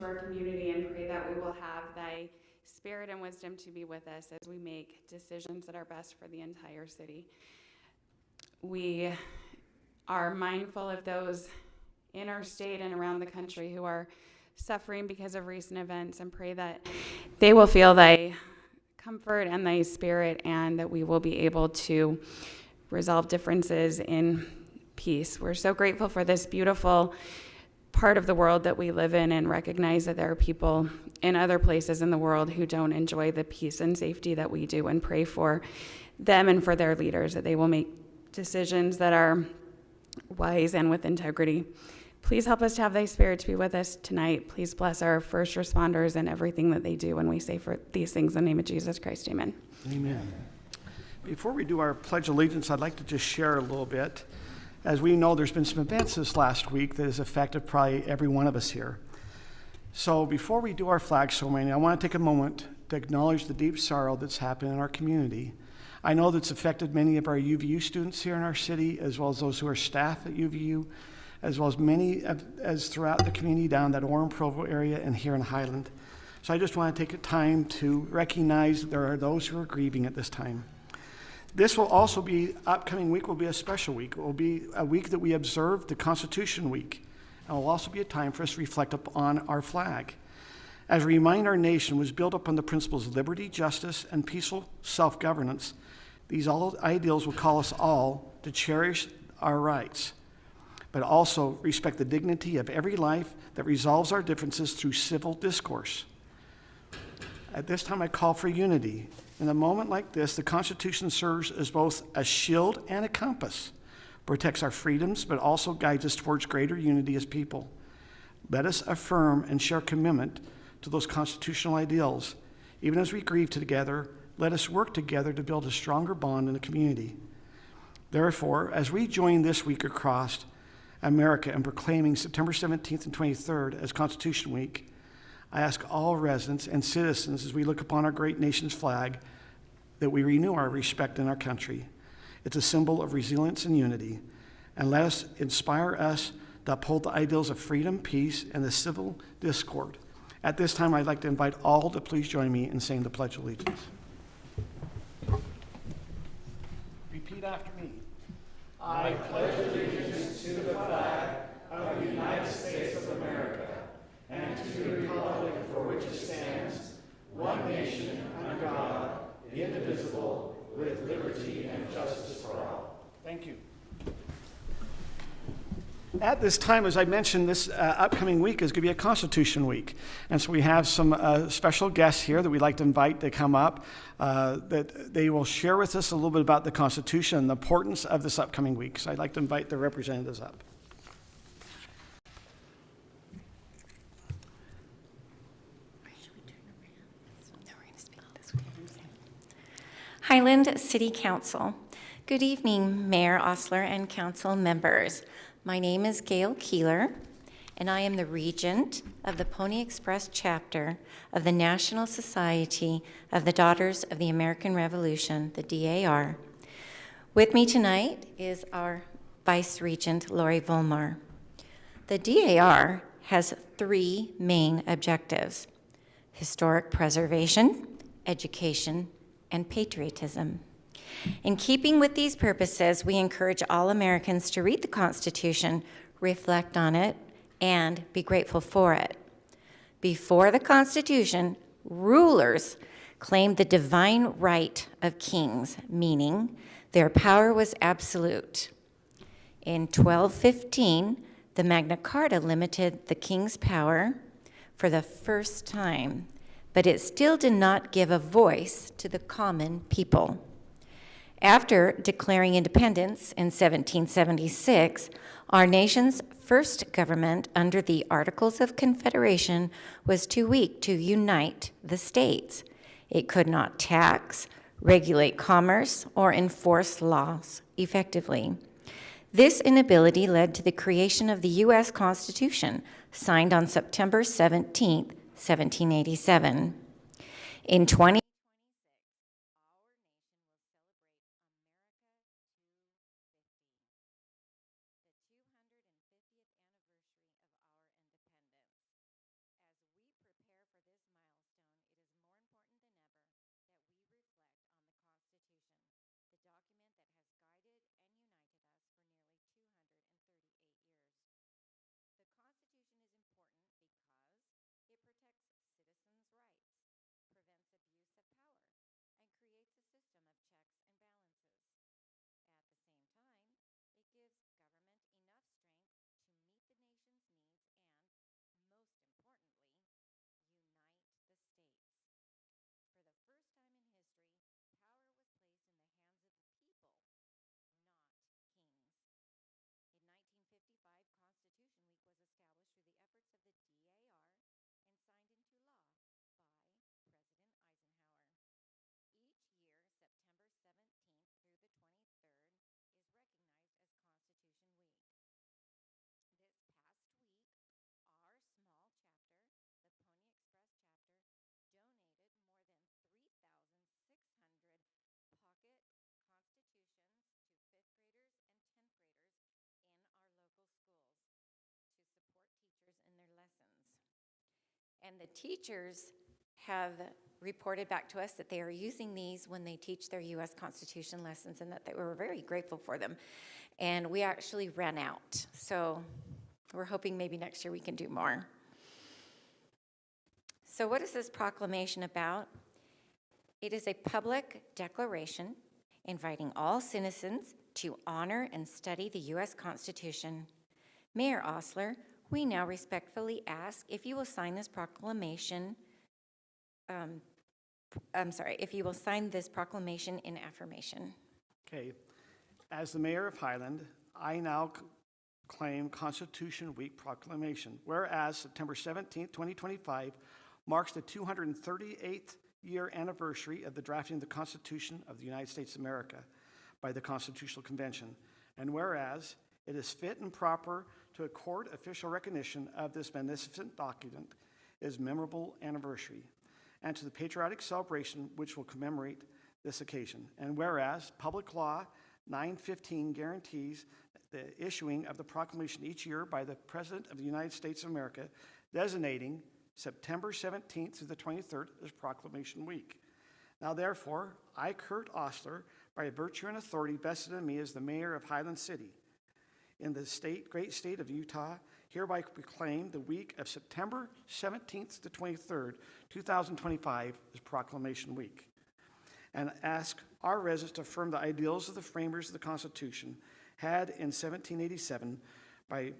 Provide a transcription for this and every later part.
our community and pray that we will have thy spirit and wisdom to be with us as we make decisions that are best for the entire city. We are mindful of those in our state and around the country who are suffering because of recent events, and pray that they will feel thy comfort and thy spirit, and that we will be able to resolve differences in peace. We're so grateful for this beautiful part of the world that we live in, and recognize that there are people in other places in the world who don't enjoy the peace and safety that we do, and pray for them and for their leaders, that they will make decisions that are wise and with integrity. Please help us to have thy spirit to be with us tonight. Please bless our first responders and everything that they do, and we say for these things in the name of Jesus Christ, amen. Amen. Before we do our Pledge of Allegiance, I'd like to just share a little bit. As we know, there's been some events this last week that has affected probably every one of us here. So before we do our flag ceremony, I want to take a moment to acknowledge the deep sorrow that's happened in our community. I know that's affected many of our UVU students here in our city, as well as those who are staff at UVU, as well as many as throughout the community down that Orem Provo area and here in Highland. So I just want to take a time to recognize that there are those who are grieving at this time. This will also be, upcoming week will be a special week. It will be a week that we observe the Constitution Week. And it will also be a time for us to reflect upon our flag. As a reminder, our nation was built upon the principles of liberty, justice, and peaceful self-governance. These all ideals will call us all to cherish our rights, but also respect the dignity of every life that resolves our differences through civil discourse. At this time, I call for unity. In a moment like this, the Constitution serves as both a shield and a compass, protects our freedoms, but also guides us towards greater unity as people. Let us affirm and share commitment to those constitutional ideals. Even as we grieve together, let us work together to build a stronger bond in the community. Therefore, as we join this week across America in proclaiming September 17th and 23rd as Constitution Week, I ask all residents and citizens, as we look upon our great nation's flag, that we renew our respect in our country. It's a symbol of resilience and unity, and let us inspire us to uphold the ideals of freedom, peace, and the civil discord. At this time, I'd like to invite all to please join me in saying the Pledge of Allegiance. Repeat after me. I pledge allegiance to the flag of the United States of America and to the republic for which it stands, one nation under God, indivisible, with liberty and justice for all. Thank you. At this time, as I mentioned, this upcoming week is going to be a Constitution Week. And so we have some special guests here that we'd like to invite to come up, that they will share with us a little bit about the Constitution and the importance of this upcoming week. So I'd like to invite the representatives up. Highland City Council. Good evening, Mayor Osler and council members. My name is Gail Keeler, and I am the regent of the Pony Express chapter of the National Society of the Daughters of the American Revolution, the DAR. With me tonight is our Vice Regent, Lori Volmar. The DAR has three main objectives: historic preservation, education, and patriotism. In keeping with these purposes, we encourage all Americans to read the Constitution, reflect on it, and be grateful for it. Before the Constitution, rulers claimed the divine right of kings, meaning their power was absolute. In 1215, the Magna Carta limited the king's power for the first time, but it still did not give a voice to the common people. After declaring independence in 1776, our nation's first government under the Articles of Confederation was too weak to unite the states. It could not tax, regulate commerce, or enforce laws effectively. This inability led to the creation of the U.S. Constitution, signed on September 17, 1787. In 20 250th anniversary of our independence. As And the teachers have reported back to us that they are using these when they teach their U.S. Constitution lessons, and that they were very grateful for them. And we actually ran out. So we're hoping maybe next year we can do more. So what is this proclamation about? It is a public declaration inviting all citizens to honor and study the U.S. Constitution. Mayor Osler, we now respectfully ask if you will sign this proclamation. If you will sign this proclamation in affirmation. Okay. As the mayor of Highland, I now claim Constitution Week proclamation. Whereas September 17th, 2025 marks the 238th year anniversary of the drafting of the Constitution of the United States of America by the Constitutional Convention. And whereas it is fit and proper to accord official recognition of this magnificent document, is memorable anniversary, and to the patriotic celebration which will commemorate this occasion. And whereas Public Law 915 guarantees the issuing of the proclamation each year by the President of the United States of America, designating September 17th through the 23rd as Proclamation Week. Now therefore, I, Kurt Osler, by virtue and authority vested in me as the mayor of Highland City, in the great state of Utah, hereby proclaim the week of September 17th to 23rd, 2025 as Proclamation Week, and ask our residents to affirm the ideals of the framers of the Constitution had in 1787 by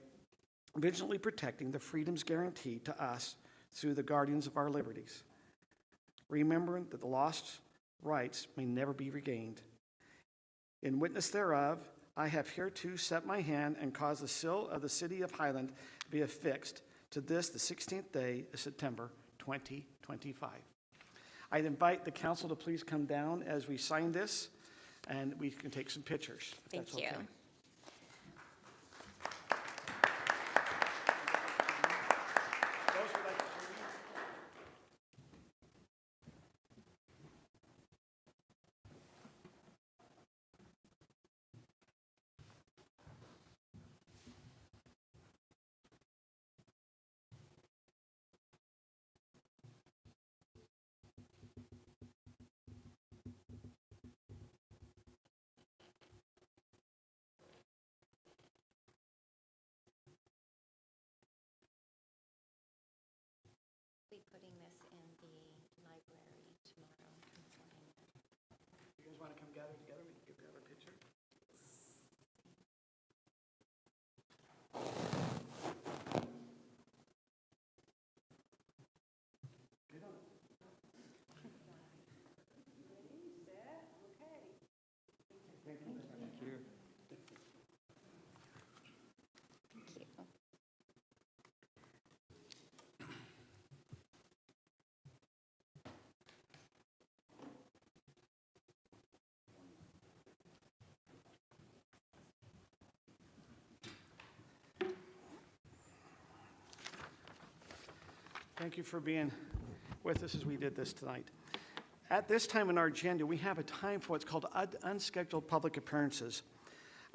vigilantly protecting the freedoms guaranteed to us through the guardians of our liberties, remembering that the lost rights may never be regained. In witness thereof, I have hereto set my hand and caused the seal of the city of Highland to be affixed to this, the 16th day of September, 2025. I'd invite the council to please come down as we sign this, and we can take some pictures. Thank you. Okay. Be putting this in the library tomorrow. You guys want to come gather together? We can grab a picture. Get on it. Ready, set, okay. Thank you. Thank you. Thank you for being with us as we did this tonight. At this time in our agenda, we have a time for what's called unscheduled public appearances.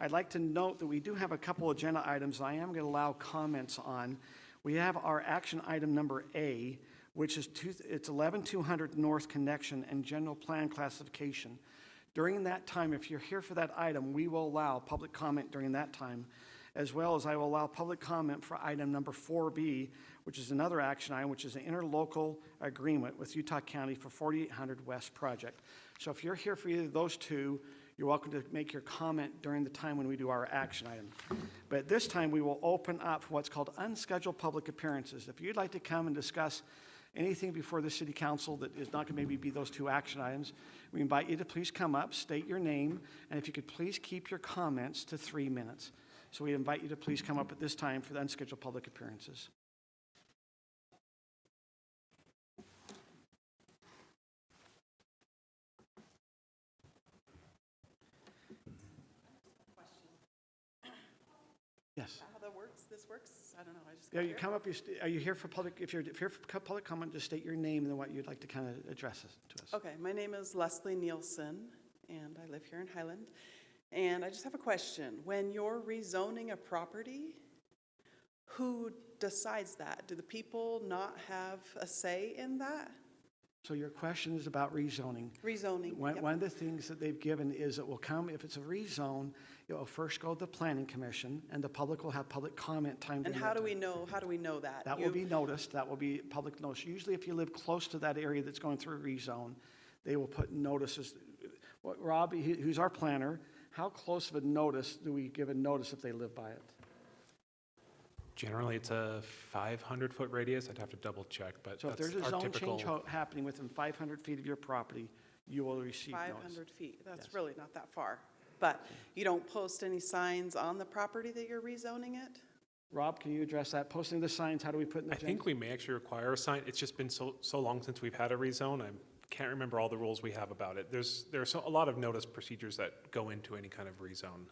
I'd like to note that we do have a couple agenda items I am going to allow comments on. We have our action item number A, which is it's 11200 North Connection and General Plan Classification. During that time, if you're here for that item, we will allow public comment during that time, as well as I will allow public comment for item number 4B, which is another action item, which is an interlocal agreement with Utah County for 4800 West project. So if you're here for either of those two, you're welcome to make your comment during the time when we do our action item. But at this time, we will open up for what's called unscheduled public appearances. If you'd like to come and discuss anything before the City Council that is not going to maybe be those two action items, we invite you to please come up, state your name, and if you could please keep your comments to 3 minutes. So we invite you to please come up at this time for the unscheduled public appearances. Yes. How that works? This works? I don't know. I just Yeah, you come up. Are you here for public? If you're here for public comment, just state your name and then what you'd like to kind of address to us. Okay. My name is Leslie Nielsen, and I live here in And I just have a question. When you're rezoning a property, who decides that? Do the people not have a say in that? So your question is about rezoning. Rezoning, One, yep. one of the things that they've given is it will come, if it's a rezone, it will first go to the planning commission, and the public will have public comment time. And during how that do we time. know that? That will be noticed, that will be public notice. Usually if you live close to that area that's going through a rezone, they will put notices. Rob, who's our planner, how close of a notice do we give a notice if they live by it? Generally, it's a 500-foot radius. I'd have to double check, but So if that's there's a our zone typical. change happening within 500 feet of your property, you will receive notice. 500 feet, that's Yes. really not that far. But you don't post any signs on the property that you're rezoning it? Rob, can you address that? Posting the signs, how do we put in the I think we may actually require a sign. It's just been so long since we've had a rezone. I can't remember all the rules we have about it. There's a lot of notice procedures that go into any kind of rezone.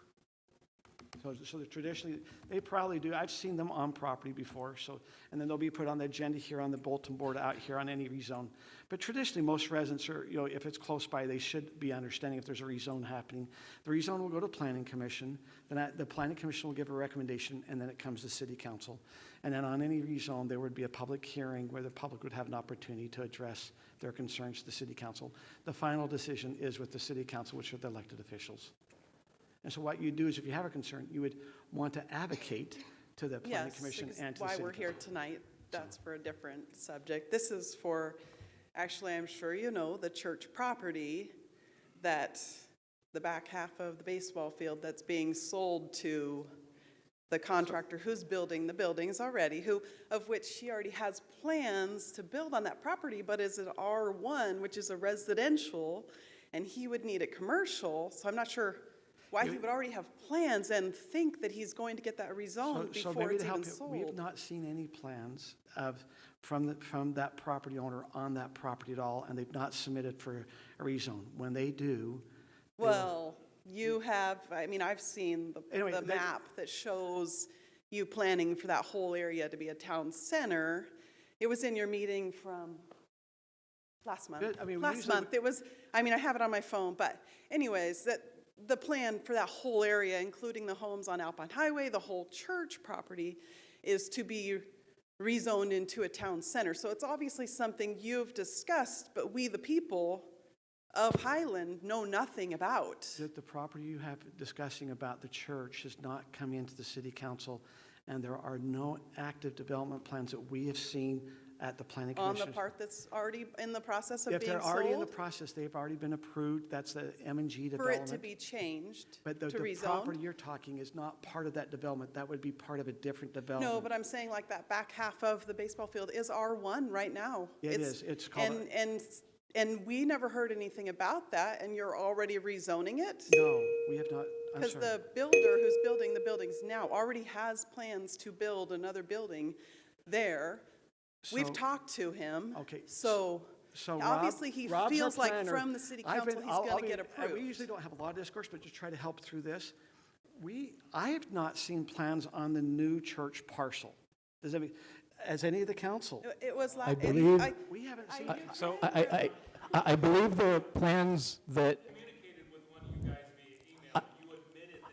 So traditionally, they probably do. I've seen them on property before. So, and then they'll be put on the agenda here on the bulletin board out here on any rezone. But traditionally, most residents are, if it's close by, they should be understanding if there's a rezone happening. The rezone will go to Planning Commission. Then the Planning Commission will give a recommendation, and then it comes to City Council. And then on any rezone, there would be a public hearing where the public would have an opportunity to address their concerns to the City Council. The final decision is with the City Council, which are the elected officials. And so what you do is if you have a concern, you would want to advocate to the Planning Commission Yes, and to the why City we're here Council. tonight. That's for a different subject. This is for, actually, I'm sure you know, the church property that the back half of the baseball field that's being sold to the contractor who's building the buildings already, of which he already has plans to build on that property, but is it R1, which is a residential, and he would need it commercial, so I'm not sure why he would already have plans and think that he's going to get that rezoned before maybe it's to help even you, sold. we have not seen any plans from that property owner on that property at all, and they've not submitted for a rezone. When they do, Well, you have, I mean, I've seen Anyway, the that- map that shows you planning for that whole area to be a town center. It was in your meeting from last month. Good. I mean, we Last usually- month, it was, I mean, I have it on my phone, but anyways, that the plan for that whole area, including the homes on Alpine Highway, the whole church property, is to be rezoned into a town center. So it's obviously something you've discussed, but we, the people of Highland, know nothing about. that the property you have discussing about the church has not come into the City Council, and there are no active development plans that we have seen at the Planning On Commission. the part that's already in the process of If being they're already in the sold, process, they've already been approved. That's the M&G for development. it to be changed, But to the property rezone? you're talking is not part of that development. That would be part of a different development. No, but I'm saying like that back half of the baseball field is R1 right now. It is. It's called And we never heard anything about that, and you're already rezoning it? No, we have not. I'm Because sorry. the builder who's building the buildings now already has plans to build another building there. We've So- talked to him. Okay, So So obviously he Rob's our feels like planner. from the city I've council been- he's I'll going to be- get We approved. usually don't have a lot of discourse, but just try to help through this. I have not seen plans on the new church parcel. Does that mean, as any of the council? It was like. I believe- We haven't seen. So I believe the plans that.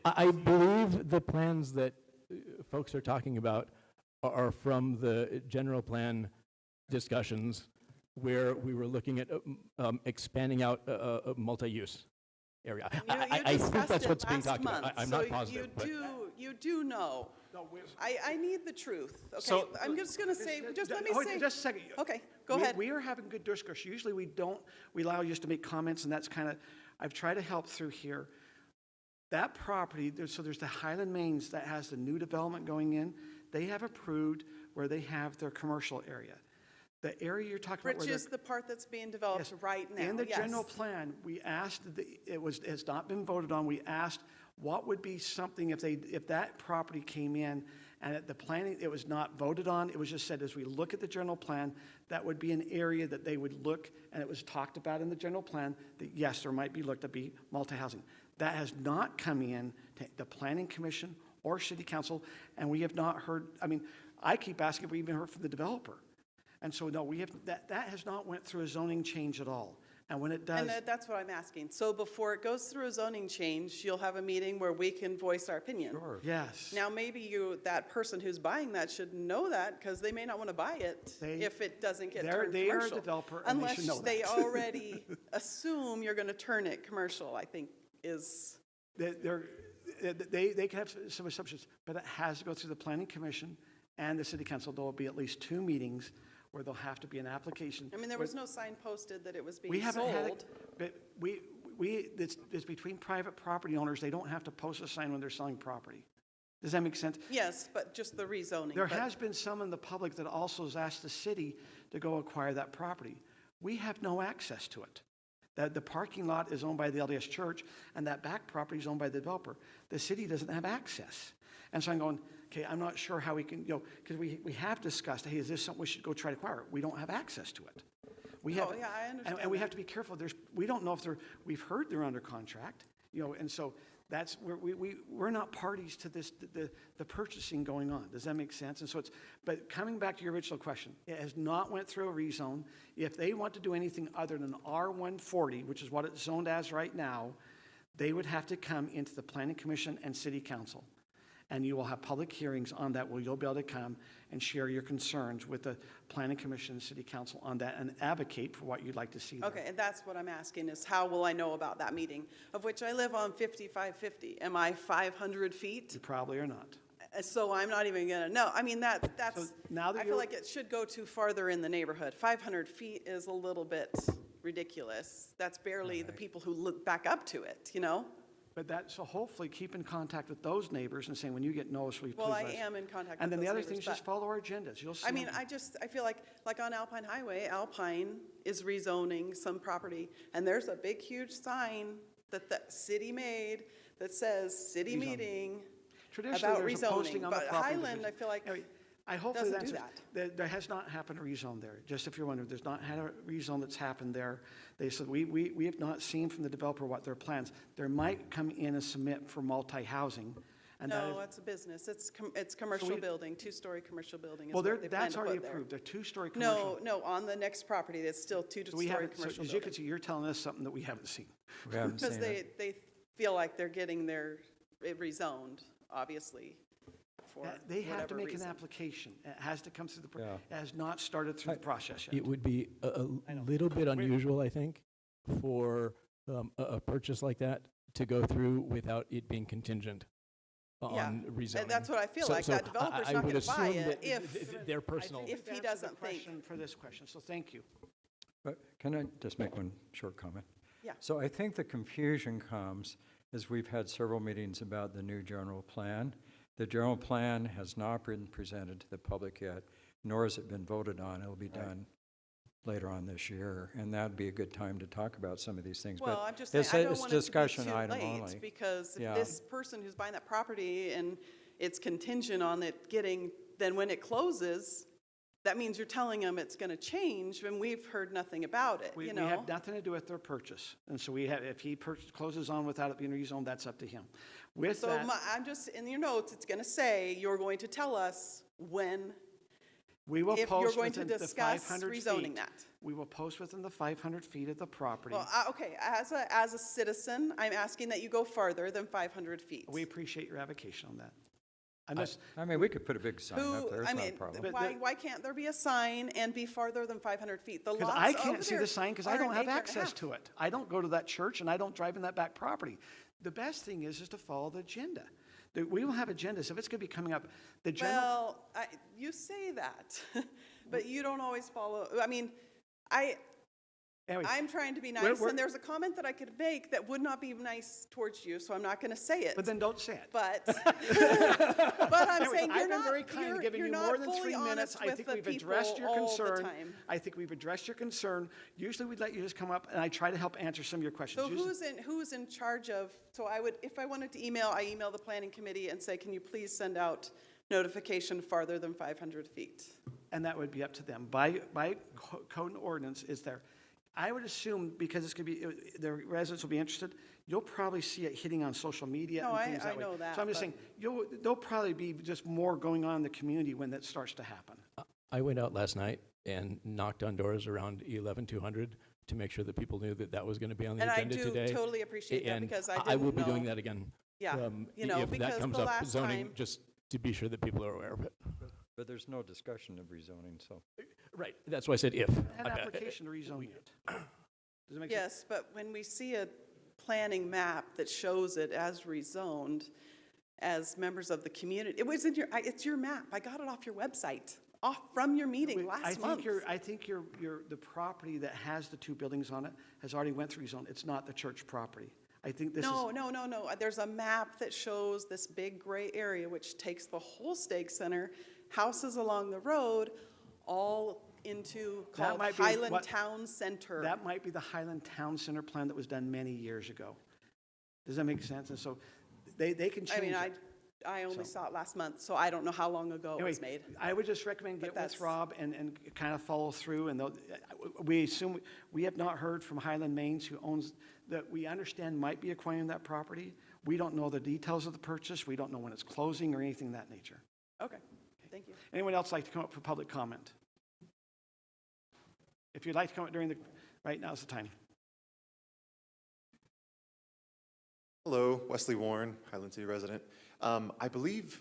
I believe the plans that folks are talking about are from the general plan discussions where we were looking at expanding out a multi-use area. I think that's what's being talked about. I'm not positive. but- You do know. I need the truth, okay? So- I'm just going to say, just let me Oh, say. Just a second. Okay, go We- ahead. We are having good discourse. Usually we allow you just to make comments, and that's kind of, I've tried to help through here. That property, there's the Highland Mains that has the new development going in. They have approved where they have their commercial area. The area you're talking about Which where is the part that's being developed Yes. right now, In the yes. general plan, we asked, it's not been voted on, we asked what would be something if that property came in and at the planning, it was not voted on, it was just said, as we look at the general plan, that would be an area that they would look, and it was talked about in the general plan, that yes, there might be looked to be multi-housing. That has not come in to the Planning Commission or City Council, and we have not heard, I keep asking if we even heard from the developer. And so, no, we have, that has not went through a zoning change at all. And when it does, And that's what I'm asking. So before it goes through a zoning change, you'll have a meeting where we can voice our opinion. Sure. yes. Now, maybe that person who's buying that should know that, because they may not want to buy it if it doesn't get turned They are a commercial. developer, and they should know Unless they that. already assume you're going to turn it commercial, I think is, They can have some assumptions, but it has to go through the planning commission and the city council. There will be at least 2 meetings where there'll have to be an application. I mean, there was no sign posted that it was being We haven't had sold. it, but it's between private property owners. They don't have to post a sign when they're selling property. Does that make sense? Yes, but just the rezoning. There but- has been some in the public that also has asked the city to go acquire that property. We have no access to it. The parking lot is owned by the LDS Church, and that back property is owned by the developer. The city doesn't have access. And so I'm going, okay, I'm not sure how we can, because we have discussed, hey, is this something we should go try to acquire? We don't have access to it. We have, Oh, yeah, I understand and we that. have to be careful. We don't know if we've heard they're under contract, and so that's where we're not parties to this, the purchasing going on. Does that make sense? And so but coming back to your original question, it has not went through a rezone. If they want to do anything other than R140, which is what it's zoned as right now, they would have to come into the Planning Commission and City Council. And you will have public hearings on that where you'll be able to come and share your concerns with the Planning Commission and City Council on that and advocate for what you'd like to see there. Okay, and that's what I'm asking, is how will I know about that meeting, of which I live on 5550? Am I 500 feet? You probably are not. So I'm not even gonna know. I mean, that's, So now that I feel like it should go to farther in the neighborhood. 500 feet is a little bit ridiculous. That's barely the people who look back up to it, But so hopefully keep in contact with those neighbors and saying, when you get notice, will you please Well, I let us-" am in contact with And then those the other neighbors, thing is just but- follow our agendas. You'll see. I mean, them. I feel like on Alpine Highway, Alpine is rezoning some property, and there's a big, huge sign that the city made that says, city Rezoning. meeting Traditionally, about there's a posting rezoning. on the But property Highland, I division. feel like, Anyway, I hopefully doesn't that's do There has not happened a rezone there. Just if you're wondering, there's not had a rezone that's happened there. They said, we have not seen from the developer what their plans. There might come in and submit for multi-housing. And that no, is, it's a business. It's commercial we- building, 2-story commercial building is well, what they plan that's to already put there. approved. They're 2-story commercial. No, on the next property, it's still So we 2-story haven't, so commercial as you can building. see, you're telling us something that we haven't seen. We haven't Because seen it. they feel like they're getting it rezoned, obviously, for They have to whatever make reason. an application. It has to come through Yeah. it has not started through the process yet. It would be a little bit unusual, I think, for a purchase like that to go through without it being contingent Yeah, on rezoning. and that's what I feel So- like. so That developer's I not would going to buy assume it that if, their personal. If he You've answered the doesn't think- question for this question, so thank you. But can I just make one short comment? Yeah. So I think the confusion comes as we've had several meetings about the new general plan. The general plan has not been presented to the public yet, nor has it been voted on. It'll be done later on this year, and that'd be a good time to talk about some of these things. well, But I'm just saying, it's I a- don't it's want it to be discussion too item late, only. because if Yeah. this person who's buying that property and it's contingent on it getting, then when it closes, that means you're telling them it's going to change, and we've heard nothing about it, We have nothing to do with their purchase. And so if he closes on without it being rezoned, that's up to him. With So that, I'm just, in your notes, it's going to say, you're going to tell us when, we will if you're post going to within the discuss 500 rezoning feet. that. We will post within the 500 feet of the property. Well, okay, as a citizen, I'm asking that you go farther than 500 feet. We appreciate your advocation on that. I mean, we could put a big sign up there, it's not a problem. Why can't there be a sign and be farther than 500 feet? The Because lots I over can't see there the sign because I are don't an have acre and a access half. to it. I don't go to that church and I don't drive in that back property. The best thing is to follow the agenda. We will have agendas. If it's going to be coming up, the general. Well, you say that, but you don't always follow. I mean, Anyway, I'm trying to be nice, we're- and there's a comment that I could make that would not be nice towards you, so I'm not going to say it. but then don't say it. But I'm Anyway, saying I've you're been not, very kind in you're, giving you're you not more than fully 3 minutes. honest I with think the we've people addressed your all the concern. time. I think we've addressed your concern. Usually we'd let you just come up and I try to help answer some of your questions. So Usually- who's in charge of, so if I wanted to email, I email the planning committee and say, can you please send out notification farther than 500 feet? And that would be up to them. By code and ordinance is there. I would assume, because it's going to be, the residents will be interested, you'll probably see it hitting on social media No, and things that I way. know that, So I'm just but- saying, there'll probably be just more going on in the community when that starts to happen. I went out last night and knocked on doors around 11-200 to make sure that people knew that that was going to be on the And I agenda do today. totally appreciate that And because I I didn't will be doing know. that again. Yeah, If because that comes the up, last zoning, time, just to be sure that people are aware of it. But there's no discussion of rezoning, so. Right, that's why I said if. An application to rezone it. Does it make sense? yes, but when we see a planning map that shows it as rezoned, as members of the community, it was in your, it's your map. I got it off your website, off from your meeting last month. I think the property that has the two buildings on it has already went through zone. It's not the church property. I think this is. No. There's a map that shows this big gray area, which takes the whole Stake Center, houses along the road, all into called might be Highland what- Town Center. That might be the Highland Town Center plan that was done many years ago. Does that make sense? And so they can change I mean, it. I only So. saw it last month, so I don't know how long ago it Anyway, was made. I would just recommend But get that's- with Rob and kind of follow through. And we assume, we have not heard from Highland Mains, who owns, that we understand might be acquiring that property. We don't know the details of the purchase. We don't know when it's closing or anything of that nature. Okay, thank you. Anyone else like to come up for public comment? If you'd like to come up right now's the time. Hello, Wesley Warren, Highland City resident. I believe,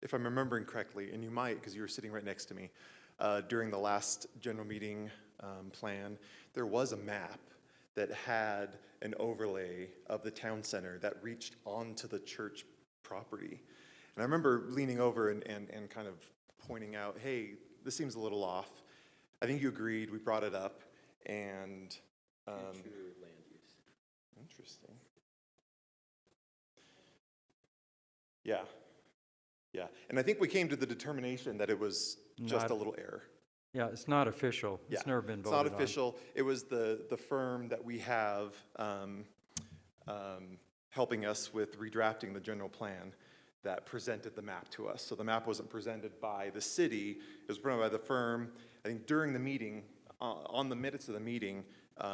if I'm remembering correctly, and you might because you were sitting right next to me, during the last general meeting plan, there was a map that had an overlay of the town center that reached onto the church property. And I remember leaning over and kind of pointing out, hey, this seems a little off. I think you agreed, we brought it up, and Future land use. interesting. Yeah, and I think we came to the determination that it was just Not- a little error. Yeah, it's not official. Yeah, It's never been It's voted not on. official. It was the firm that we have helping us with redrafting the general plan that presented the map to us. So the map wasn't presented by the city, it was presented by the firm. I think during the meeting, on the minutes of the meeting,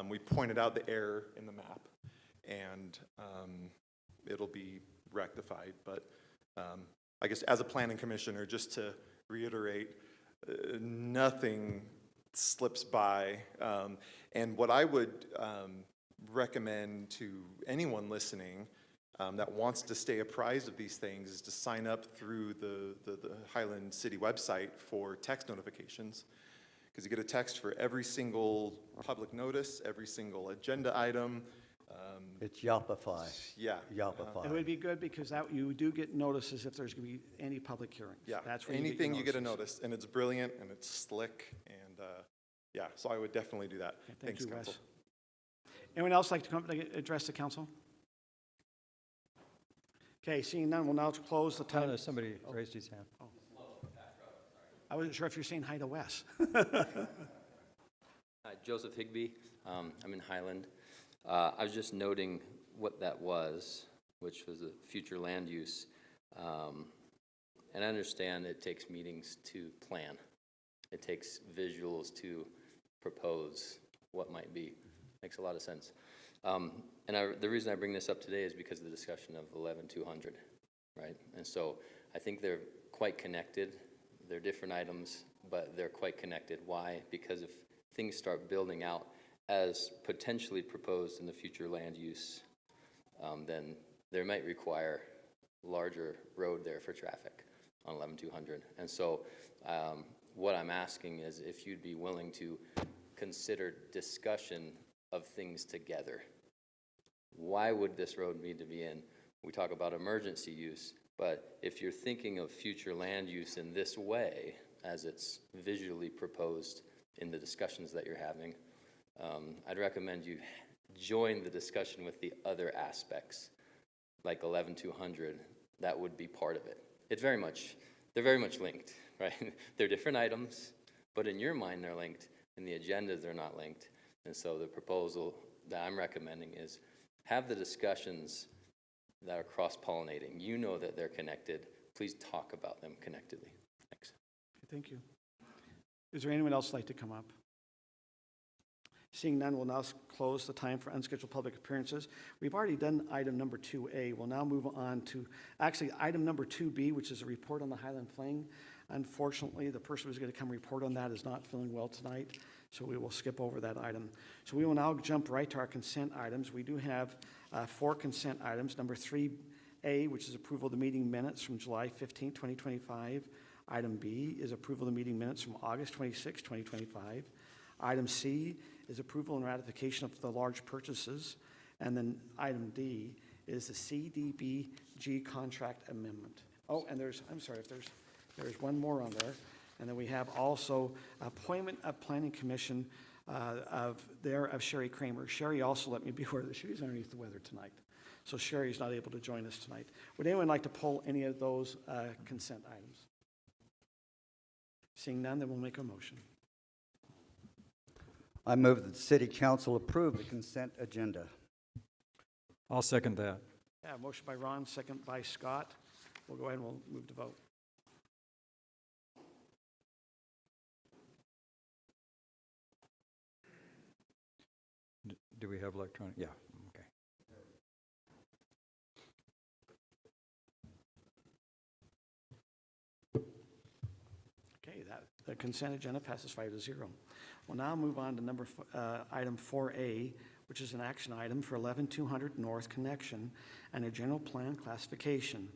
we pointed out the error in the map, and it'll be rectified. But I guess as a planning commissioner, just to reiterate, nothing slips by. And what I would recommend to anyone listening that wants to stay apprised of these things is to sign up through the Highland City website for text notifications. Because you get a text for every single public notice, every single agenda item. It's Yopify. Yeah. Yopify. It would be good because you do get notices if there's going to be any public hearings. Yeah, That's where anything you get a notices. notice, and it's brilliant, and it's slick, and yeah, so I would definitely do that. Okay, Thanks, you, Wes. council. Anyone else like to come up and address the council? Okay, seeing none, we'll now close the time. Somebody raised his hand. I wasn't sure if you're saying hi to Wes. Hi, Joseph Higbee. I'm in Highland. I was just noting what that was, which was a future land use. And I understand it takes meetings to plan. It takes visuals to propose what might be. Makes a lot of sense. The reason I bring this up today is because of the discussion of 11-200, right? And so I think they're quite connected. They're different items, but they're quite connected. Why? Because if things start building out as potentially proposed in the future land use, then there might require larger road there for traffic on 11-200. And so what I'm asking is if you'd be willing to consider discussion of things together. Why would this road need to be in? We talk about emergency use, but if you're thinking of future land use in this way, as it's visually proposed in the discussions that you're having, I'd recommend you join the discussion with the other aspects, like 11-200. That would be part of it. They're very much linked, right? They're different items, but in your mind they're linked. In the agendas they're not linked. And so the proposal that I'm recommending is have the discussions that are cross-pollinating. You know that they're connected. Please talk about them connectedly. Thanks. Thank you. Is there anyone else like to come up? Seeing none, we'll now close the time for unscheduled public appearances. We've already done item number 2A. We'll now move on to, actually, item number 2B, which is a report on the Highland Fling. Unfortunately, the person who's going to come report on that is not feeling well tonight, so we will skip over that item. So we will now jump right to our consent items. We do have 4 consent items. Number 3A, which is approval of the meeting minutes from July 15, 2025. Item B is approval of the meeting minutes from August 26, 2025. Item C is approval and ratification of the large purchases. And then item D is the CDBG contract amendment. Oh, and I'm sorry, if there's one more on there. And then we have also appointment of Planning Commission of Sherry Kramer. Sherry also let me be aware that she's underneath the weather tonight. So Sherry's not able to join us tonight. Would anyone like to pull any of those consent items? Seeing none, then we'll make a motion. I move that the city council approve the consent agenda. I'll second that. Yeah, motion by Ron, second by Scott. We'll go ahead and we'll move to vote. Do we have electronic? Yeah, okay. Okay, the consent agenda passes 5-0. We'll now move on to item 4A, which is an action item for 11200 North Connection and a general plan classification.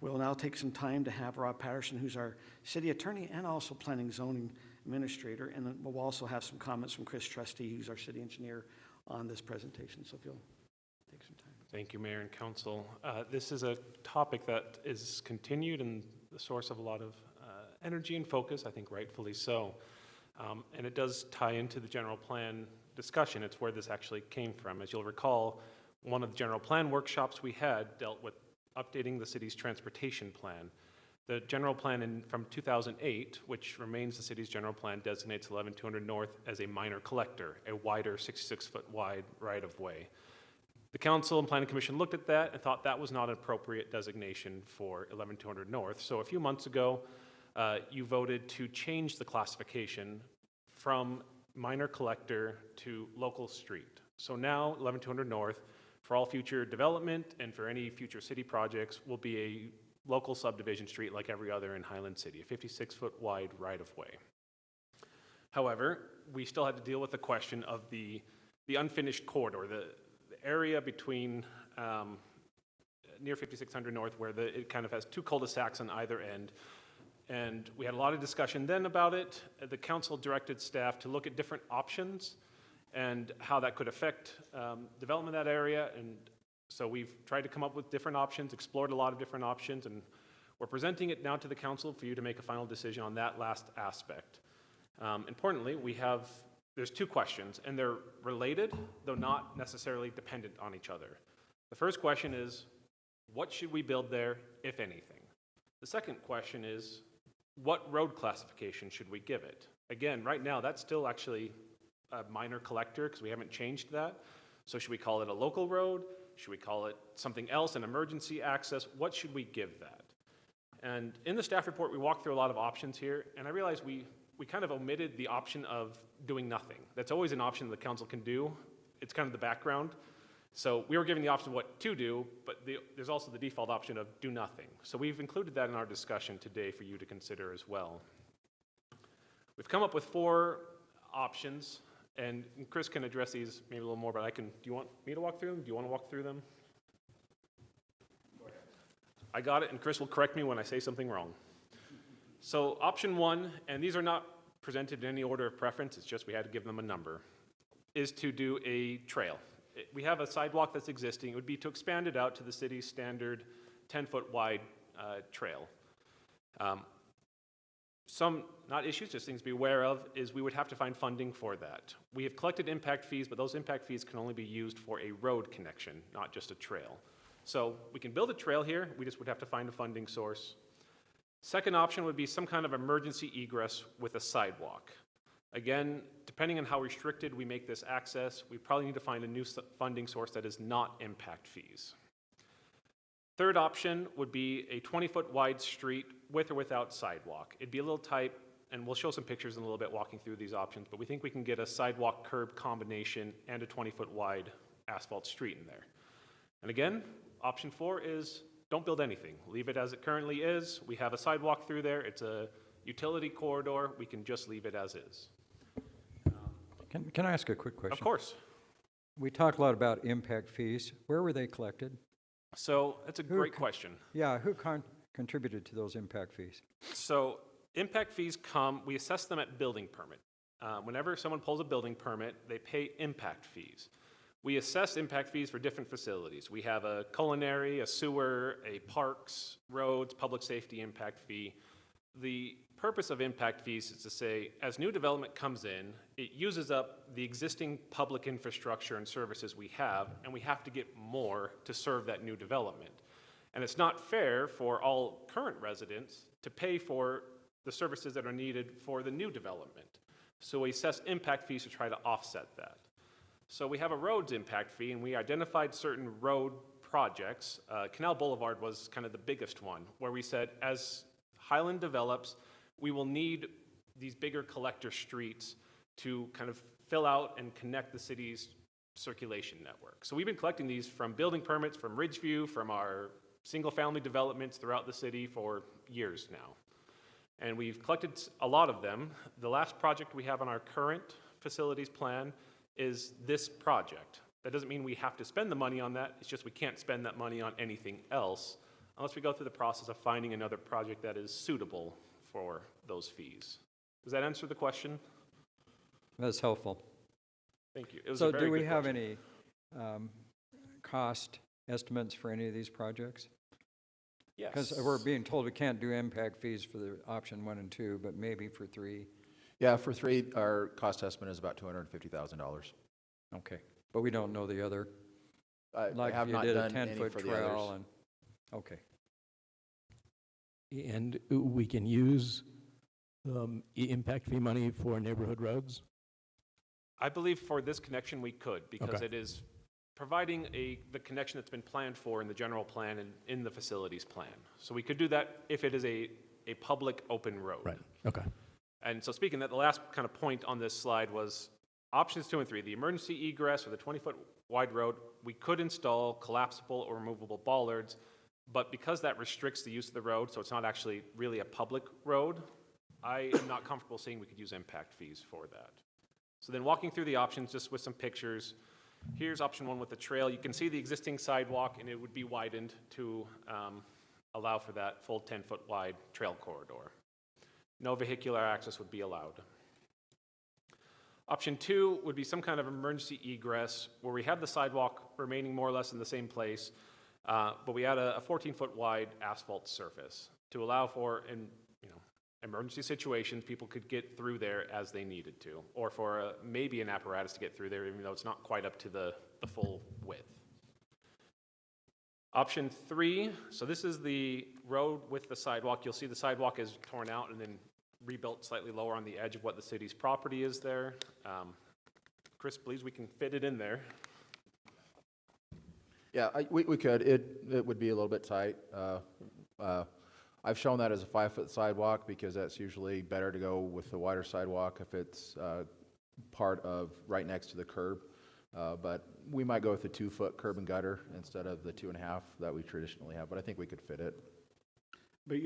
We'll now take some time to have Rob Patterson, who's our city attorney and also planning zoning administrator, and then we'll also have some comments from Chris Trustee, who's our city engineer, on this presentation. So if you'll take some time. Thank you, Mayor and Council. This is a topic that is continued and the source of a lot of energy and focus, I think rightfully so. And it does tie into the general plan discussion. It's where this actually came from. As you'll recall, one of the general plan workshops we had dealt with updating the city's transportation plan. The general plan from 2008, which remains the city's general plan, designates 11200 North as a minor collector, a wider 66-foot wide right-of-way. The Council and Planning Commission looked at that and thought that was not an appropriate designation for 11200 North. So a few months ago, you voted to change the classification from minor collector to local street. So now 11200 North, for all future development and for any future city projects, will be a local subdivision street like every other in Highland City, a 56-foot wide right-of-way. However, we still had to deal with the question of the unfinished corridor, the area between near 5600 North where it kind of has 2 cul-de-sacs on either end. And we had a lot of discussion then about it. The council directed staff to look at different options and how that could affect development of that area. And so we've tried to come up with different options, explored a lot of different options, and we're presenting it now to the council for you to make a final decision on that last aspect. Importantly, there's 2 questions, and they're related, though not necessarily dependent on each other. The first question is, what should we build there, if anything? The second question is, what road classification should we give it? Again, right now, that's still actually a minor collector because we haven't changed that. So should we call it a local road? Should we call it something else, an emergency access? What should we give that? And in the staff report, we walked through a lot of options here, and I realized we kind of omitted the option of doing nothing. That's always an option the council can do. It's kind of the background. So we were given the option of what to do, but there's also the default option of do nothing. So we've included that in our discussion today for you to consider as well. We've come up with 4 options, and Chris can address these maybe a little more, but do you want me to walk through them? Do you want to walk through them? I got it, and Chris will correct me when I say something wrong. So option 1, and these are not presented in any order of preference, it's just we had to give them a number, is to do a trail. We have a sidewalk that's existing. It would be to expand it out to the city's standard 10-foot wide trail. Some, not issues, just things to be aware of, is we would have to find funding for that. We have collected impact fees, but those impact fees can only be used for a road connection, not just a trail. So we can build a trail here, we just would have to find a funding source. Second option would be some kind of emergency egress with a sidewalk. Again, depending on how restricted we make this access, we probably need to find a new funding source that is not impact fees. Third option would be a 20-foot wide street with or without sidewalk. It'd be a little tight, and we'll show some pictures in a little bit walking through these options, but we think we can get a sidewalk curb combination and a 20-foot wide asphalt street in there. And again, option 4 is don't build anything. Leave it as it currently is. We have a sidewalk through there. It's a utility corridor, we can just leave it as is. Can I ask a quick question? Of course. We talked a lot about impact fees. Where were they collected? So that's a great question. Yeah, who contributed to those impact fees? So impact fees come, we assess them at building permit. Whenever someone pulls a building permit, they pay impact fees. We assess impact fees for different facilities. We have a culinary, a sewer, a parks, roads, public safety impact fee. The purpose of impact fees is to say, as new development comes in, it uses up the existing public infrastructure and services we have, and we have to get more to serve that new development. And it's not fair for all current residents to pay for the services that are needed for the new development. So we assess impact fees to try to offset that. So we have a roads impact fee, and we identified certain road projects. Canal Boulevard was kind of the biggest one, where we said, as Highland develops, we will need these bigger collector streets to kind of fill out and connect the city's circulation network. So we've been collecting these from building permits, from Ridgeview, from our single-family developments throughout the city for years now. And we've collected a lot of them. The last project we have on our current facilities plan is this project. That doesn't mean we have to spend the money on that, it's just we can't spend that money on anything else unless we go through the process of finding another project that is suitable for those fees. Does that answer the question? That's helpful. Thank you. It was So a very do we good have question. any cost estimates for any of these projects? Yes. Because we're being told we can't do impact fees for the option 1 and 2, but maybe for 3. Yeah, for 3, our cost estimate is about $250,000. Okay, but we don't know the other. I Like have if you not did a done any 10-foot for the trail others. and, okay. And we can use impact fee money for neighborhood roads? I believe for this connection we could, because Okay. it is providing the connection that's been planned for in the general plan and in the facilities plan. So we could do that if it is a public open road. Right, okay. And so speaking that, the last kind of point on this slide was options 2 and 3, the emergency egress or the 20-foot wide road, we could install collapsible or removable bollards, but because that restricts the use of the road, so it's not actually really a public road, I am not comfortable saying we could use impact fees for that. So then walking through the options just with some pictures, here's option 1 with the trail. You can see the existing sidewalk, and it would be widened to allow for that full 10-foot wide trail corridor. No vehicular access would be allowed. Option 2 would be some kind of emergency egress where we have the sidewalk remaining more or less in the same place, but we add a 14-foot wide asphalt surface to allow for, in emergency situations, people could get through there as they needed to, or for maybe an apparatus to get through there, even though it's not quite up to the full width. Option 3, so this is the road with the sidewalk. You'll see the sidewalk is torn out and then rebuilt slightly lower on the edge of what the city's property is there. Chris believes we can fit it in there. Yeah, we could. It would be a little bit tight. I've shown that as a 5-foot sidewalk because that's usually better to go with the wider sidewalk if it's part of right next to the curb. But we might go with the 2-foot curb and gutter instead of the 2.5 that we traditionally have, but I think we could fit it. But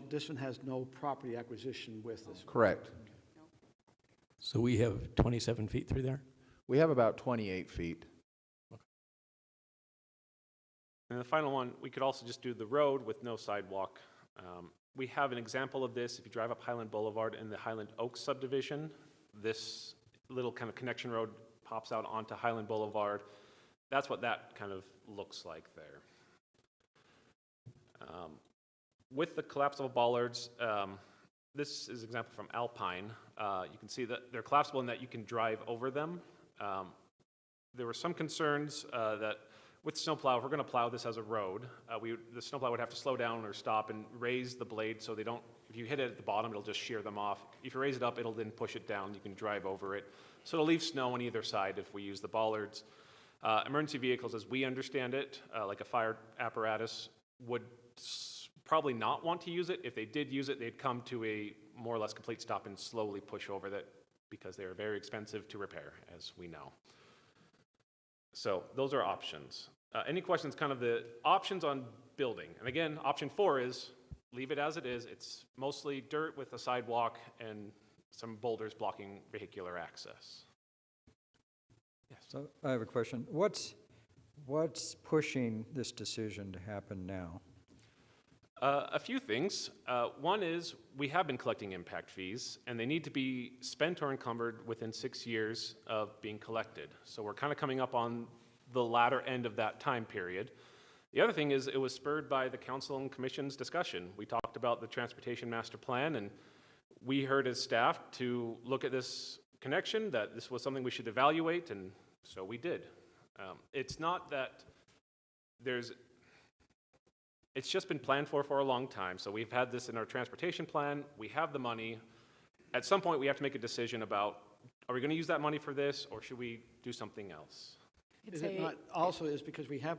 this one has no property acquisition with this. Correct. So we have 27 feet through there? We have about 28 feet. And the final one, we could also just do the road with no sidewalk. We have an example of this if you drive up Highland Boulevard in the Highland Oaks subdivision. This little kind of connection road pops out onto Highland Boulevard. That's what that kind of looks like there. With the collapsible bollards, this is an example from Alpine. You can see that they're collapsible in that you can drive over them. There were some concerns that with snowplow, if we're going to plow this as a road, the snowplow would have to slow down or stop and raise the blade so they don't, if you hit it at the bottom, it'll just shear them off. If you raise it up, it'll then push it down. You can drive over it. So it'll leave snow on either side if we use the bollards. Emergency vehicles, as we understand it, like a fire apparatus, would probably not want to use it. If they did use it, they'd come to a more or less complete stop and slowly push over that because they are very expensive to repair, as we know. So those are options. Any questions, kind of the options on building? And again, option 4 is leave it as it is. It's mostly dirt with a sidewalk and some boulders blocking vehicular access. So I have a question. What's pushing this decision to happen now? A few things. One is we have been collecting impact fees, and they need to be spent or encumbered within 6 years of being collected. So we're kind of coming up on the latter end of that time period. The other thing is it was spurred by the council and commission's discussion. We talked about the transportation master plan, and we heard as staff to look at this connection, that this was something we should evaluate, and so we did. It's not that it's just been planned for a long time. So we've had this in our transportation plan. We have the money. At some point, we have to make a decision about, are we going to use that money for this, or should we do something else? Is it not also is because we have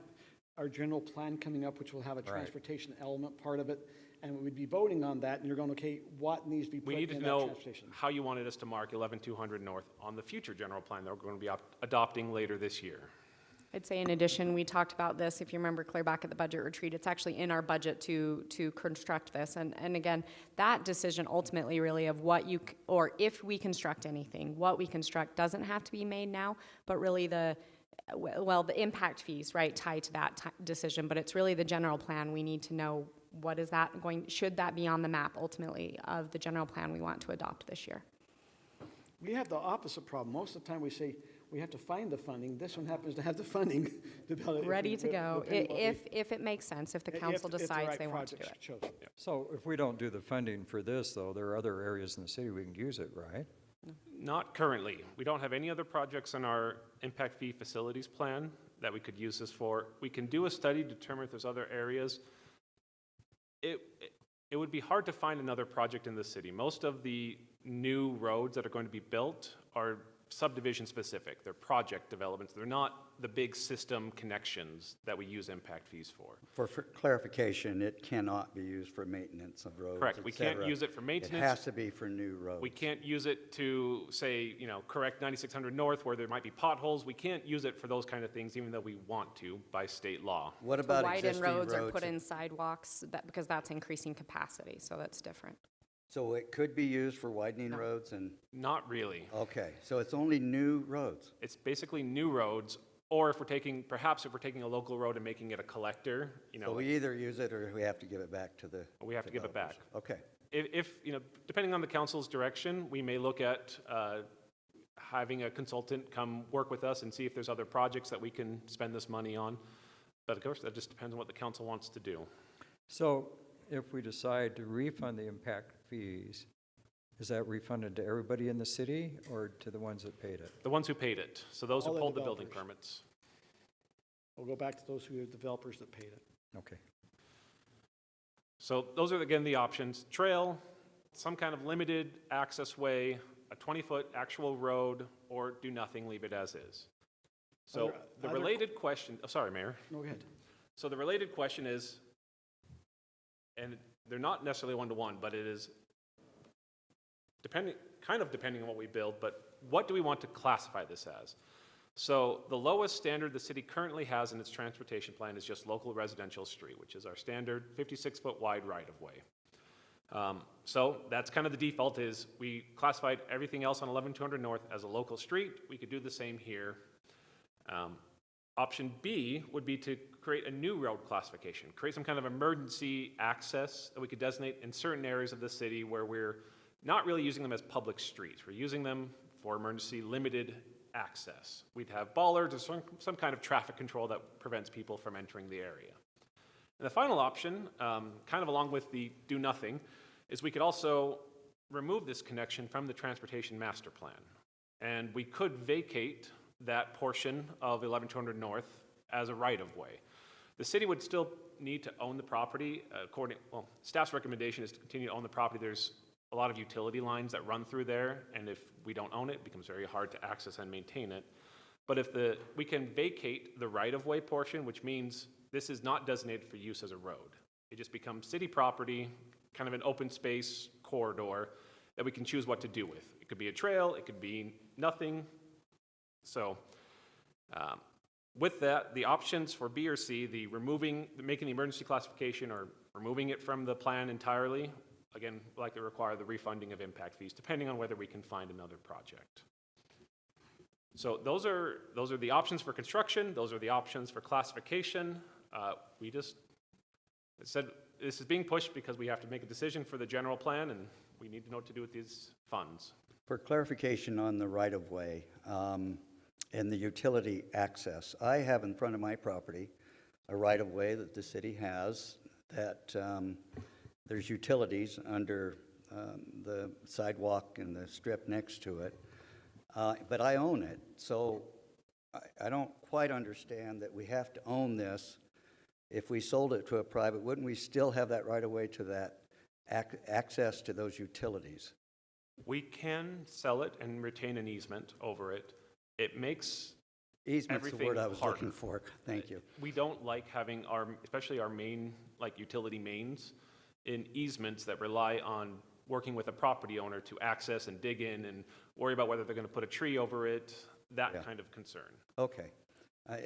our general plan coming up, which will have a transportation element part of it, and we would be voting on that, and you're going, okay, what needs to be put in that transportation? We need to know how you wanted us to mark 11200 North on the future general plan that we're going to be adopting later this year. I'd say in addition, we talked about this, if you remember clear back at the budget retreat, it's actually in our budget to construct this. And again, that decision ultimately really of what you, or if we construct anything, what we construct doesn't have to be made now, but really the impact fees, right, tie to that decision, but it's really the general plan. We need to know what is that going, should that be on the map ultimately of the general plan we want to adopt this year. We have the opposite problem. Most of the time we say, we have to find the funding. This one happens to have the funding. Ready to go, if it makes sense, if the council decides they want to do it. So if we don't do the funding for this, though, there are other areas in the city we can use it, right? Not currently. We don't have any other projects in our impact fee facilities plan that we could use this for. We can do a study to determine if there's other areas. It would be hard to find another project in the city. Most of the new roads that are going to be built are subdivision specific. They're project developments. They're not the big system connections that we use impact fees for. For clarification, it cannot be used for maintenance of roads, Correct. We can't use it for maintenance. It has to be for new roads. We can't use it to, say, correct 9600 North where there might be potholes. We can't use it for those kind of things, even though we want to by state law. What about widen roads or put in sidewalks, because that's increasing capacity, so that's different. So it could be used for widening roads and? Not really. Okay, so it's only new roads. It's basically new roads, or perhaps if we're taking a local road and making it a collector, So we either use it or we have to give it back to the we have to give it back. Okay. If depending on the council's direction, we may look at having a consultant come work with us and see if there's other projects that we can spend this money on. But of course, that just depends on what the council wants to do. So if we decide to refund the impact fees, is that refunded to everybody in the city or to the ones that paid it? The ones who paid it. So those All who the pulled the building developers. permits. We'll go back to those who are developers that paid it. Okay. So those are, again, the options. Trail, some kind of limited access way, a 20-foot actual road, or do nothing, leave it as is. So the related question, sorry, Mayor. No, go ahead. So the related question is, and they're not necessarily one-to-one, but it is depending on what we build, but what do we want to classify this as? So the lowest standard the city currently has in its transportation plan is just local residential street, which is our standard 56-foot wide right-of-way. So that's kind of the default is we classified everything else on 11200 North as a local street. We could do the same here. Option B would be to create a new road classification, create some kind of emergency access that we could designate in certain areas of the city where we're not really using them as public streets. We're using them for emergency limited access. We'd have bollards or some kind of traffic control that prevents people from entering the area. And the final option, kind of along with the do nothing, is we could also remove this connection from the transportation master plan. And we could vacate that portion of 11200 North as a right-of-way. The city would still need to own the property. Staff's recommendation is to continue to own the property. There's a lot of utility lines that run through there, and if we don't own it, it becomes very hard to access and maintain it. But if we can vacate the right-of-way portion, which means this is not designated for use as a road. It just becomes city property, kind of an open space corridor that we can choose what to do with. It could be a trail, it could be nothing. So with that, the options for B or C, making the emergency classification or removing it from the plan entirely, again, likely require the refunding of impact fees, depending on whether we can find another project. So those are the options for construction. Those are the options for classification. We just said this is being pushed because we have to make a decision for the general plan, and we need to know what to do with these funds. For clarification on the right-of-way and the utility access, I have in front of my property a right-of-way that the city has that there's utilities under the sidewalk and the strip next to it, but I own it. So I don't quite understand that we have to own this. If we sold it to a private, wouldn't we still have that right-of-way to that access to those utilities? We can sell it and retain an easement over it. It makes Easement's the everything word I was harder. looking for. Thank you. We don't like having especially our main, like utility mains, in easements that rely on working with a property owner to access and dig in and worry about whether they're going to put a tree over it, that kind of concern. Okay.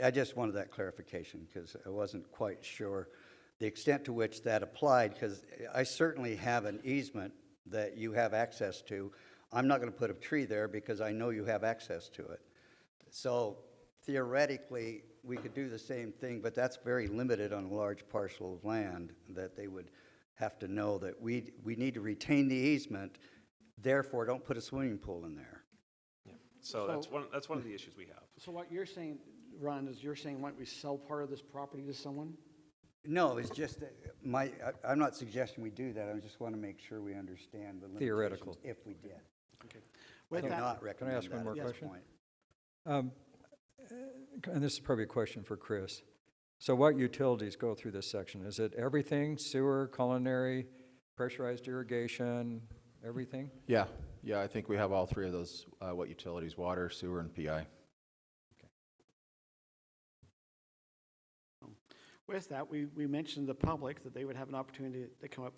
I just wanted that clarification because I wasn't quite sure the extent to which that applied, because I certainly have an easement that you have access to. I'm not going to put a tree there because I know you have access to it. So theoretically, we could do the same thing, but that's very limited on a large parcel of land that they would have to know that we need to retain the easement, therefore don't put a swimming pool in there. Yeah. So that's one of the issues we have. So what you're saying, Ron, is you're saying why don't we sell part of this property to someone? No, it's just that I'm not suggesting we do that. I just want to make sure we understand the limitations Theoretical. if we did. Okay. I do not Can recommend I ask one more that at this question? point. And this is probably a question for Chris. So what utilities go through this section? Is it everything, sewer, culinary, pressurized irrigation, everything? Yeah, I think we have all three of those, what utilities, water, sewer, and PI. With that, we mentioned the public that they would have an opportunity to come up.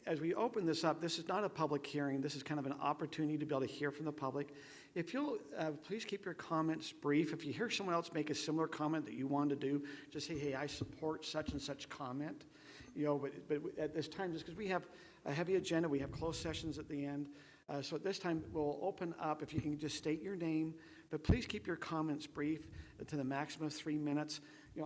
As we open this up, this is not a public hearing. This is kind of an opportunity to be able to hear from the public. If you'll please keep your comments brief. If you hear someone else make a similar comment that you want to do, just say, hey, I support such and such comment. But at this time, just because we have a heavy agenda, we have closed sessions at the end. So at this time, we'll open up. If you can just state your name, but please keep your comments brief to the maximum of 3 minutes.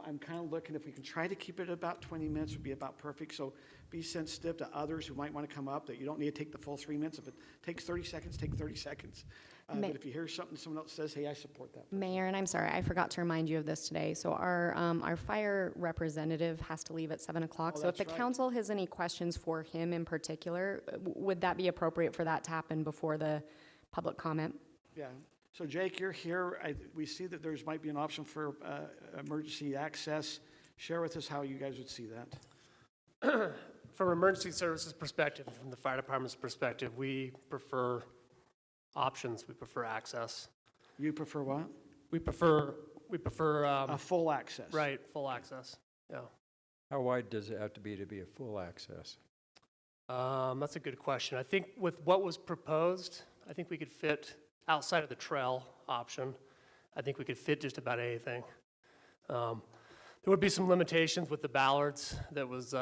I'm kind of looking, if we can try to keep it about 20 minutes, would be about perfect. So be sensitive to others who might want to come up, that you don't need to take the full 3 minutes. If it takes 30 seconds, take 30 seconds. But if you hear something someone else says, hey, I support that. Mayor, and I'm sorry, I forgot to remind you of this today. So our fire representative has to leave at 7 o'clock. So if the council has any questions for him in particular, would that be appropriate for that to happen before the public comment? Yeah. So Jake, you're here. We see that there's might be an option for emergency access. Share with us how you guys would see that. From emergency services perspective, from the fire department's perspective, we prefer options. We prefer access. You prefer what? We prefer a full access. Right, full access. Yeah. How wide does it have to be a full access? That's a good question. I think with what was proposed, I think we could fit outside of the trail option. I think we could fit just about anything. There would be some limitations with the ballards that was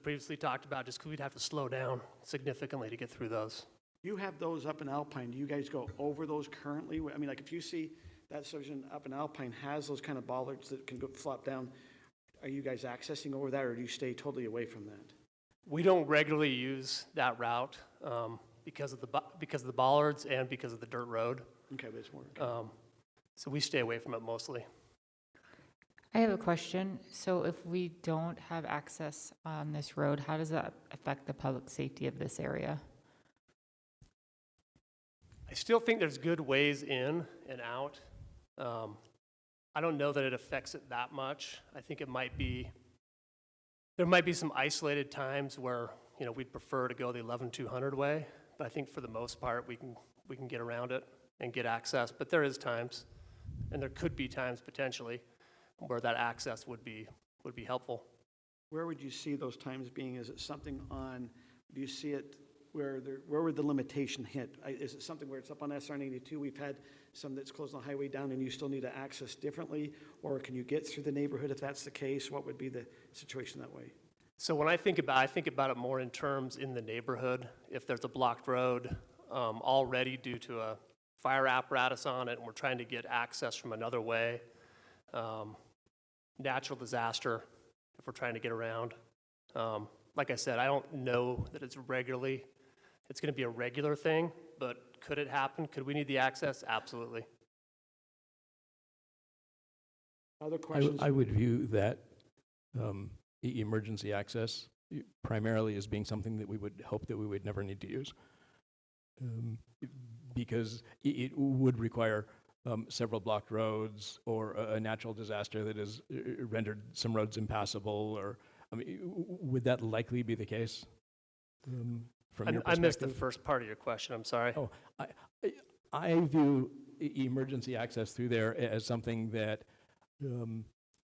previously talked about, just because we'd have to slow down significantly to get through those. You have those up in Alpine. Do you guys go over those currently? I mean, like if you see that subdivision up in Alpine has those kind of bollards that can go flop down, are you guys accessing over that, or do you stay totally away from that? We don't regularly use that route because of the bollards and because of the dirt road. Okay, but it's more. So we stay away from it mostly. I have a question. So if we don't have access on this road, how does that affect the public safety of this area? I still think there's good ways in and out. I don't know that it affects it that much. I think there might be some isolated times where we'd prefer to go the 11-200 way, but I think for the most part we can get around it and get access. But there is times, and there could be times potentially, where that access would be helpful. Where would you see those times being? Is it something on? Do you see it where would the limitation hit? Is it something where it's up on SR 92? We've had some that's closed on the highway down, and you still need to access differently, or can you get through the neighborhood if that's the case? What would be the situation that way? So when I think about it more in terms in the neighborhood. If there's a blocked road already due to a fire apparatus on it, and we're trying to get access from another way, natural disaster, if we're trying to get around. Like I said, I don't know that it's going to be a regular thing, but could it happen? Could we need the access? Absolutely. Other questions? I would view that emergency access primarily as being something that we would hope that we would never need to use. Because it would require several blocked roads or a natural disaster that has rendered some roads impassable, or, I mean, would that likely be the case from your perspective? I missed the first part of your question, I'm sorry. Oh, I view emergency access through there as something that,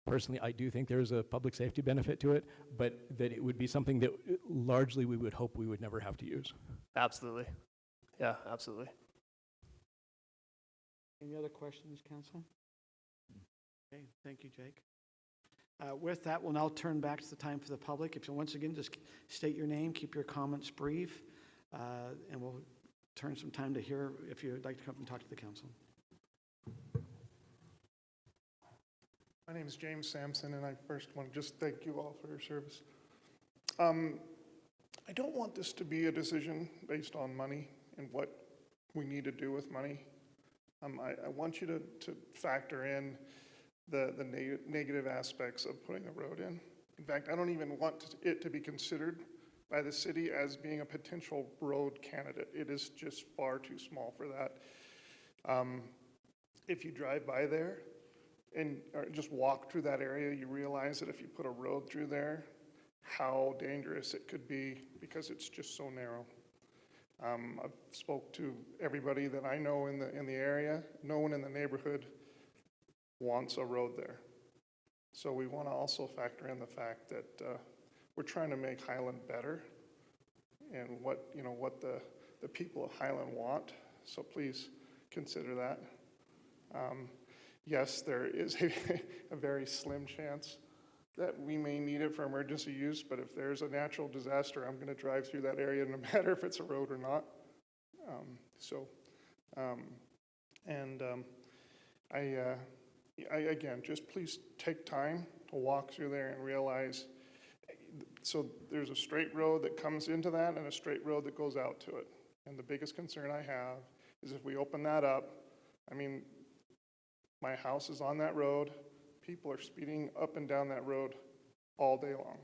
personally, I do think there's a public safety benefit to it, but that it would be something that largely we would hope we would never have to use. Absolutely. Yeah, absolutely. Any other questions, council? Okay, thank you, Jake. With that, we'll now turn back to the time for the public. If you once again just state your name, keep your comments brief, and we'll turn some time to hear if you'd like to come and talk to the council. My name is James Sampson, and I first want to just thank you all for your service. I don't want this to be a decision based on money and what we need to do with money. I want you to factor in the negative aspects of putting a road in. In fact, I don't even want it to be considered by the city as being a potential road candidate. It is just far too small for that. If you drive by there and just walk through that area, you realize that if you put a road through there, how dangerous it could be because it's just so narrow. I've spoke to everybody that I know in the area. No one in the neighborhood wants a road there. So we want to also factor in the fact that we're trying to make Highland better and what the people of Highland want. So please consider that. Yes, there is a very slim chance that we may need it for emergency use, but if there's a natural disaster, I'm going to drive through that area no matter if it's a road or not. Again, just please take time to walk through there and realize, so there's a straight road that comes into that and a straight road that goes out to it. And the biggest concern I have is if we open that up, I mean, my house is on that road. People are speeding up and down that road all day long.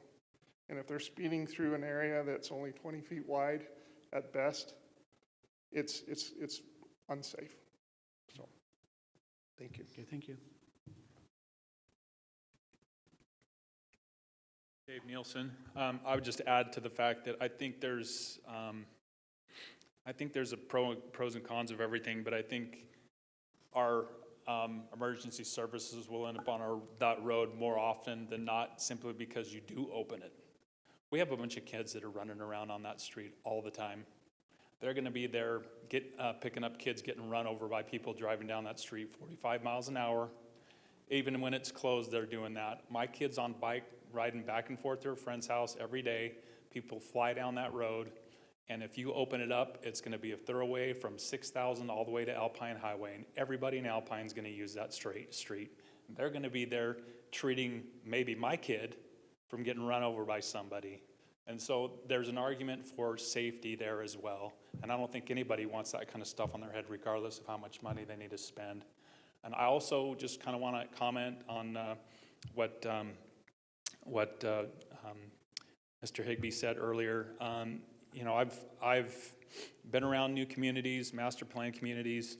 And if they're speeding through an area that's only 20 feet wide at best, it's unsafe. So, thank you. Okay, thank you. Dave Nielsen. I would just add to the fact that I think there's a pros and cons of everything, but I think our emergency services will end up on that road more often than not, simply because you do open it. We have a bunch of kids that are running around on that street all the time. They're going to be there picking up kids getting run over by people driving down that street 45 miles an hour. Even when it's closed, they're doing that. My kids on bike riding back and forth to a friend's house every day. People fly down that road. And if you open it up, it's going to be a thoroughway from 6,000 all the way to Alpine Highway. And everybody in Alpine is going to use that street. They're going to be there treating maybe my kid from getting run over by somebody. And so there's an argument for safety there as well. And I don't think anybody wants that kind of stuff on their head, regardless of how much money they need to spend. And I also just kind of want to comment on what Mr. Higbee said earlier. You know, I've been around new communities, master plan communities.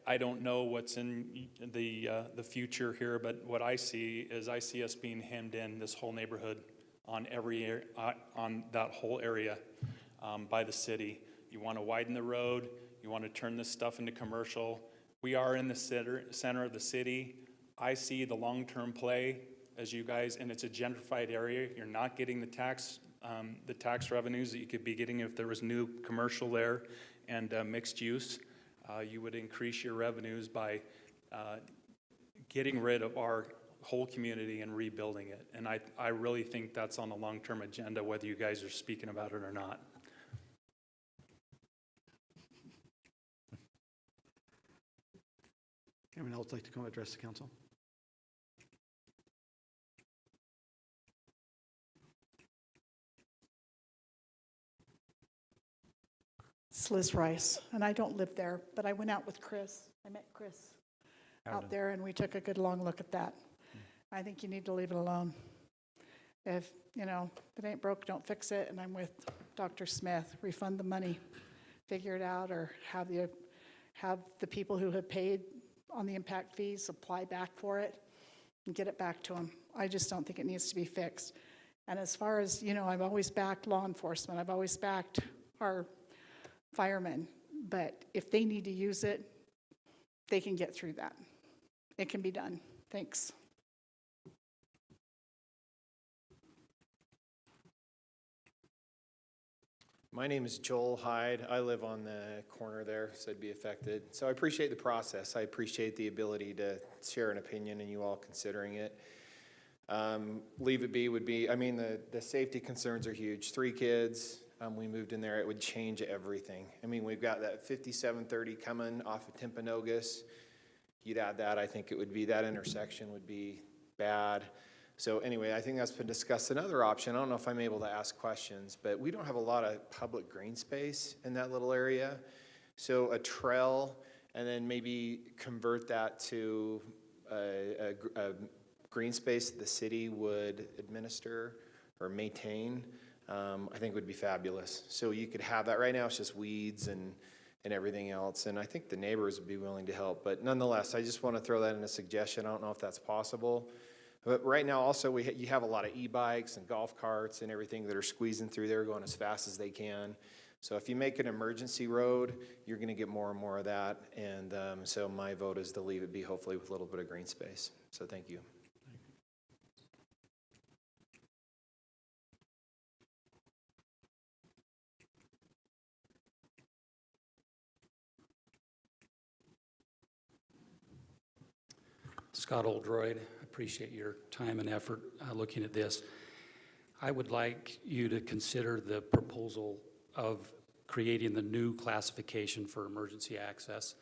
I don't know what's in the future here, but what I see is I see us being hemmed in, this whole neighborhood, on that whole area by the city. You want to widen the road. You want to turn this stuff into commercial. We are in the center of the city. I see the long-term play as you guys, and it's a gentrified area. You're not getting the tax revenues that you could be getting if there was new commercial there and mixed use. You would increase your revenues by getting rid of our whole community and rebuilding it. And I really think that's on the long-term agenda, whether you guys are speaking about it or not. Anyone else like to come address the council? It's Liz Rice, and I don't live there, but I went out with Chris. I met Chris out there, and we took a good long look at that. I think you need to leave it alone. If it ain't broke, don't fix it. And I'm with Dr. Smith. Refund the money, figure it out, or have the people who have paid on the impact fees apply back for it and get it back to them. I just don't think it needs to be fixed. And as far as I've always backed law enforcement. I've always backed our firemen. But if they need to use it, they can get through that. It can be done. Thanks. My name is Joel Hyde. I live on the corner there, so I'd be affected. So I appreciate the process. I appreciate the ability to share an opinion and you all considering it. Leave it be would be, the safety concerns are huge. 3 kids, we moved in there, it would change everything. We've got that 5730 coming off of Timpanogos. You'd add that, I think it would be, that intersection would be bad. So anyway, I think that's been discussed. Another option, I don't know if I'm able to ask questions, but we don't have a lot of public green space in that little area. So a trail, and then maybe convert that to a green space the city would administer or maintain, I think would be fabulous. So you could have that. Right now it's just weeds and everything else, and I think the neighbors would be willing to help. But nonetheless, I just want to throw that in a suggestion. I don't know if that's possible. But right now also you have a lot of e-bikes and golf carts and everything that are squeezing through there going as fast as they can. So if you make an emergency road, you're going to get more and more of that. And so my vote is to leave it be, hopefully with a little bit of green space. So thank you. Scott Oldroyd, appreciate your time and effort looking at this. I would like you to consider the proposal of creating the new classification for emergency access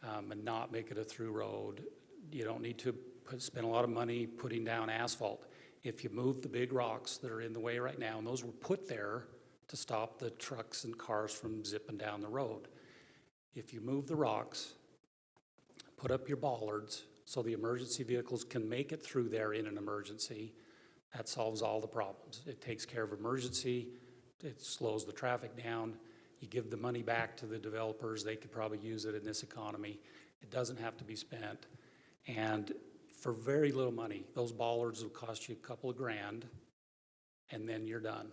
and not make it a through road. You don't need to spend a lot of money putting down asphalt. If you move the big rocks that are in the way right now, and those were put there to stop the trucks and cars from zipping down the road. If you move the rocks, put up your bollards, so the emergency vehicles can make it through there in an emergency, that solves all the problems. It takes care of emergency, it slows the traffic down, you give the money back to the developers, they could probably use it in this economy. It doesn't have to be spent. And for very little money, those bollards will cost you a couple of grand, and then you're done.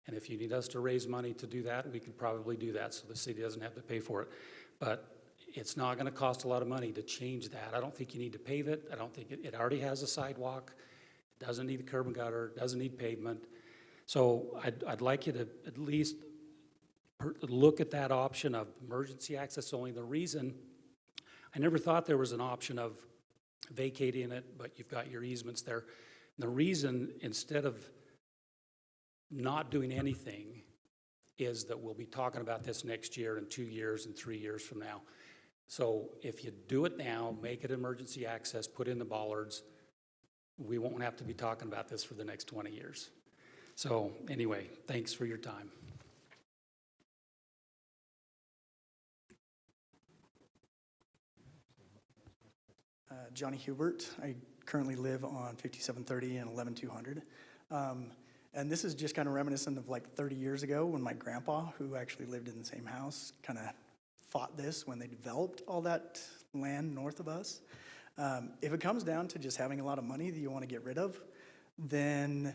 And if you need us to raise money to do that, we could probably do that so the city doesn't have to pay for it. But it's not going to cost a lot of money to change that. I don't think you need to pave it. I don't think it already has a sidewalk. It doesn't need a curb and gutter. It doesn't need pavement. So I'd like you to at least look at that option of emergency access only. The reason, I never thought there was an option of vacating it, but you've got your easements there. And the reason, instead of not doing anything, is that we'll be talking about this next year and 2 years and 3 years from now. So if you do it now, make it emergency access, put in the bollards, we won't have to be talking about this for the next 20 years. So anyway, thanks for your time. Johnny Hubert. I currently live on 5730 and 11200. And this is just kind of reminiscent of like 30 years ago when my grandpa, who actually lived in the same house, kind of fought this when they developed all that land north of us. If it comes down to just having a lot of money that you want to get rid of, then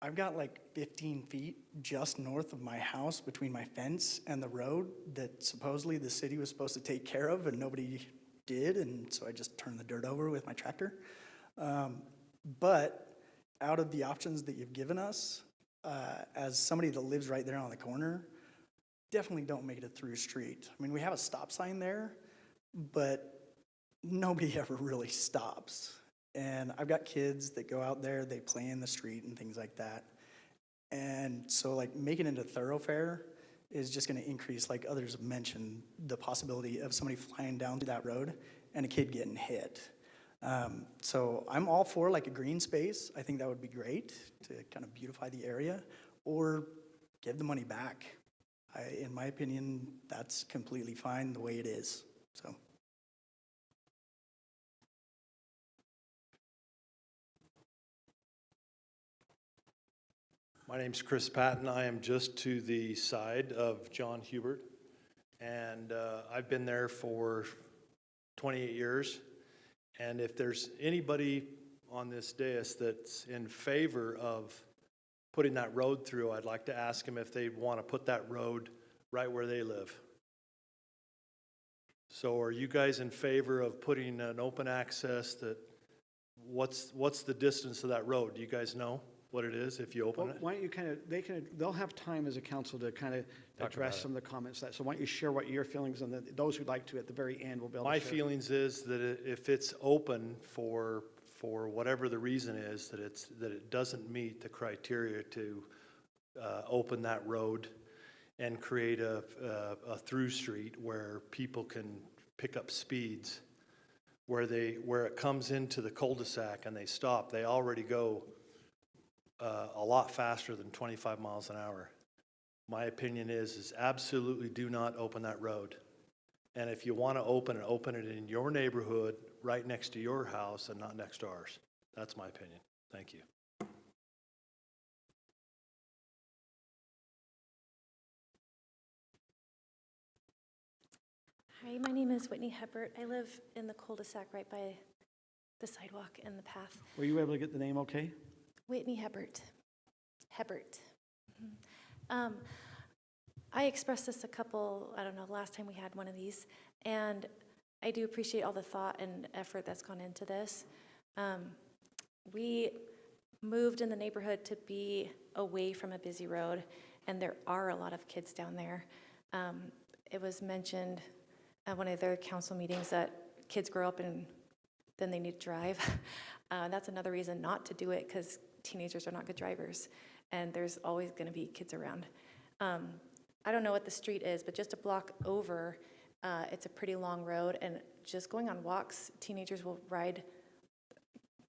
I've got like 15 feet just north of my house between my fence and the road that supposedly the city was supposed to take care of and nobody did, and so I just turned the dirt over with my tractor. But out of the options that you've given us, as somebody that lives right there on the corner, definitely don't make it a through street. I mean, we have a stop sign there, but nobody ever really stops. And I've got kids that go out there, they play in the street and things like that. And so like making it a thoroughfare is just gonna increase, like others have mentioned, the possibility of somebody flying down that road and a kid getting hit. So I'm all for like a green space. I think that would be great to kind of beautify the area, or give the money back. In my opinion, that's completely fine the way it is, so. My name's Chris Patton. I am just to the side of John Hubert, and I've been there for 28 years. And if there's anybody on this dais that's in favor of putting that road through, I'd like to ask them if they want to put that road right where they live. So are you guys in favor of putting an open access that, what's the distance of that road? Do you guys know what it is if you open Well, it? why don't you they'll have time as a council to kind of address some of the comments that, so why don't you share what your feelings, and those who'd like to at the very end will be able to My share. feelings is that if it's open for whatever the reason is, that it doesn't meet the criteria to open that road and create a through street where people can pick up speeds, where it comes into the cul-de-sac and they stop, they already go a lot faster than 25 miles an hour. My opinion is absolutely do not open that road. And if you want to open it in your neighborhood, right next to your house and not next to ours. That's my opinion. Thank you. Hi, my name is Whitney Hebert. I live in the cul-de-sac right by the sidewalk and the path. Were you able to get the name okay? Whitney Hebert. Hebert. I expressed this I don't know, last time we had one of these, and I do appreciate all the thought and effort that's gone into this. We moved in the neighborhood to be away from a busy road, and there are a lot of kids down there. It was mentioned at one of their council meetings that kids grow up and then they need to drive. That's another reason not to do it, because teenagers are not good drivers, and there's always going to be kids around. I don't know what the street is, but just a block over, it's a pretty long road, and just going on walks, teenagers will ride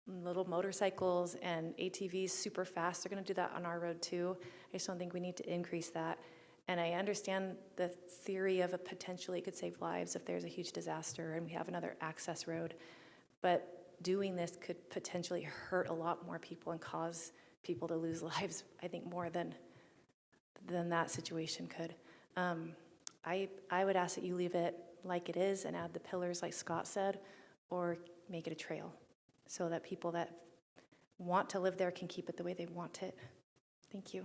little motorcycles and ATVs super fast. They're going to do that on our road too. I just don't think we need to increase that. And I understand the theory of potentially it could save lives if there's a huge disaster and we have another access road. But doing this could potentially hurt a lot more people and cause people to lose lives, I think, more than that situation could. I would ask that you leave it like it is and add the pillars like Scott said, or make it a trail so that people that want to live there can keep it the way they want it. Thank you.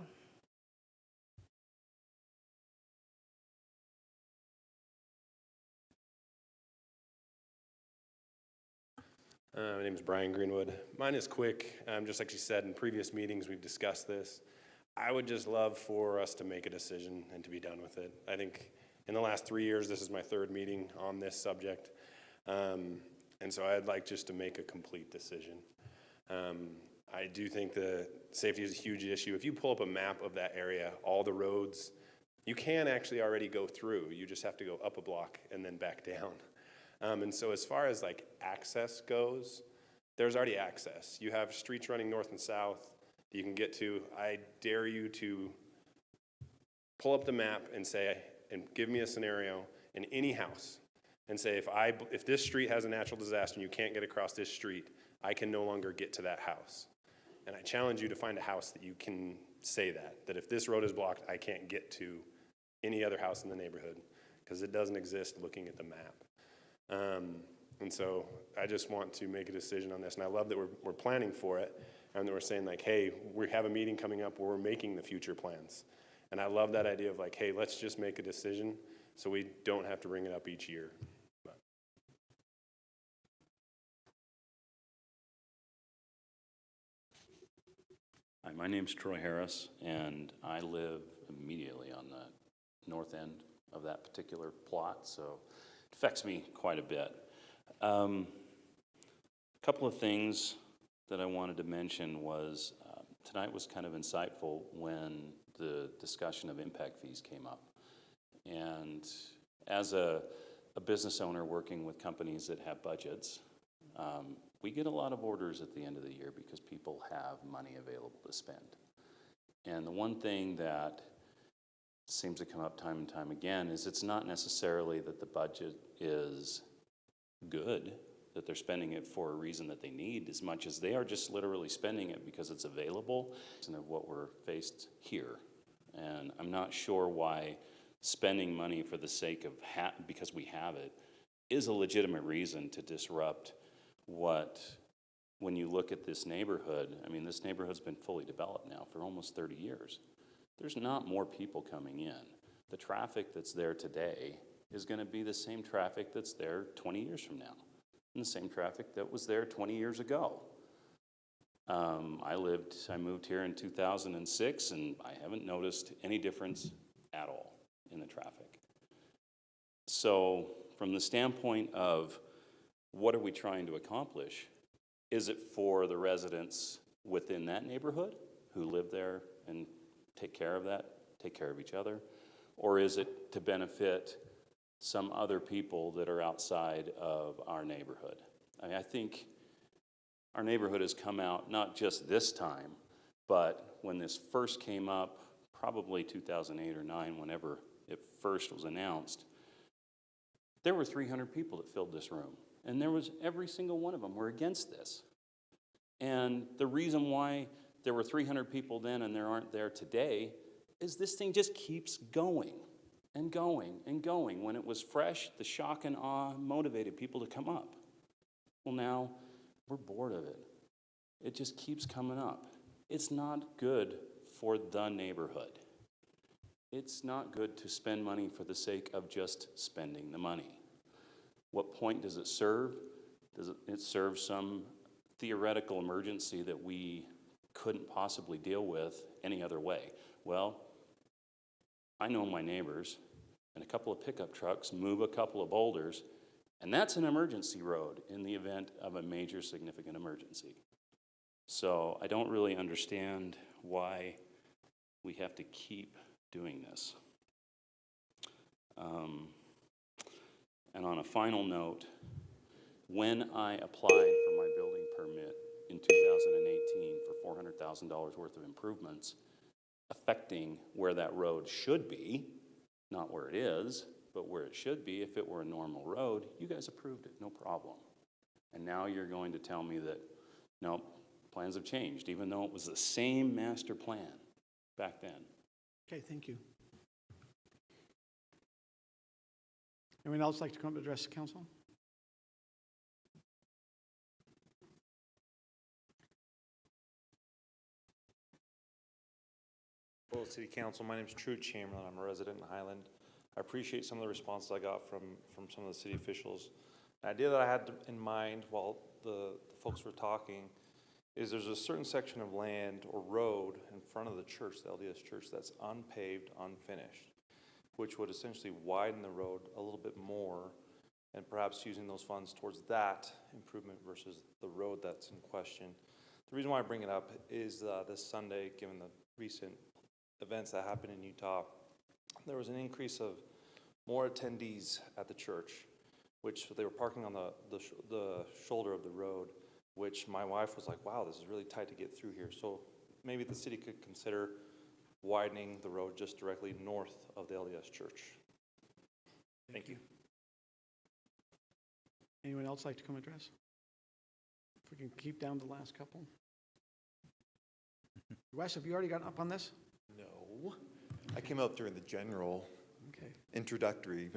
My name is Brian Greenwood. Mine is quick. Just like she said, in previous meetings we've discussed this. I would just love for us to make a decision and to be done with it. I think in the last 3 years, this is my third meeting on this subject. And so I'd like just to make a complete decision. I do think the safety is a huge issue. If you pull up a map of that area, all the roads, you can actually already go through. You just have to go up a block and then back down. And so as far as like access goes, there's already access. You have streets running north and south that you can get to. I dare you to pull up the map and say, and give me a scenario in any house and say, if this street has a natural disaster and you can't get across this street, I can no longer get to that house. And I challenge you to find a house that you can say that if this road is blocked, I can't get to any other house in the neighborhood, because it doesn't exist looking at the map. And so I just want to make a decision on this, and I love that we're planning for it, and that we're saying like, hey, we have a meeting coming up where we're making the future plans. And I love that idea of like, hey, let's just make a decision so we don't have to bring it up each year. Hi, my name's Troy Harris, and I live immediately on the north end of that particular plot, so it affects me quite a bit. A Couple of things that I wanted to mention was, tonight was kind of insightful when the discussion of impact fees came up. And as a business owner working with companies that have budgets, we get a lot of orders at the end of the year because people have money available to spend. And the one thing that seems to come up time and time again is it's not necessarily that the budget is good, that they're spending it for a reason that they need, as much as they are just literally spending it because it's available, and of what we're faced here. And I'm not sure why spending money for the sake of because we have it is a legitimate reason to disrupt what, when you look at this neighborhood, I mean, this neighborhood's been fully developed now for almost 30 years. There's not more people coming in. The traffic that's there today is going to be the same traffic that's there 20 years from now, and the same traffic that was there 20 years ago. I moved here in 2006, and I haven't noticed any difference at all in the traffic. So from the standpoint of what are we trying to accomplish, is it for the residents within that neighborhood who live there and take care of that, take care of each other? Or is it to benefit some other people that are outside of our neighborhood? I mean, I think our neighborhood has come out, not just this time, but when this first came up, probably 2008 or 9, whenever it first was announced, there were 300 people that filled this room. And there was, every single one of them were against this. And the reason why there were 300 people then and there aren't there today is this thing just keeps going and going and going. When it was fresh, the shock and awe motivated people to come up. Well, now we're bored of it. It just keeps coming up. It's not good for the neighborhood. It's not good to spend money for the sake of just spending the money. What point does it serve? Does it serve some theoretical emergency that we couldn't possibly deal with any other way? Well, I know my neighbors, and a couple of pickup trucks move a couple of boulders, and that's an emergency road in the event of a major significant emergency. So I don't really understand why we have to keep doing this. And on a final note, when I applied for my building permit in 2018 for $400,000 worth of improvements affecting where that road should be, not where it is, but where it should be if it were a normal road, you guys approved it, no problem. And now you're going to tell me that, no, plans have changed, even though it was the same master plan back then. Okay, thank you. Anyone else like to come up and address the council? Hello, City Council. My name is True Chamberlain. I'm a resident in Highland. I appreciate some of the responses I got from some of the city officials. An idea that I had in mind while the folks were talking is there's a certain section of land or road in front of the church, the LDS church, that's unpaved, unfinished, which would essentially widen the road a little bit more and perhaps using those funds towards that improvement versus the road that's in question. The reason why I bring it up is this Sunday, given the recent events that happened in Utah, there was an increase of more attendees at the church, which they were parking on the shoulder of the road, which my wife was like, wow, this is really tight to get through here. So maybe the city could consider widening the road just directly north of the LDS church. Thank you. Anyone else like to come address? If we can keep down the last couple. Wes, have you already gotten up on this? No. I came up during the general Okay. introductory.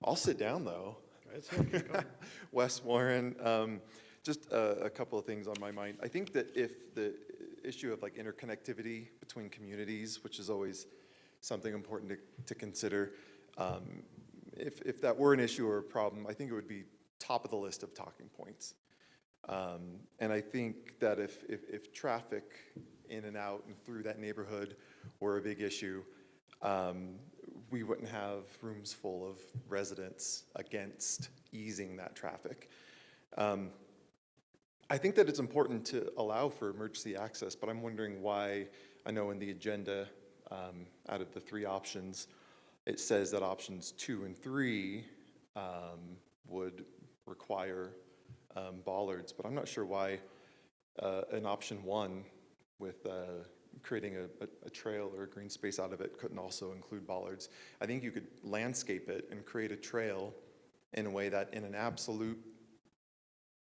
I'll sit down, though. It's okay, go ahead. Wes Warren. Just a couple of things on my mind. I think that if the issue of like interconnectivity between communities, which is always something important to consider, if that were an issue or a problem, I think it would be top of the list of talking points. And I think that if traffic in and out and through that neighborhood were a big issue, we wouldn't have rooms full of residents against easing that traffic. I think that it's important to allow for emergency access, but I'm wondering why, I know in the agenda, out of the 3 options, it says that options 2 and 3 would require bollards, but I'm not sure why an option 1 with creating a trail or a green space out of it couldn't also include bollards. I think you could landscape it and create a trail in a way that in an absolute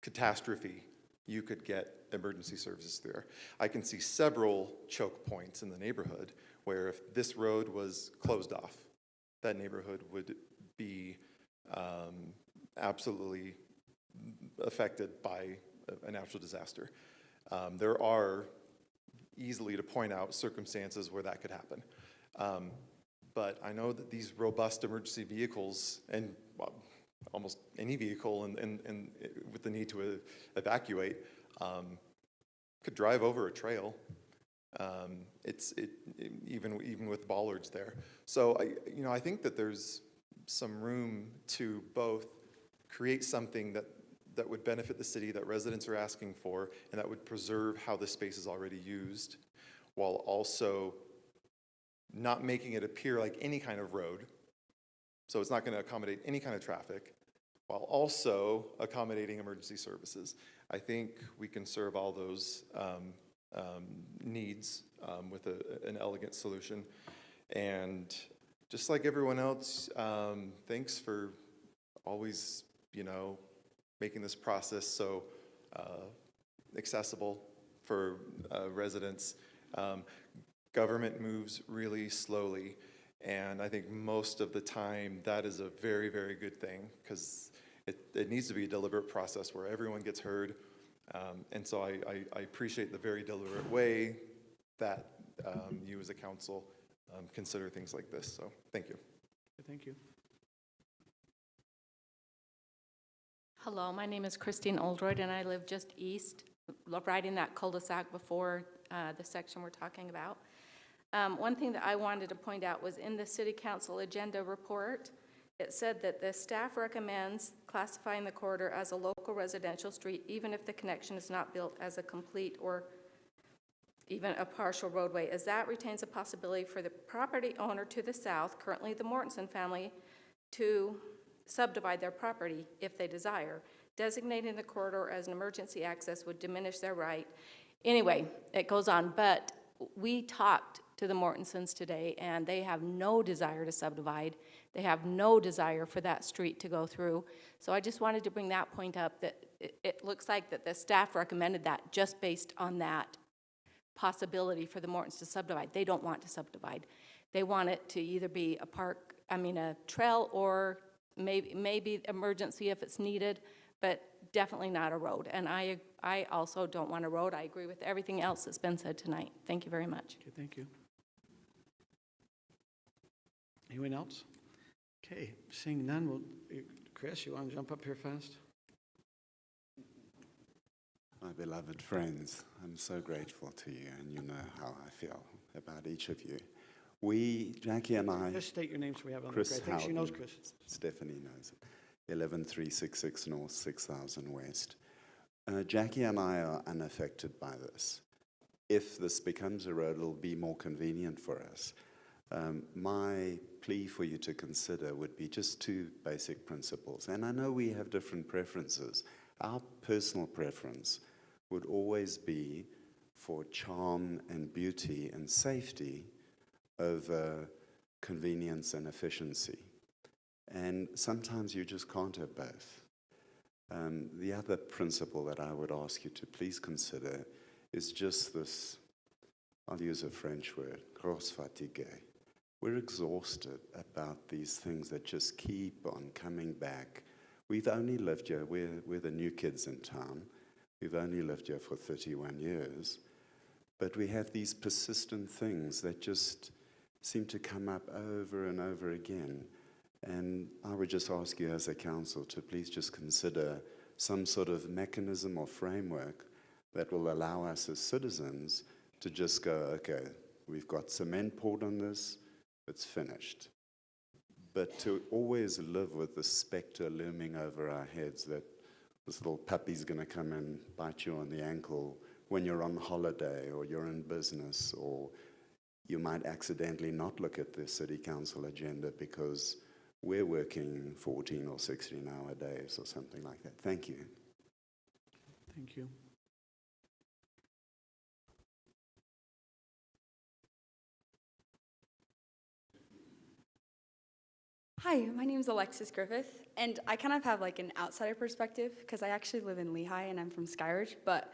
catastrophe, you could get emergency services there. I can see several choke points in the neighborhood where if this road was closed off, that neighborhood would be absolutely affected by a natural disaster. There are easily to point out circumstances where that could happen. But I know that these robust emergency vehicles, and well, almost any vehicle and with the need to evacuate, could drive over a trail. Even with bollards there. So I think that there's some room to both create something that would benefit the city, that residents are asking for, and that would preserve how the space is already used, while also not making it appear like any kind of road. So it's not going to accommodate any kind of traffic, while also accommodating emergency services. I think we can serve all those needs with an elegant solution. And just like everyone else, thanks for always, making this process so accessible for residents. Government moves really slowly, and I think most of the time that is a very, very good thing, because it needs to be a deliberate process where everyone gets heard. And so I appreciate the very deliberate way that you as a council consider things like this. So thank you. Thank you. Hello, my name is Christine Oldroyd, and I live just east, right in that cul-de-sac before the section we're talking about. One thing that I wanted to point out was in the City Council agenda report, it said that the staff recommends classifying the corridor as a local residential street, even if the connection is not built as a complete or even a partial roadway, as that retains a possibility for the property owner to the south, currently the Mortensen family, to subdivide their property if they desire. Designating the corridor as an emergency access would diminish their right. Anyway, it goes on, but we talked to the Mortensens today, and they have no desire to subdivide. They have no desire for that street to go through. So I just wanted to bring that point up, that it looks like that the staff recommended that just based on that possibility for the Mortons to subdivide. They don't want to subdivide. They want it to either be a trail, or maybe emergency if it's needed, but definitely not a road. And I also don't want a road. I agree with everything else that's been said tonight. Thank you very much. Okay, thank you. Anyone else? Okay, seeing none, Chris, you want to jump up here fast? My beloved friends, I'm so grateful to you, and you know how I feel about each of you. Jackie and I... Just state your name so we have it on Chris the record. I think she knows Chris. Stephanie knows it. 11366 North, 6000 West. Jackie and I are unaffected by this. If this becomes a road, it'll be more convenient for us. My plea for you to consider would be just 2 basic principles. And I know we have different preferences. Our personal preference would always be for charm and beauty and safety over convenience and efficiency. And sometimes you just can't have both. The other principle that I would ask you to please consider is just this, I'll use a French word, grosse fatigue. We're exhausted about these things that just keep on coming back. We've only lived here, we're the new kids in town. We've only lived here for 31 years. But we have these persistent things that just seem to come up over and over again. And I would just ask you as a council to please just consider some sort of mechanism or framework that will allow us as citizens to just go, okay, we've got cement poured on this, it's finished. But to always live with the specter looming over our heads that this little puppy's going to come and bite you on the ankle when you're on holiday or you're in business, or you might accidentally not look at the city council agenda because we're working 14 or 16-hour days or something like that. Thank you. Thank you. Hi, my name is Alexis Griffith, and I kind of have like an outsider perspective because I actually live in Lehigh and I'm from Skyridge, but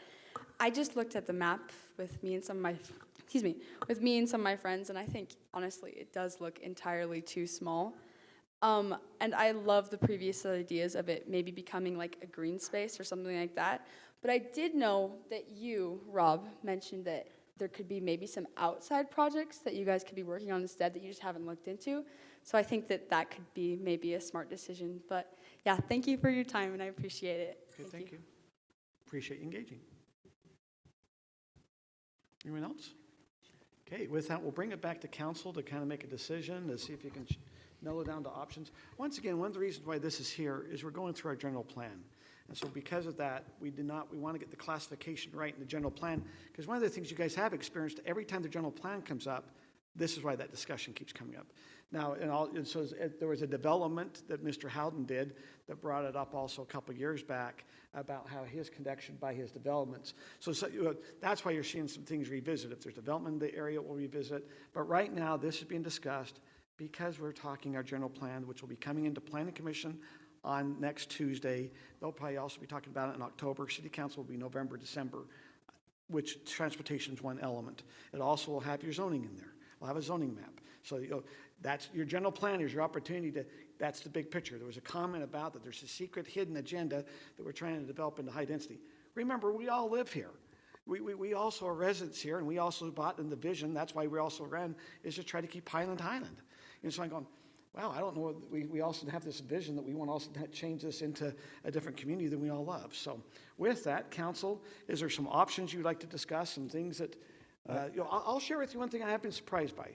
I just looked at the map with me and some of my, friends, and I think honestly it does look entirely too small. And I love the previous ideas of it maybe becoming like a green space or something like that. But I did know that you, Rob, mentioned that there could be maybe some outside projects that you guys could be working on instead that you just haven't looked into. So I think that that could be maybe a smart decision. But yeah, thank you for your time, and I appreciate it. Okay, thank you. Appreciate you engaging. Anyone else? Okay, with that, we'll bring it back to council to kind of make a decision to see if you can mellow down to options. Once again, one of the reasons why this is here is we're going through our general plan. And so because of that, we want to get the classification right in the general plan, because one of the things you guys have experienced, every time the general plan comes up, this is why that discussion keeps coming up. Now, so there was a development that Mr. Howden did that brought it up also a couple years back about how his connection by his developments. So that's why you're seeing some things revisited. If there's development in the area, we'll revisit. But right now, this is being discussed because we're talking our general plan, which will be coming into Planning Commission on next Tuesday. They'll probably also be talking about it in October. City Council will be November, December, which transportation is one element. It also will have your zoning in there. We'll have a zoning map. So that's your general plan is your opportunity to, that's the big picture. There was a comment about that there's a secret hidden agenda that we're trying to develop into high density. Remember, we all live here. We also are residents here, and we also bought in the vision, that's why we also ran, is to try to keep Highland. And so I'm going, wow, I don't know, we also have this vision that we want to also change this into a different community that we all love. So with that, council, is there some options you'd like to discuss, some things that, I'll share with you one thing I have been surprised by.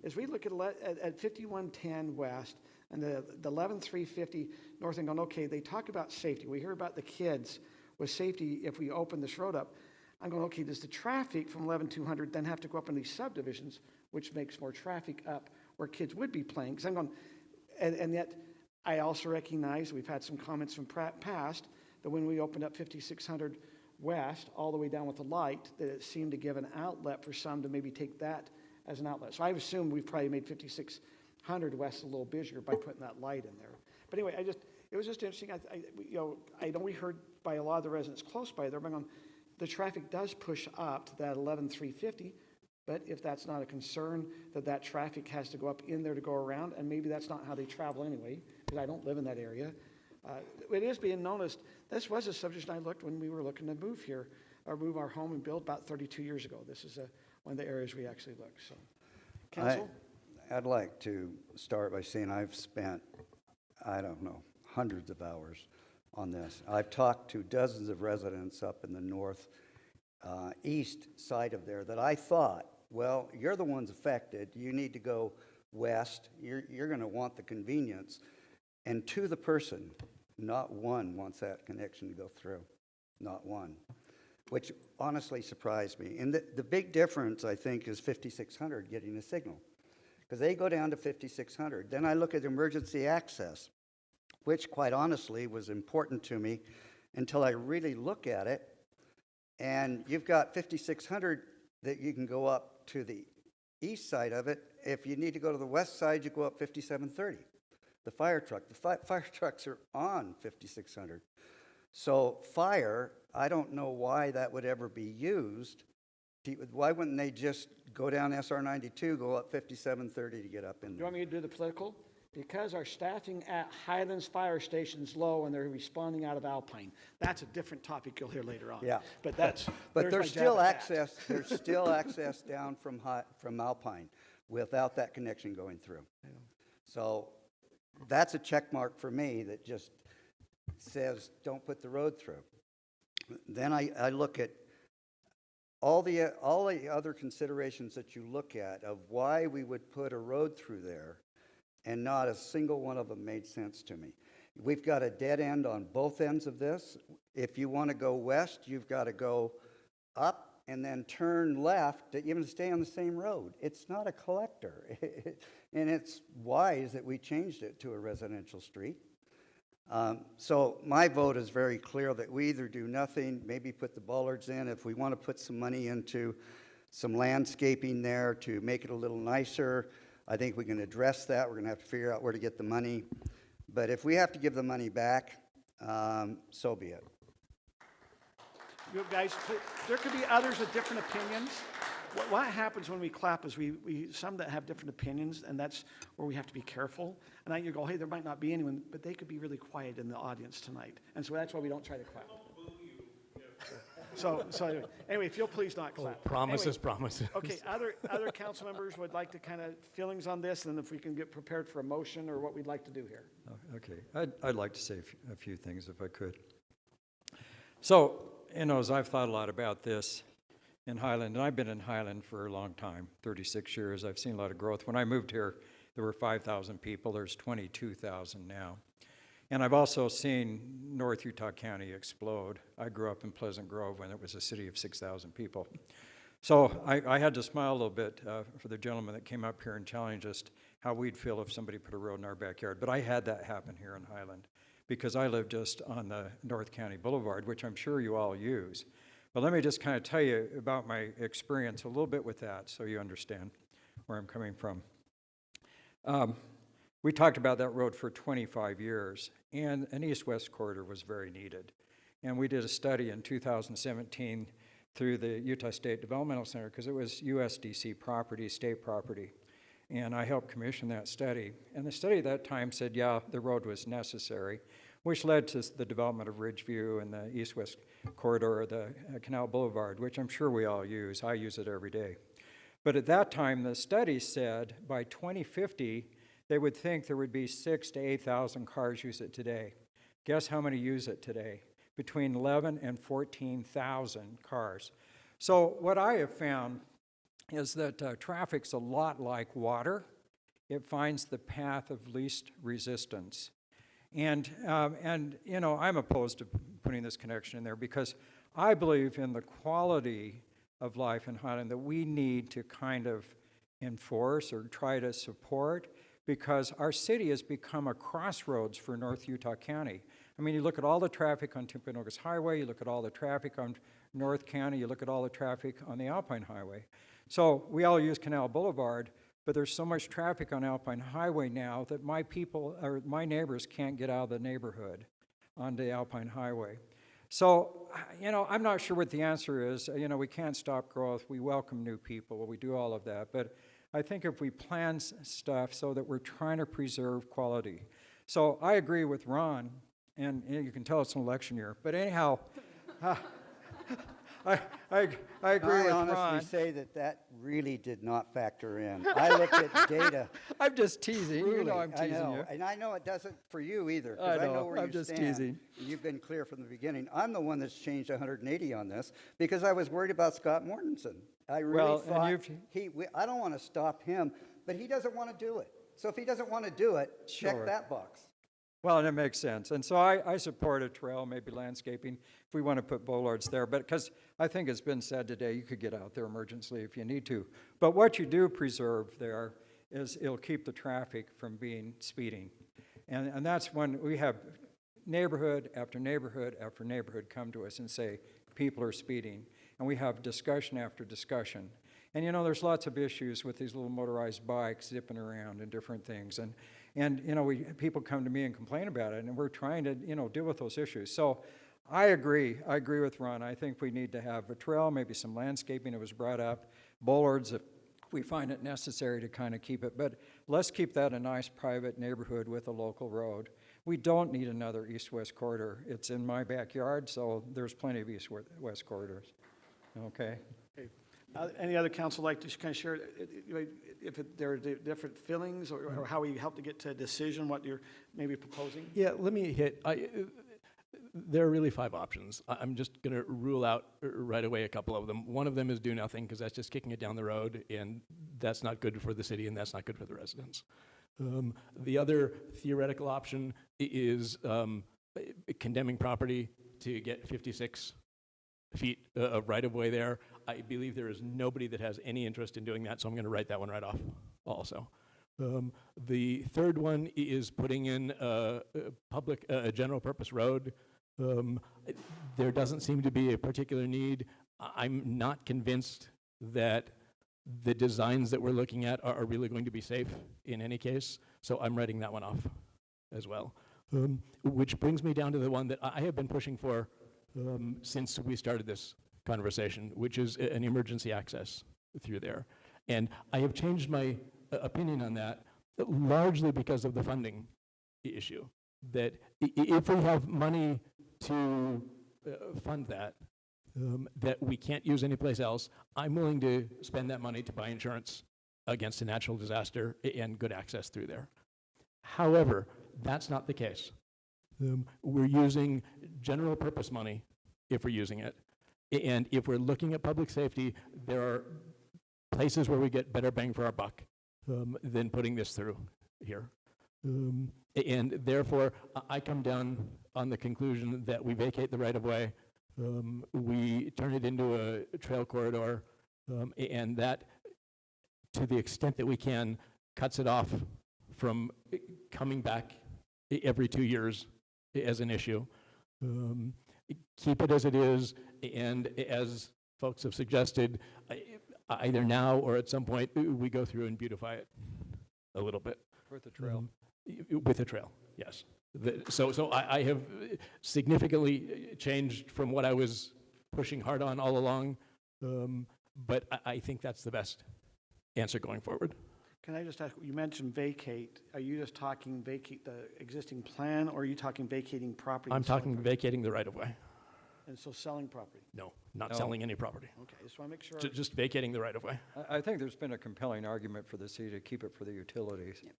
As we look at 5110 West and the 11350 North and going, okay, they talk about safety. We hear about the kids with safety if we open this road up. I'm going, okay, does the traffic from 11200 then have to go up in these subdivisions, which makes more traffic up where kids would be playing? Because I'm going, and yet I also recognize, we've had some comments from past, that when we opened up 5600 West all the way down with the light, that it seemed to give an outlet for some to maybe take that as an outlet. So I assume we've probably made 5600 West a little busier by putting that light in there. But anyway, it was just interesting. I know we heard by a lot of the residents close by there, the traffic does push up to that 11350, but if that's not a concern, that traffic has to go up in there to go around, and maybe that's not how they travel anyway, because I don't live in that area. It is being noticed. This was a subject I looked when we were looking to move here, or move our home and build about 32 years ago. This is one of the areas we actually looked. So, council? I'd like to start by saying I've spent, I don't know, hundreds of hours on this. I've talked to dozens of residents up in the north east side of there that I thought, well, you're the ones affected. You need to go west. You're going to want the convenience. And to the person, not one wants that connection to go through. Not one. Which honestly surprised me. And the big difference, I think, is 5600 getting a signal. Because they go down to 5600. Then I look at emergency access, which quite honestly was important to me until I really look at it. And you've got 5600 that you can go up to the east side of it. If you need to go to the west side, you go up 5730. The fire truck. The fire trucks are on 5600. So fire, I don't know why that would ever be used. Why wouldn't they just go down SR 92, go up 5730 to get up in there? You want me to do the political? Because our staffing at Highlands Fire Station's low and they're responding out of Alpine. That's a different topic you'll hear later on. Yeah. But that's but there's still access. There's still access down from Alpine without that connection going through. Yeah. So that's a check mark for me that just says don't put the road through. Then I look at all the other considerations that you look at of why we would put a road through there, and not a single one of them made sense to me. We've got a dead end on both ends of this. If you want to go west, you've got to go up and then turn left to even stay on the same road. It's not a collector. And it's wise that we changed it to a residential street. So my vote is very clear that we either do nothing, maybe put the bollards in. If we want to put some money into some landscaping there to make it a little nicer, I think we can address that. We're going to have to figure out where to get the money. But if we have to give the money back, so be it. You guys, there could be others with different opinions. What happens when we clap is we some that have different opinions, and that's where we have to be careful. And you go, hey, there might not be anyone, but they could be really quiet in the audience tonight. And so that's why we don't try to clap. So anyway, if you'll please not clap. Promises, anyway, promises. Okay, other council members would like to kind of feelings on this, and if we can get prepared for a motion or what we'd like to do here. Okay, I'd like to say a few things if I could. So, as I've thought a lot about this in Highland, and I've been in Highland for a long time, 36 years, I've seen a lot of growth. When I moved here, there were 5,000 people, there's 22,000 now. And I've also seen North Utah County explode. I grew up in Pleasant Grove when it was a city of 6,000 people. So I had to smile a little bit for the gentleman that came up here and challenged us how we'd feel if somebody put a road in our backyard. But I had that happen here in Highland because I live just on the North County Boulevard, which I'm sure you all use. But let me just kind of tell you about my experience a little bit with that so you understand where I'm coming from. We talked about that road for 25 years, and an east-west corridor was very needed. And we did a study in 2017 through the Utah State Developmental Center, because it was USDC property, state property. And I helped commission that study. And the study at that time said, yeah, the road was necessary, which led to the development of Ridgeview and the east-west corridor, the Canal Boulevard, which I'm sure we all use. I use it every day. But at that time, the study said by 2050, they would think there would be 6,000 to 8,000 cars use it today. Guess how many use it today? Between 11 and 14,000 cars. So what I have found is that traffic's a lot like water. It finds the path of least resistance. And I'm opposed to putting this connection in there because I believe in the quality of life in Highland that we need to kind of enforce or try to support, because our city has become a crossroads for North Utah County. I mean, you look at all the traffic on Timpanogos Highway, you look at all the traffic on North County, you look at all the traffic on the Alpine Highway. So we all use Canal Boulevard, but there's so much traffic on Alpine Highway now that my people, or my neighbors, can't get out of the neighborhood onto the Alpine Highway. So, I'm not sure what the answer is. We can't stop growth. We welcome new people. We do all of that. But I think if we plan stuff so that we're trying to preserve quality. So I agree with Ron, and you can tell it's an election year. But anyhow, I agree with Ron. I honestly say that really did not factor in. I looked at data. I'm just teasing. Truly, You know I'm teasing you. And I know it doesn't for you either, because I know where I'm you just stand. teasing. You've been clear from the beginning. I'm the one that's changed 180 on this because I was worried about Scott Mortensen. I really thought I don't want to stop him, but he doesn't want to do it. So if he doesn't want to do it, check that box. Well, and it makes sense. And so I support a trail, maybe landscaping, if we want to put bollards there. But because I think it's been said today, you could get out there emergency if you need to. But what you do preserve there is it'll keep the traffic from being speeding. And that's when we have neighborhood after neighborhood after neighborhood come to us and say, people are speeding. And we have discussion after discussion. And there's lots of issues with these little motorized bikes zipping around and different things. And people come to me and complain about it, and we're trying to, deal with those issues. So I agree with Ron. I think we need to have a trail, maybe some landscaping. It was brought up, bollards if we find it necessary to kind of keep it. But let's keep that a nice private neighborhood with a local road. We don't need another east-west corridor. It's in my backyard, so there's plenty of east-west corridors. Okay. Any other council like to kind of share if there are different feelings or how we help to get to a decision, what you're maybe proposing? Yeah, let me hit. There are really 5 options. I'm just going to rule out right away a couple of them. One of them is do nothing, because that's just kicking it down the road, and that's not good for the city, and that's not good for the residents. The other theoretical option is condemning property to get 56 feet of right-of-way there. I believe there is nobody that has any interest in doing that, so I'm going to write that one right off also. The third one is putting in a general purpose road. There doesn't seem to be a particular need. I'm not convinced that the designs that we're looking at are really going to be safe in any case, so I'm writing that one off as well. Which brings me down to the one that I have been pushing for since we started this conversation, which is an emergency access through there. And I have changed my opinion on that largely because of the funding issue. That if we have money to fund that, that we can't use anyplace else, I'm willing to spend that money to buy insurance against a natural disaster and good access through there. However, that's not the case. We're using general purpose money if we're using it. And if we're looking at public safety, there are places where we get better bang for our buck than putting this through here. And therefore, I come down on the conclusion that we vacate the right-of-way, we turn it into a trail corridor, and that, to the extent that we can, cuts it off from coming back every 2 years as an issue. Keep it as it is, and as folks have suggested, either now or at some point, we go through and beautify it a little bit. With the trail. With a trail, yes. So I have significantly changed from what I was pushing hard on all along, but I think that's the best answer going forward. Can I just ask, you mentioned vacate. Are you just talking vacate the existing plan, or are you talking vacating property? I'm talking vacating the right-of-way. And so selling property? No, not selling any property. Okay, just want to make sure. Just vacating the right-of-way. I think there's been a compelling argument for the city to keep it for the utilities. Yeah.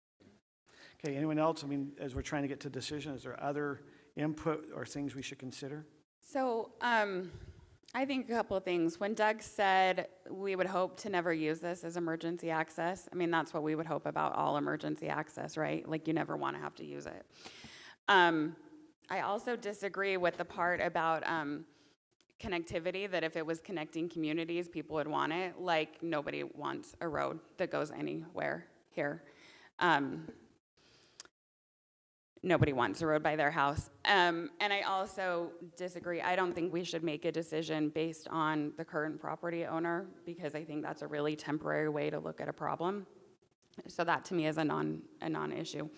Okay, anyone else? I mean, as we're trying to get to decision, is there other input or things we should consider? So, I think a couple of things. When Doug said we would hope to never use this as emergency access, I mean, that's what we would hope about all emergency access, right? Like, you never want to have to use it. I also disagree with the part about connectivity, that if it was connecting communities, people would want it. Like, nobody wants a road that goes anywhere here. Nobody wants a road by their house. And I also disagree. I don't think we should make a decision based on the current property owner, because I think that's a really temporary way to look at a problem. So that to me is a non-issue.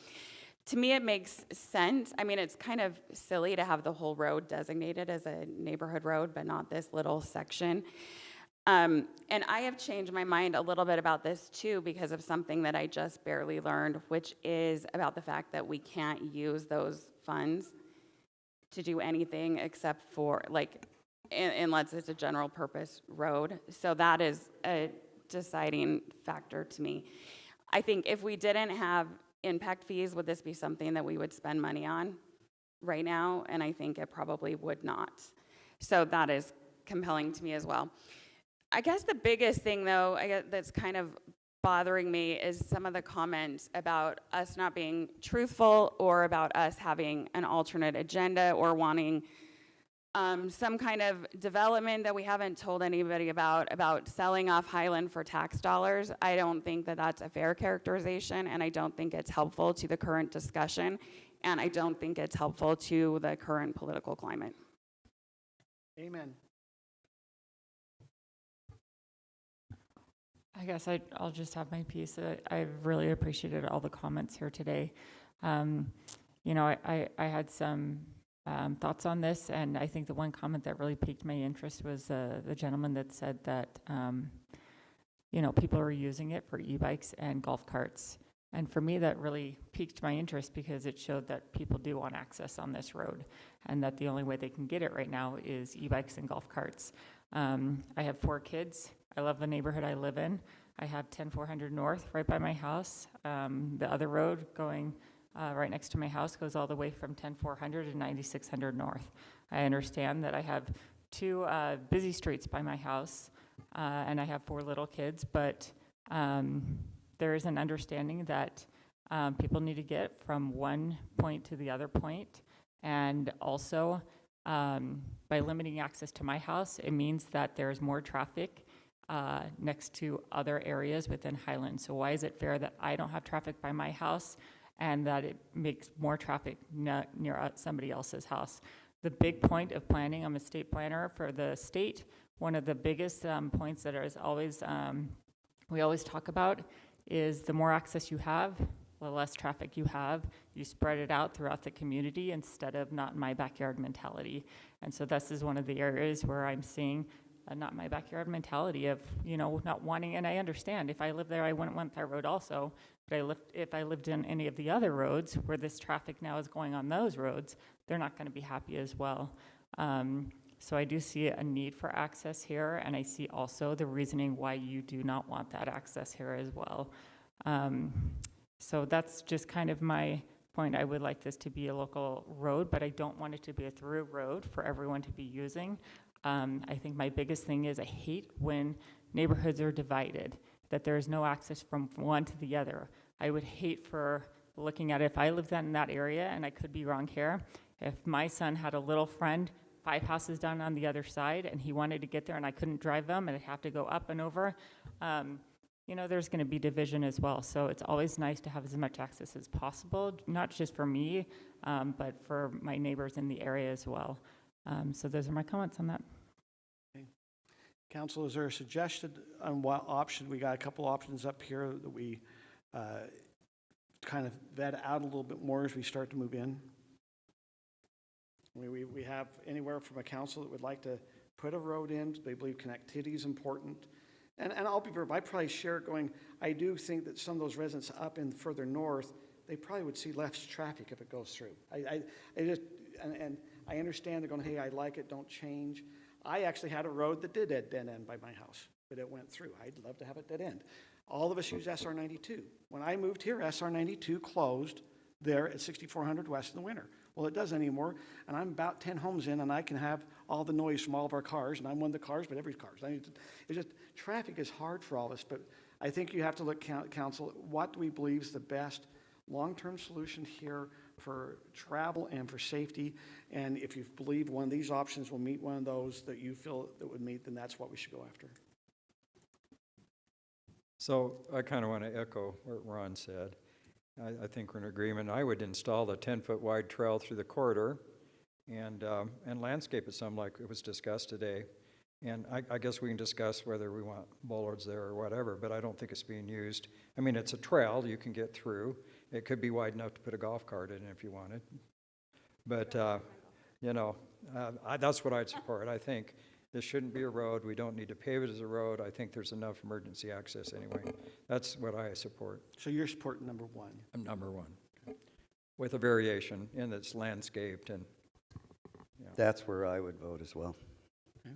To me, it makes sense. I mean, it's kind of silly to have the whole road designated as a neighborhood road, but not this little section. And I have changed my mind a little bit about this too, because of something that I just barely learned, which is about the fact that we can't use those funds to do anything except for, like, unless it's a general purpose road. So that is a deciding factor to me. I think if we didn't have impact fees, would this be something that we would spend money on right now? And I think it probably would not. So that is compelling to me as well. I guess the biggest thing, though, that's kind of bothering me is some of the comments about us not being truthful, or about us having an alternate agenda, or wanting some kind of development that we haven't told anybody about selling off Highland for tax dollars. I don't think that that's a fair characterization, and I don't think it's helpful to the current discussion, and I don't think it's helpful to the current political climate. Amen. I guess I'll just have my piece. I've really appreciated all the comments here today. You know, I had some thoughts on this, and I think the one comment that really piqued my interest was the gentleman that said that, you know, people are using it for e-bikes and golf carts. And for me, that really piqued my interest, because it showed that people do want access on this road, and that the only way they can get it right now is e-bikes and golf carts. I have 4 kids. I love the neighborhood I live in. I have 10400 North right by my house. The other road going right next to my house goes all the way from 10400 to 9600 North. I understand that I have 2 busy streets by my house, and I have 4 little kids, but there is an understanding that People need to get from one point to the other point. And also, by limiting access to my house, it means that there's more traffic next to other areas within Highland. So why is it fair that I don't have traffic by my house and that it makes more traffic near somebody else's house? The big point of planning, I'm a state planner for the state. One of the biggest points that is always, we always talk about is the more access you have, the less traffic you have. You spread it out throughout the community instead of not in my backyard mentality. And so this is one of the areas where I'm seeing not my backyard mentality of, you know, not wanting, and I understand, if I lived there, I wouldn't want that road also, but if I lived in any of the other roads where this traffic now is going on those roads, they're not gonna be happy as well. So I do see a need for access here, and I see also the reasoning why you do not want that access here as well. So that's just kind of my point. I would like this to be a local road, but I don't want it to be a through road for everyone to be using. I think my biggest thing is I hate when neighborhoods are divided, that there is no access from one to the other. I would hate for looking at it, if I lived in that area, and I could be wrong here, if my son had a little friend 5 houses down on the other side and he wanted to get there and I couldn't drive them and I'd have to go up and over, you know, there's gonna be division as well. So it's always nice to have as much access as possible, not just for me, but for my neighbors in the area as well. So those are my comments on that. Okay. Council, is there a suggestion on what option? We got a couple options up here that we kind of vet out a little bit more as we start to move in. We have anywhere from a council that would like to put a road in. They believe connectivity is important. And I'll be very, I probably share it going, I do think that some of those residents up in further north, they probably would see less traffic if it goes through. I understand they're going, hey, I like it, don't change. I actually had a road that did dead end by my house, but it went through. I'd love to have it dead end. All of us use SR 92. When I moved here, SR 92 closed there at 6400 West in the winter. Well, it doesn't anymore, and I'm about 10 homes in, and I can have all the noise from all of our cars, and I'm one of the cars, but every car's. It's just, traffic is hard for all of us, but I think you have to look, council, what do we believe is the best long-term solution here for travel and for safety, and if you believe one of these options will meet one of those that you feel that would meet, then that's what we should go after. So I kind of want to echo what Ron said. I think we're in agreement. I would install the 10-foot wide trail through the corridor and landscape it some like it was discussed today. And I guess we can discuss whether we want bollards there or whatever, but I don't think it's being used. I mean, it's a trail you can get through. It could be wide enough to put a golf cart in if you wanted. But, you know, that's what I'd support. I think this shouldn't be a road. We don't need to pave it as a road. I think there's enough emergency access anyway. That's what I support. So you're supporting number one? I'm number one. Okay. With a variation in that's landscaped and, you know. That's where I would vote as well. Okay.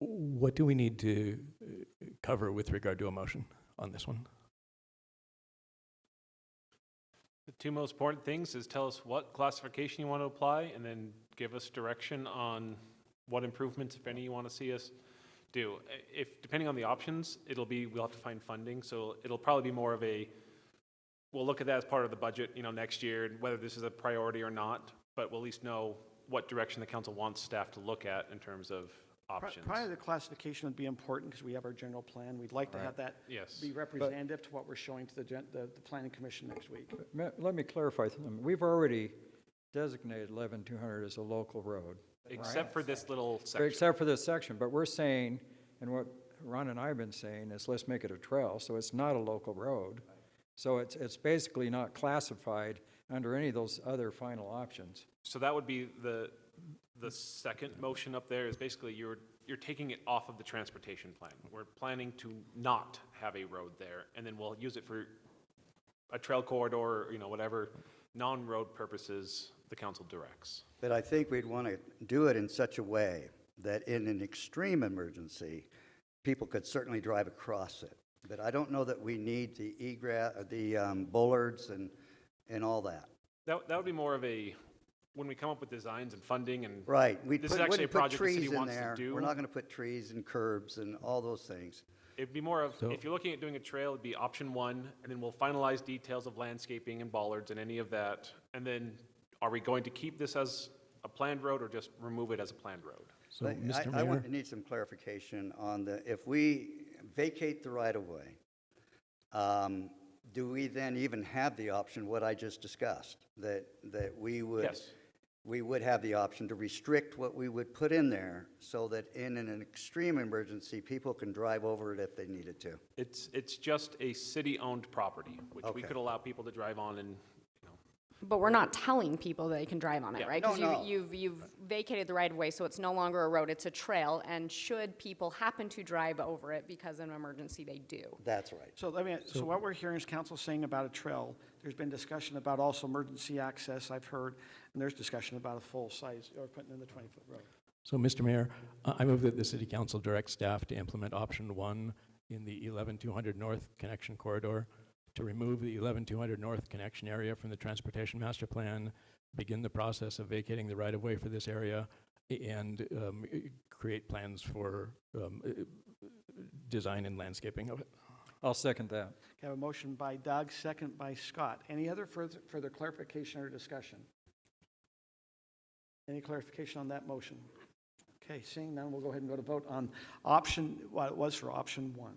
What do we need to cover with regard to a motion on this one? The two most important things is tell us what classification you want to apply and then give us direction on what improvements, if any, you want to see us do. If, depending on the options, we'll have to find funding, so it'll probably be more of we'll look at that as part of the budget, you know, next year, whether this is a priority or not, but we'll at least know what direction the council wants staff to look at in terms of options. Probably the classification would be important because we have our general plan. We'd like to have that be representative to what we're showing to the Planning Commission next week. Let me clarify something. We've already designated 11200 as a local road. Except for this little section. Except for this section, but we're saying, and what Ron and I have been saying is let's make it a trail, so it's not a local road. So it's basically not classified under any of those other final options. So that would be the second motion up there is basically you're taking it off of the transportation plan. We're planning to not have a road there, and then we'll use it for a trail corridor, you know, whatever non-road purposes the council directs. But I think we'd want to do it in such a way that in an extreme emergency, people could certainly drive across it. But I don't know that we need the bollards and all that. That would be more of when we come up with designs and funding and right. This is actually a project the city wants to do. We're not going to put trees and curbs and all those things. It'd be more of, So- if you're looking at doing a trail, it'd be option one, and then we'll finalize details of landscaping and bollards and any of that. And then, are we going to keep this as a planned road or just remove it as a planned road? So, But Mr. I Mayor, need some clarification on if we vacate the right-of-way, do we then even have the option, what I just discussed, that we would? Yes. We would have the option to restrict what we would put in there so that in an extreme emergency, people can drive over it if they needed to. It's just a city-owned property, which we Okay. could allow people to drive on and, But we're not telling people they can drive on it, Yeah. right? No, Because no. you've vacated the right of way, so it's no longer a road, it's a trail. And should people happen to drive over it because of an emergency, they do. That's right. So so what we're hearing is council saying about a trail. There's been discussion about also emergency access, I've heard, and there's discussion about a full size, or putting in the 20-foot road. so Mr. Mayor, I move that the city council direct staff to implement option 1 in the 11200 North connection corridor, to remove the 11200 North connection area from the transportation master plan, begin the process of vacating the right-of-way for this area, and create plans for design and landscaping of it. I'll second that. I have a motion by Doug, second by Scott. Any other further clarification or discussion? Any clarification on that motion? Okay, seeing none, we'll go ahead and go to vote on what it was for option 1.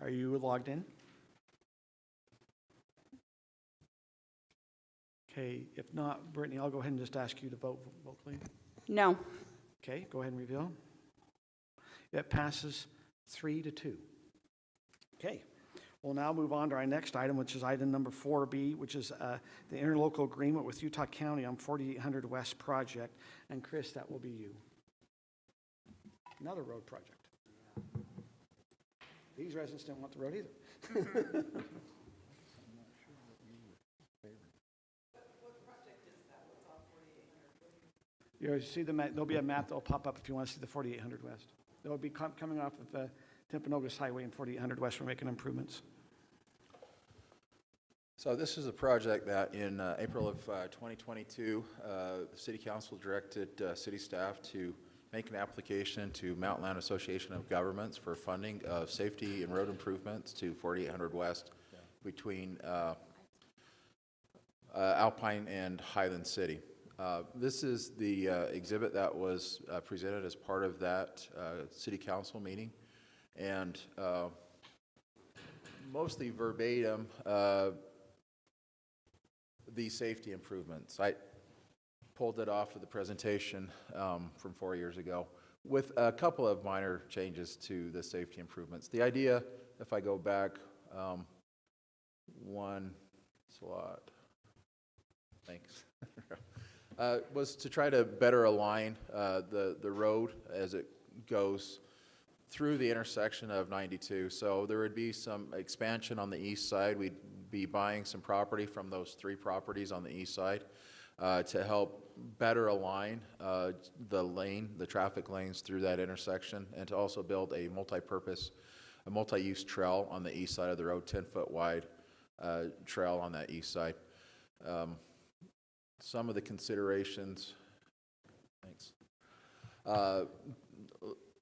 Are you logged in? Okay, if not, Brittany, I'll go ahead and just ask you to vote, please. No. Okay, go ahead and reveal. It passes 3-2. Okay, we'll now move on to our next item, which is item number 4B, which is the interlocal agreement with Utah County on 4800 West project. And Chris, that will be you. Another road project. These residents didn't want the road either. You see the map, there'll be a map that'll pop up if you want to see the 4800 West. It'll be coming off of Timpanogos Highway and 4800 West. We're making improvements. So this is a project that in April of 2022, the City Council directed city staff to make an application to Mountain Land Association of Governments for funding of safety and road improvements to 4800 West between Alpine and Highland City. This is the exhibit that was presented as part of that City Council meeting, and mostly verbatim, the safety improvements. I pulled it off of the presentation from 4 years ago with a couple of minor changes to the safety improvements. The idea, if I go back one slot, thanks, was to try to better align the road as it goes through the intersection of 92. So there would be some expansion on the east side. We'd be buying some property from those 3 properties on the east side to help better align the traffic lanes through that intersection, and to also build a multi-use trail on the east side of the road, 10-foot wide trail on that east side. Some of the considerations, thanks.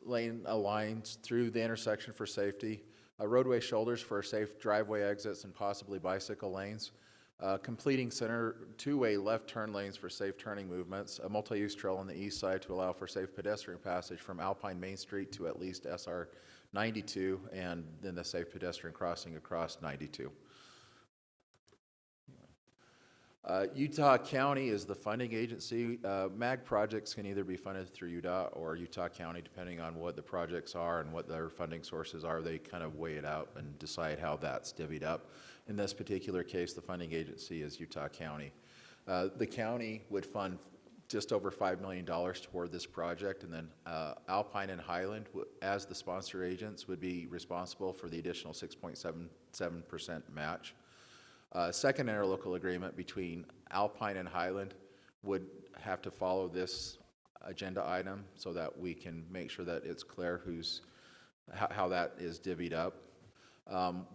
Lane aligns through the intersection for safety, roadway shoulders for safe driveway exits and possibly bicycle lanes, completing center 2-way left turn lanes for safe turning movements, a multi-use trail on the east side to allow for safe pedestrian passage from Alpine Main Street to at least SR 92, and then the safe pedestrian crossing across 92. Utah County is the funding agency. MAG projects can either be funded through UDOT or Utah County, depending on what the projects are and what their funding sources are. They kind of weigh it out and decide how that's divvied up. In this particular case, the funding agency is Utah County. The county would fund just over $5 million toward this project, and then Alpine and Highland, as the sponsor agents, would be responsible for the additional 6.77% match. Second interlocal agreement between Alpine and Highland would have to follow this agenda item so that we can make sure that it's clear how that is divvied up.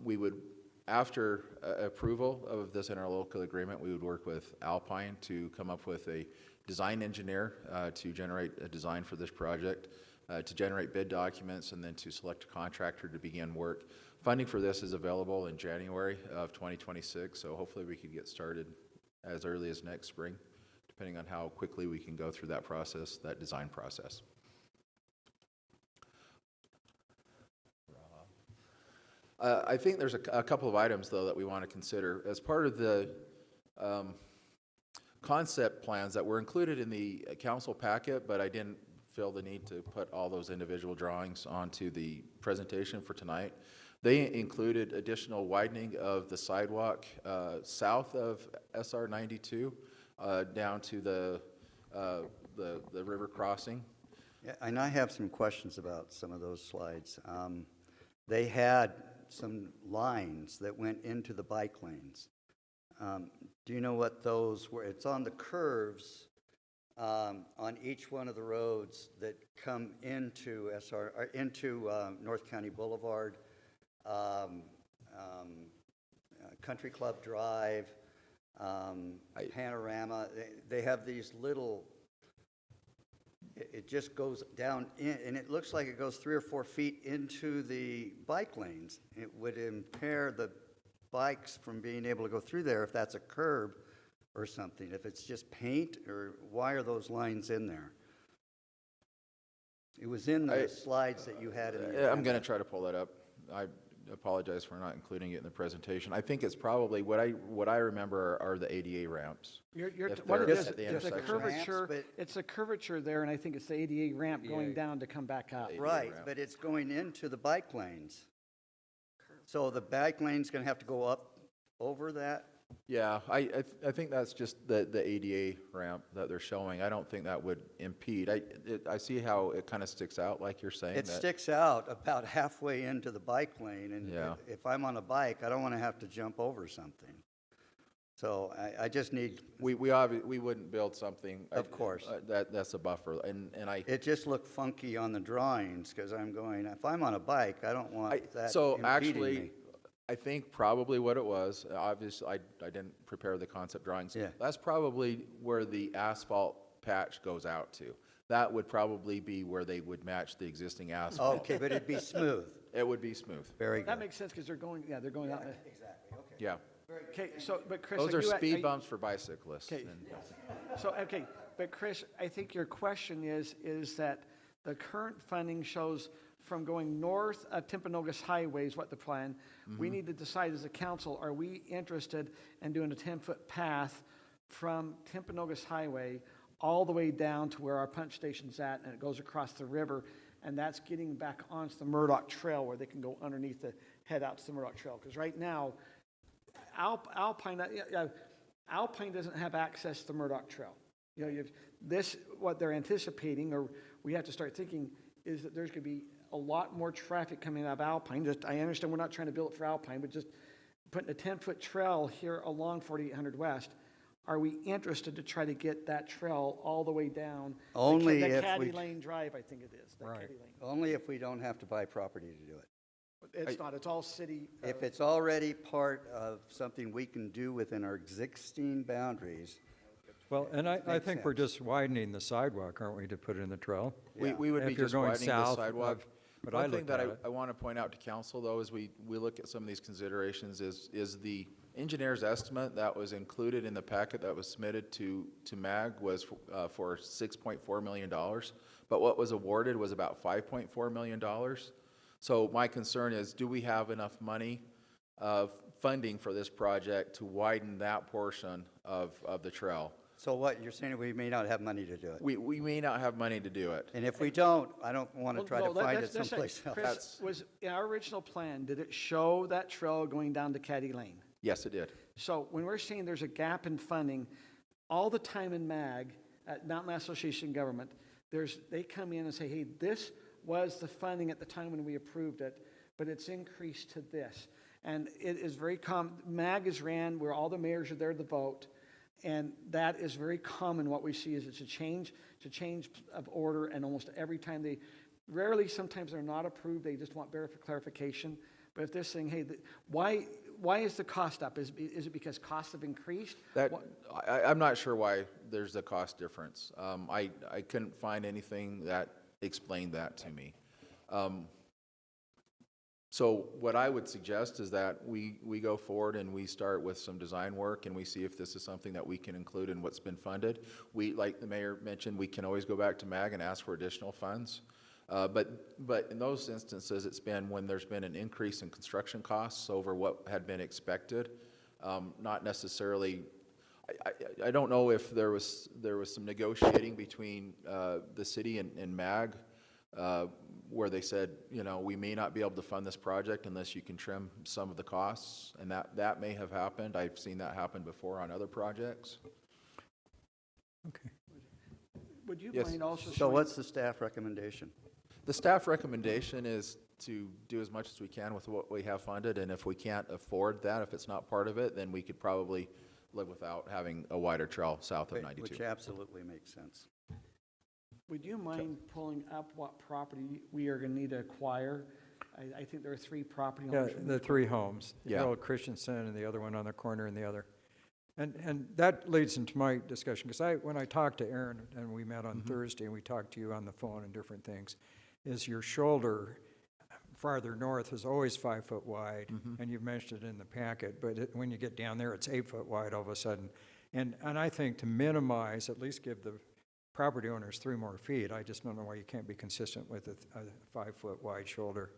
We would After approval of this interlocal agreement, we would work with Alpine to come up with a design engineer to generate a design for this project, to generate bid documents, and then to select a contractor to begin work. Funding for this is available in January of 2026, so hopefully we could get started as early as next spring, depending on how quickly we can go through that process, that design process. I think there's a couple of items, though, that we want to consider. As part of the concept plans that were included in the council packet, but I didn't feel the need to put all those individual drawings onto the presentation for tonight. They included additional widening of the sidewalk south of SR 92 down to the river crossing. Yeah, and I have some questions about some of those slides. They had some lines that went into the bike lanes. Do you know what those were? It's on the curves on each one of the roads that come into North County Boulevard, Country Club Drive, Panorama. They have these little, it just goes down in, and it looks like it goes 3 or 4 feet into the bike lanes. It would impair the bikes from being able to go through there if that's a curb or something. If it's just paint, or why are those lines in there? It was in the slides that you had in the agenda. I'm going to try to pull that up. I apologize for not including it in the presentation. I think it's probably, what I remember are the ADA ramps. What it is, it's a curvature. It's a curvature there, and I think it's the ADA ramp going down to come back up. Right, but it's going into the bike lanes. So the bike lane's going to have to go up over that? Yeah, I think that's just the ADA ramp that they're showing. I don't think that would impede. I see how it kind of sticks out, like you're saying. It sticks out about halfway into the bike lane, and if I'm on a bike, I don't want to have to jump over something. So I just need. We wouldn't build something. Of course. That's a buffer, and I. It just looked funky on the drawings because I'm going. If I'm on a bike, I don't want that. So impeding actually. me. I think probably what it was, obviously I didn't prepare the concept drawings. Yeah. That's probably where the asphalt patch goes out to. That would probably be where they would match the existing asphalt. Okay, but it'd be smooth. It would be smooth. Very good. That makes sense because they're going out. Exactly, okay. Yeah. Okay, so, but Chris. Those are speed bumps for bicyclists. Okay, okay, but Chris, I think your question is that the current funding shows from going north of Timpanogos Highway is what the plan. We need to decide as a council, are we interested in doing a 10-foot path from Timpanogos Highway all the way down to where our punch station's at, and it goes across the river, and that's getting back onto the Murdoch Trail where they can go underneath the head out to the Murdoch Trail. Because right now, Alpine doesn't have access to the Murdoch Trail. You know, what they're anticipating, or we have to start thinking, is that there's going to be a lot more traffic coming out of Alpine. I understand we're not trying to build it for Alpine, but just putting a 10-foot trail here along 4800 West. Are we interested to try to get that trail all the way down? Only the if Caddy we... Lane Drive, I think it is. Right. Caddy Lane. Only if we don't have to buy property to do it. It's not. It's all city. If it's already part of something we can do within our existing boundaries. Well, and I think we're just widening the sidewalk, aren't we, to put in the trail? We would be just widening the sidewalk. But one thing that I want to point out to council, though, as we look at some of these considerations is the engineer's estimate that was included in the packet that was submitted to MAG was for $6.4 million. But what was awarded was about $5.4 million. So my concern is, do we have enough money funding for this project to widen that portion of the trail? So what, you're saying we may not have money to do it? We may not have money to do it. And if we don't, I don't want to try to find it someplace else. Chris, was in our original plan, did it show that trail going down to Caddy Lane? Yes, it did. So when we're saying there's a gap in funding, all the time in MAG, at Mountain Mass Association of Government, they come in and say, hey, this was the funding at the time when we approved it, but it's increased to this. And it is very common. MAG is ran where all the mayors are there to vote. And that is very common. What we see is it's a change of order, and almost every time sometimes they're not approved, they just want clarification. But if this thing, hey, why why is the cost up? Is it because costs have increased? I'm not sure why there's a cost difference. I couldn't find anything that explained that to me. So what I would suggest is that we go forward and we start with some design work and we see if this is something that we can include in what's been funded. We, like the mayor mentioned, we can always go back to MAG and ask for additional funds. But in those instances, it's been when there's been an increase in construction costs over what had been expected, not necessarily. I don't know if there was some negotiating between the city and MAG where they said, you know, we may not be able to fund this project unless you can trim some of the costs, and that may have happened. I've seen that happen before on other projects. Okay. Would you Yes. mind also So showing- what's the staff recommendation? The staff recommendation is to do as much as we can with what we have funded, and if we can't afford that, if it's not part of it, then we could probably live without having a wider trail south of 92. Which absolutely makes sense. Would you mind pulling up what property we are going to need to acquire? I think there are 3 property Yeah, owners. from the each 3 homes, Yeah. Harold Christensen and the other one on the corner and the other. And that leads into my discussion, because when I talked to Aaron and we met on Thursday and we talked to you on the phone and different things, is your shoulder farther north is always 5 foot wide, and you've mentioned it in the packet, but when you get down there, it's 8 foot wide all of a sudden. And I think to minimize, at least give the property owners 3 more feet. I just don't know why you can't be consistent with a 5 foot wide shoulder,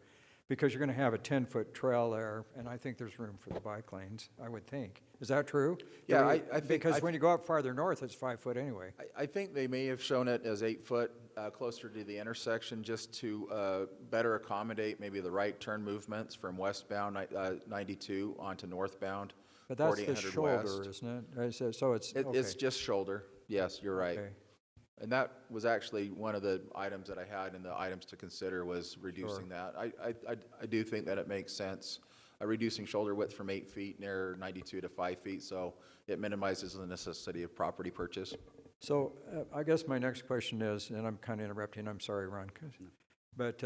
because you're going to have a 10-foot trail there, and I think there's room for the bike lanes, I would think. Is that true? Yeah, I think. Because when you go up farther north, it's 5 foot anyway. I think they may have shown it as 8 foot closer to the intersection, just to better accommodate maybe the right turn movements from westbound 92 onto northbound. But that's the 4800 shoulder, west. isn't it? So it's, okay. It's just shoulder. Yes, you're right. Okay. And that was actually one of the items that I had in the items to consider was reducing that. I do think that it makes sense, reducing shoulder width from 8 feet near 92 to 5 feet, so it minimizes the necessity of property purchase. So I guess my next question is, and I'm kind of interrupting, I'm sorry, Ron, but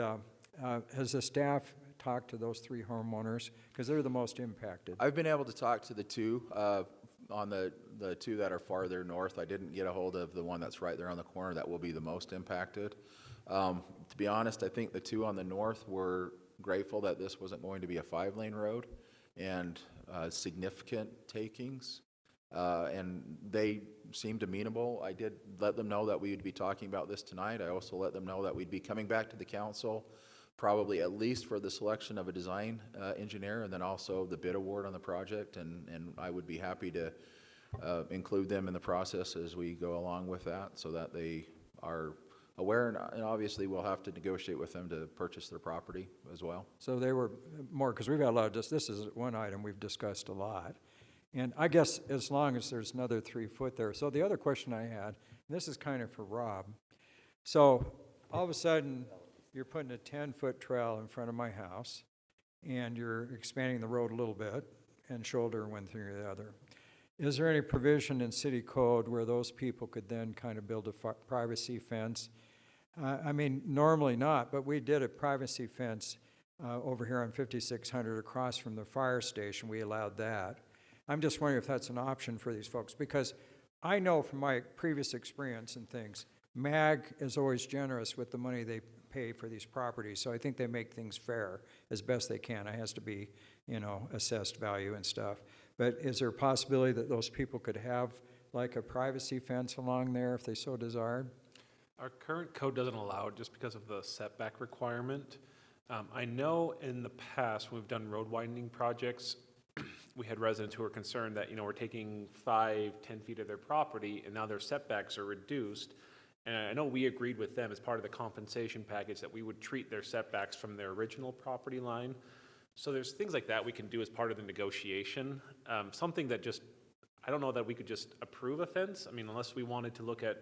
has the staff talked to those 3 homeowners? Because they're the most impacted. I've been able to talk to the 2 on the 2 that are farther north. I didn't get a hold of the one that's right there on the corner that will be the most impacted. To be honest, I think the 2 on the north were grateful that this wasn't going to be a 5-lane road and significant takings, and they seemed amenable. I did let them know that we would be talking about this tonight. I also let them know that we'd be coming back to the council probably at least for the selection of a design engineer, and then also the bid award on the project, and I would be happy to include them in the process as we go along with that, so that they are aware, and obviously we'll have to negotiate with them to purchase their property as well. So they were more, because we've got a lot of this is one item we've discussed a lot. And I guess as long as there's another 3 foot there. So the other question I had, and this is kind of for Rob. So all of a sudden, you're putting a 10-foot trail in front of my house, and you're expanding the road a little bit, and shoulder one thing or the other. Is there any provision in city code where those people could then kind of build a privacy fence? I mean, normally not, but we did a privacy fence over here on 5600 across from the fire station. We allowed that. I'm just wondering if that's an option for these folks, because I know from my previous experience and things, MAG is always generous with the money they pay for these properties, so I think they make things fair as best they can. It has to be, you know, assessed value and stuff. But is there a possibility that those people could have like a privacy fence along there if they so desired? Our current code doesn't allow it just because of the setback requirement. I know in the past, when we've done road widening projects, we had residents who were concerned that, you know, we're taking 5, 10 feet of their property and now their setbacks are reduced. And I know we agreed with them as part of the compensation package that we would treat their setbacks from their original property line. So there's things like that we can do as part of the negotiation. Something that just, I don't know that we could just approve a fence. I mean, unless we wanted to look at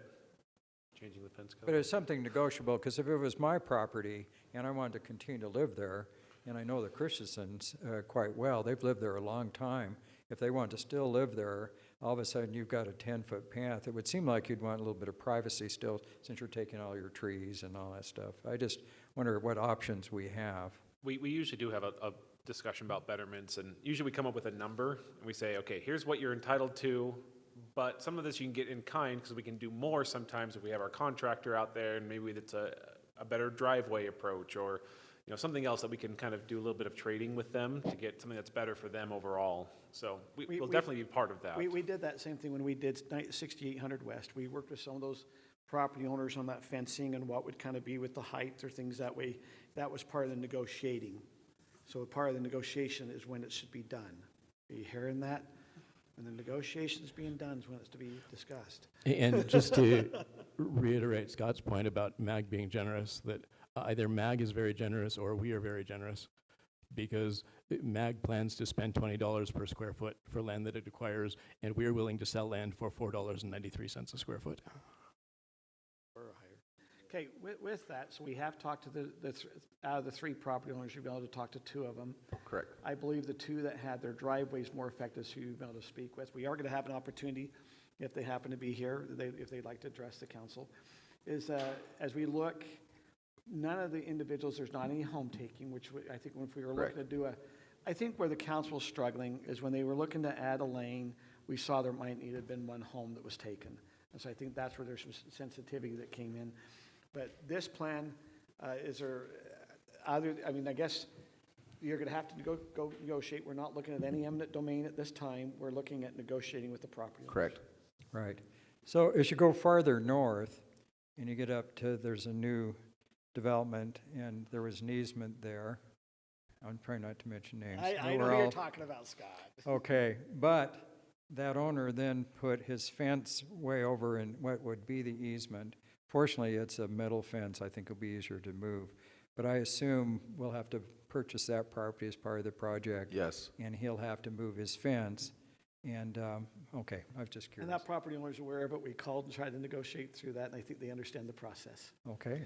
changing the fence code. But it's something negotiable, because if it was my property and I wanted to continue to live there, and I know the Christensens quite well, they've lived there a long time. If they want to still live there, all of a sudden you've got a 10-foot path. It would seem like you'd want a little bit of privacy still, since you're taking all your trees and all that stuff. I just wonder what options we have. We usually do have a discussion about betterments, and usually we come up with a number, and we say, okay, here's what you're entitled to, but some of this you can get in kind, because we can do more sometimes if we have our contractor out there, and maybe it's a better driveway approach, or something else that we can kind of do a little bit of trading with them to get something that's better for them overall. So we'll definitely be part of that. We did that same thing when we did 6800 West. We worked with some of those property owners on that fencing and what would kind of be with the height or things that way. That was part of the negotiating. So part of the negotiation is when it should be done. Are you hearing that? When the negotiation's being done is when it's to be discussed. And just to reiterate Scott's point about MAG being generous, that either MAG is very generous or we are very generous, because MAG plans to spend $20 per square foot for land that it acquires, and we are willing to sell land for $4.93 a square foot. Okay, with that, so we have talked to out of the 3 property owners, you've been able to talk to 2 of them. Correct. I believe the 2 that had their driveways more affected, who you've been able to speak with. We are going to have an opportunity, if they happen to be here, if they'd like to address the council, is as we look, none of the individuals, there's not any home taking, which I think if we were looking to do I think where the council's struggling is when they were looking to add a lane, we saw there might need to have been 1 home that was taken. And so I think that's where there's some sensitivity that came in. But this plan, is there other, I mean, I guess you're going to have to go negotiate. We're not looking at any eminent domain at this time. We're looking at negotiating with the property owners. Correct. Right. So as you go farther north and you get up to, there's a new development and there was an easement there. I'm trying not to mention names. I know who you're talking about, Scott. Okay, but that owner then put his fence way over in what would be the easement. Fortunately, it's a metal fence. I think it'll be easier to move. But I assume we'll have to purchase that property as part of the project. Yes. And he'll have to move his fence. And, okay, I was just curious. And that property owner's aware of it. We called and tried to negotiate through that, and I think they understand the process. Okay.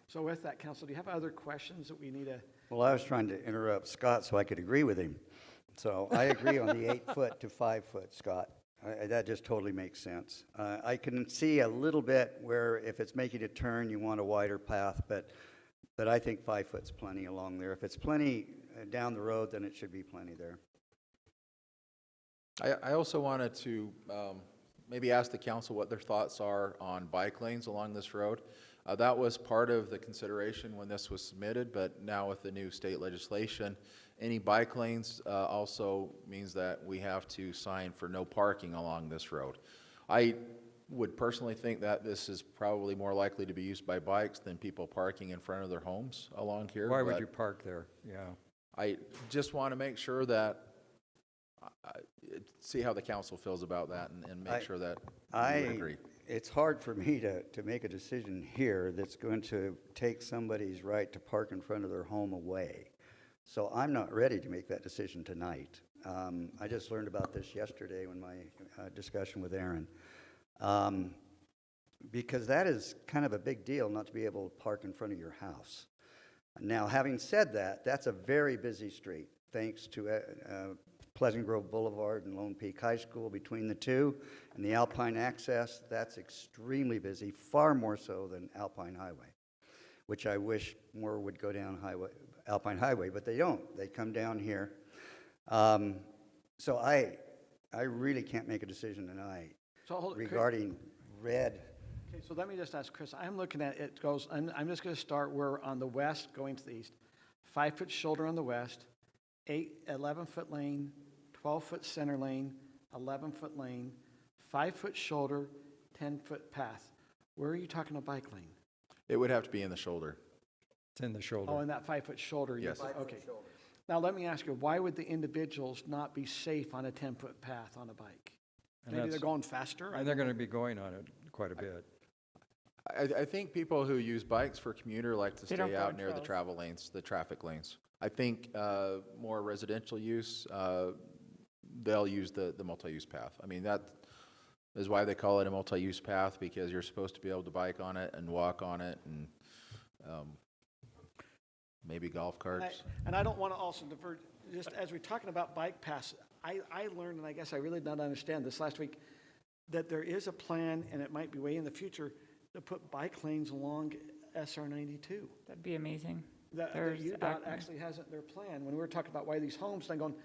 So with that, council, do you have other questions that we need to? Well, I was trying to interrupt Scott so I could agree with him. So I agree on the 8 foot to 5 foot, Scott. That just totally makes sense. I can see a little bit where if it's making a turn, you want a wider path, but I think 5 foot's plenty along there. If it's plenty down the road, then it should be plenty there. I also wanted to maybe ask the council what their thoughts are on bike lanes along this road. That was part of the consideration when this was submitted, but now with the new state legislation, any bike lanes also means that we have to sign for no parking along this road. I would personally think that this is probably more likely to be used by bikes than people parking in front of their homes along here. Why would you park there? Yeah. I just want to make sure that, see how the council feels about that and make sure that we agree. It's hard for me to make a decision here that's going to take somebody's right to park in front of their home away. So I'm not ready to make that decision tonight. I just learned about this yesterday when my discussion with Aaron. Because that is kind of a big deal not to be able to park in front of your house. Now, having said that, that's a very busy street, thanks to Pleasant Grove Boulevard and Lone Peak High School. Between the two and the Alpine access, that's extremely busy, far more so than Alpine Highway, which I wish more would go down Alpine Highway, but they don't. They come down here. So I really can't make a decision tonight regarding red. Okay, so let me just ask Chris. I'm looking at it goes, I'm just going to start where on the west going to the east. 5 foot shoulder on the west, 11 foot lane, 12 foot center lane, 11 foot lane, 5 foot shoulder, 10 foot path. Where are you talking a bike lane? It would have to be in the shoulder. It's in the shoulder. Oh, in that 5 foot shoulder. Yes. Okay. Now let me ask you, why would the individuals not be safe on a 10 foot path on a bike? And Maybe they're going faster? And they're going to be going on it quite a bit. I think people who use bikes for commuter like to They don't stay go out on near the trails. travel lanes, the traffic lanes. I think more residential use, they'll use the multi-use path. I mean, that is why they call it a multi-use path, because you're supposed to be able to bike on it and walk on it and maybe golf carts. And I don't want to also divert, just as we're talking about bike paths, I learned, and I guess I really did not understand this last week, that there is a plan, and it might be way in the future, to put bike lanes along SR 92. That'd be amazing. The There's UDOT actually has it in their plan. When we were talking about why these homes, I'm going,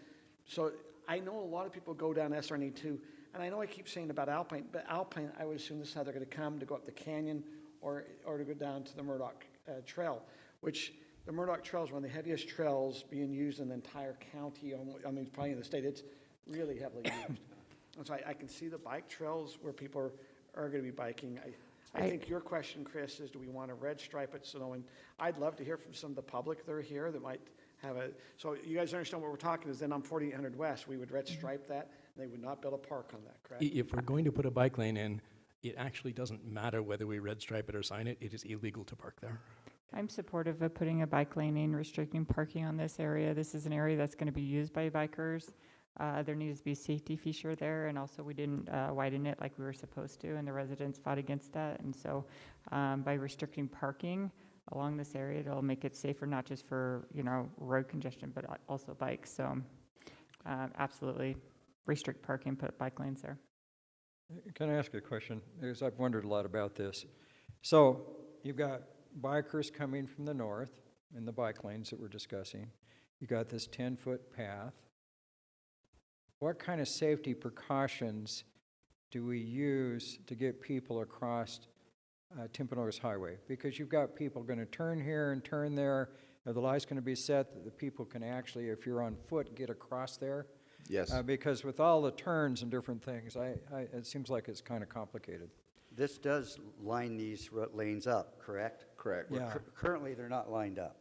so I know a lot of people go down SRNA too, and I know I keep saying about Alpine, but Alpine, I would assume this is how they're going to come to go up the canyon or to go down to the Murdoch Trail, which the Murdoch Trail is one of the heaviest trails being used in the entire county. I mean, probably in the state, it's really heavily used. And so I can see the bike trails where people are going to be biking. I think your question, Chris, is do we want to red stripe it? So, and I'd love to hear from some of the public that are here that might have a, so you guys understand what we're talking is then on 4800 West, we would red stripe that, and they would not build a park on that, correct? If we're going to put a bike lane in, it actually doesn't matter whether we red stripe it or sign it. It is illegal to park there. I'm supportive of putting a bike lane in, restricting parking on this area. This is an area that's going to be used by bikers. There needs to be a safety feature there, and also we didn't widen it like we were supposed to, and the residents fought against that. And so by restricting parking along this area, it'll make it safer, not just for, road congestion, but also bikes. So absolutely restrict parking, put bike lanes there. Can I ask a question? Because I've wondered a lot about this. So you've got bikers coming from the north in the bike lanes that we're discussing. You got this 10-foot path. What kind of safety precautions do we use to get people across Timpanogos Highway? Because you've got people going to turn here and turn there. Are the lights going to be set that the people can actually, if you're on foot, get across there? Yes. Because with all the turns and different things, it seems like it's kind of complicated. This does line these lanes up, correct? Correct. Yeah. Currently, they're not lined up.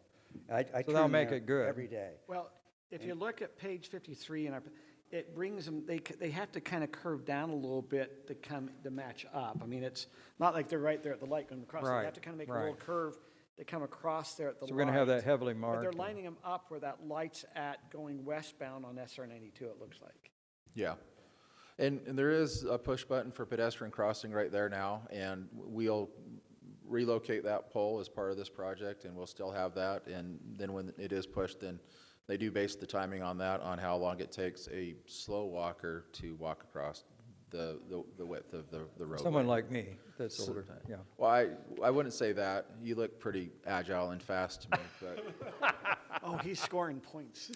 So I that'll turn make there it good. every day. Well, if you look at page 53 in our, it brings them, they have to kind of curve down a little bit to match up. I mean, it's not like they're right there at the light going across. Right, They have to kind of make a little curve to come across there at the light. So we're going to have that heavily But marked. they're lining them up where that light's at going westbound on SR 92, it looks like. Yeah. And there is a push button for pedestrian crossing right there now, and we'll relocate that pole as part of this project, and we'll still have that. And then when it is pushed, then they do base the timing on that, on how long it takes a slow walker to walk across the width of the road. Someone like me that's older, yeah. Well, I wouldn't say that. You look pretty agile and fast to me, but. Oh, he's scoring points.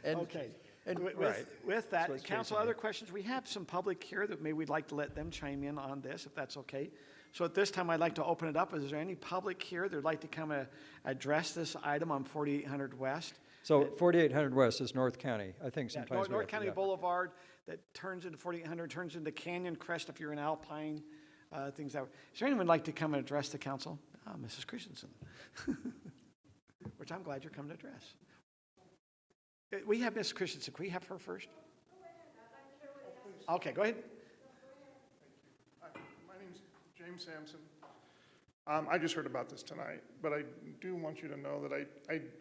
Okay. And with that, council, other questions? We have some public here that maybe we'd like to let them chime in on this, if that's okay. So at this time, I'd like to open it up. Is there any public here that would like to come address this item on 4800 West? So 4800 West is North County. I think Yeah, sometimes North County Boulevard that turns into 4800, turns into Canyon Crest if you're in Alpine, things that way. Is there anyone who'd like to come and address the council? Mrs. Christensen, which I'm glad you're coming to address. We have Ms. Christensen. Can we have her first? Okay, go ahead. My name's James Sampson. I just heard about this tonight, but I do want you to know that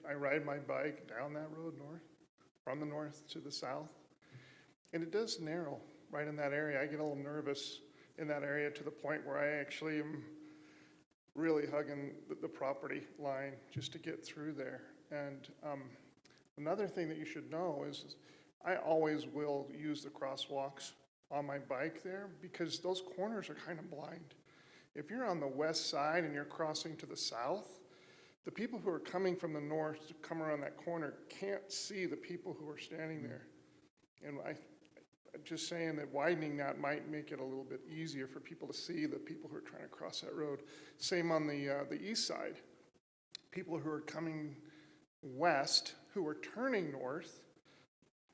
I ride my bike down that road north, from the north to the south, and it does narrow right in that area. I get a little nervous in that area to the point where I actually am really hugging the property line just to get through there. And another thing that you should know is I always will use the crosswalks on my bike there because those corners are kind of blind. If you're on the west side and you're crossing to the south, the people who are coming from the north to come around that corner can't see the people who are standing there. And I'm just saying that widening that might make it a little bit easier for people to see the people who are trying to cross that road. Same on the east side. People who are coming west, who are turning north,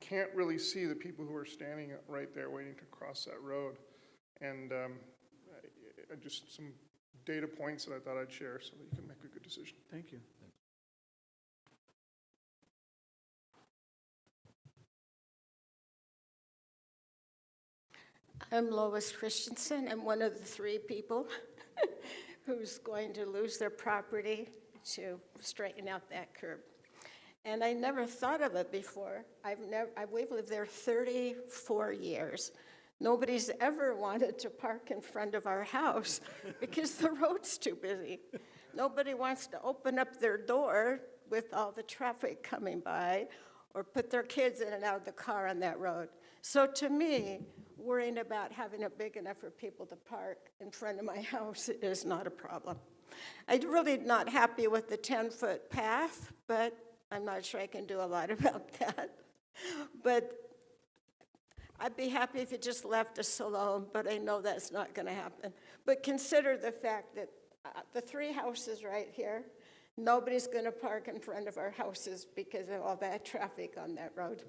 can't really see the people who are standing right there waiting to cross that road. And just some data points that I thought I'd share so that you can make a good decision. Thank you. I'm Lois Christensen. I'm one of the 3 people who's going to lose their property to straighten out that curb. And I never thought of it before. We've lived there 34 years. Nobody's ever wanted to park in front of our house because the road's too busy. Nobody wants to open up their door with all the traffic coming by or put their kids in and out of the car on that road. So to me, worrying about having it big enough for people to park in front of my house is not a problem. I'm really not happy with the 10-foot path, but I'm not sure I can do a lot about that. But I'd be happy if you just left us alone, but I know that's not going to happen. But consider the fact that the 3 houses right here, nobody's going to park in front of our houses because of all that traffic on that road.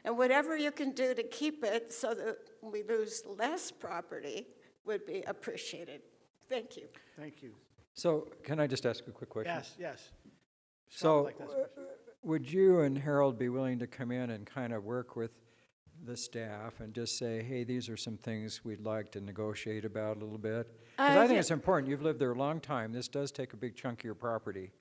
And whatever you can do to keep it so that we lose less property would be appreciated. Thank you. Thank you. So can I just ask a quick question? Yes, yes. So would you and Harold be willing to come in and kind of work with the staff and just say, hey, these are some things we'd like to negotiate about a little bit? Because I think it's important. You've lived there a long time. This does take a big chunk of your property.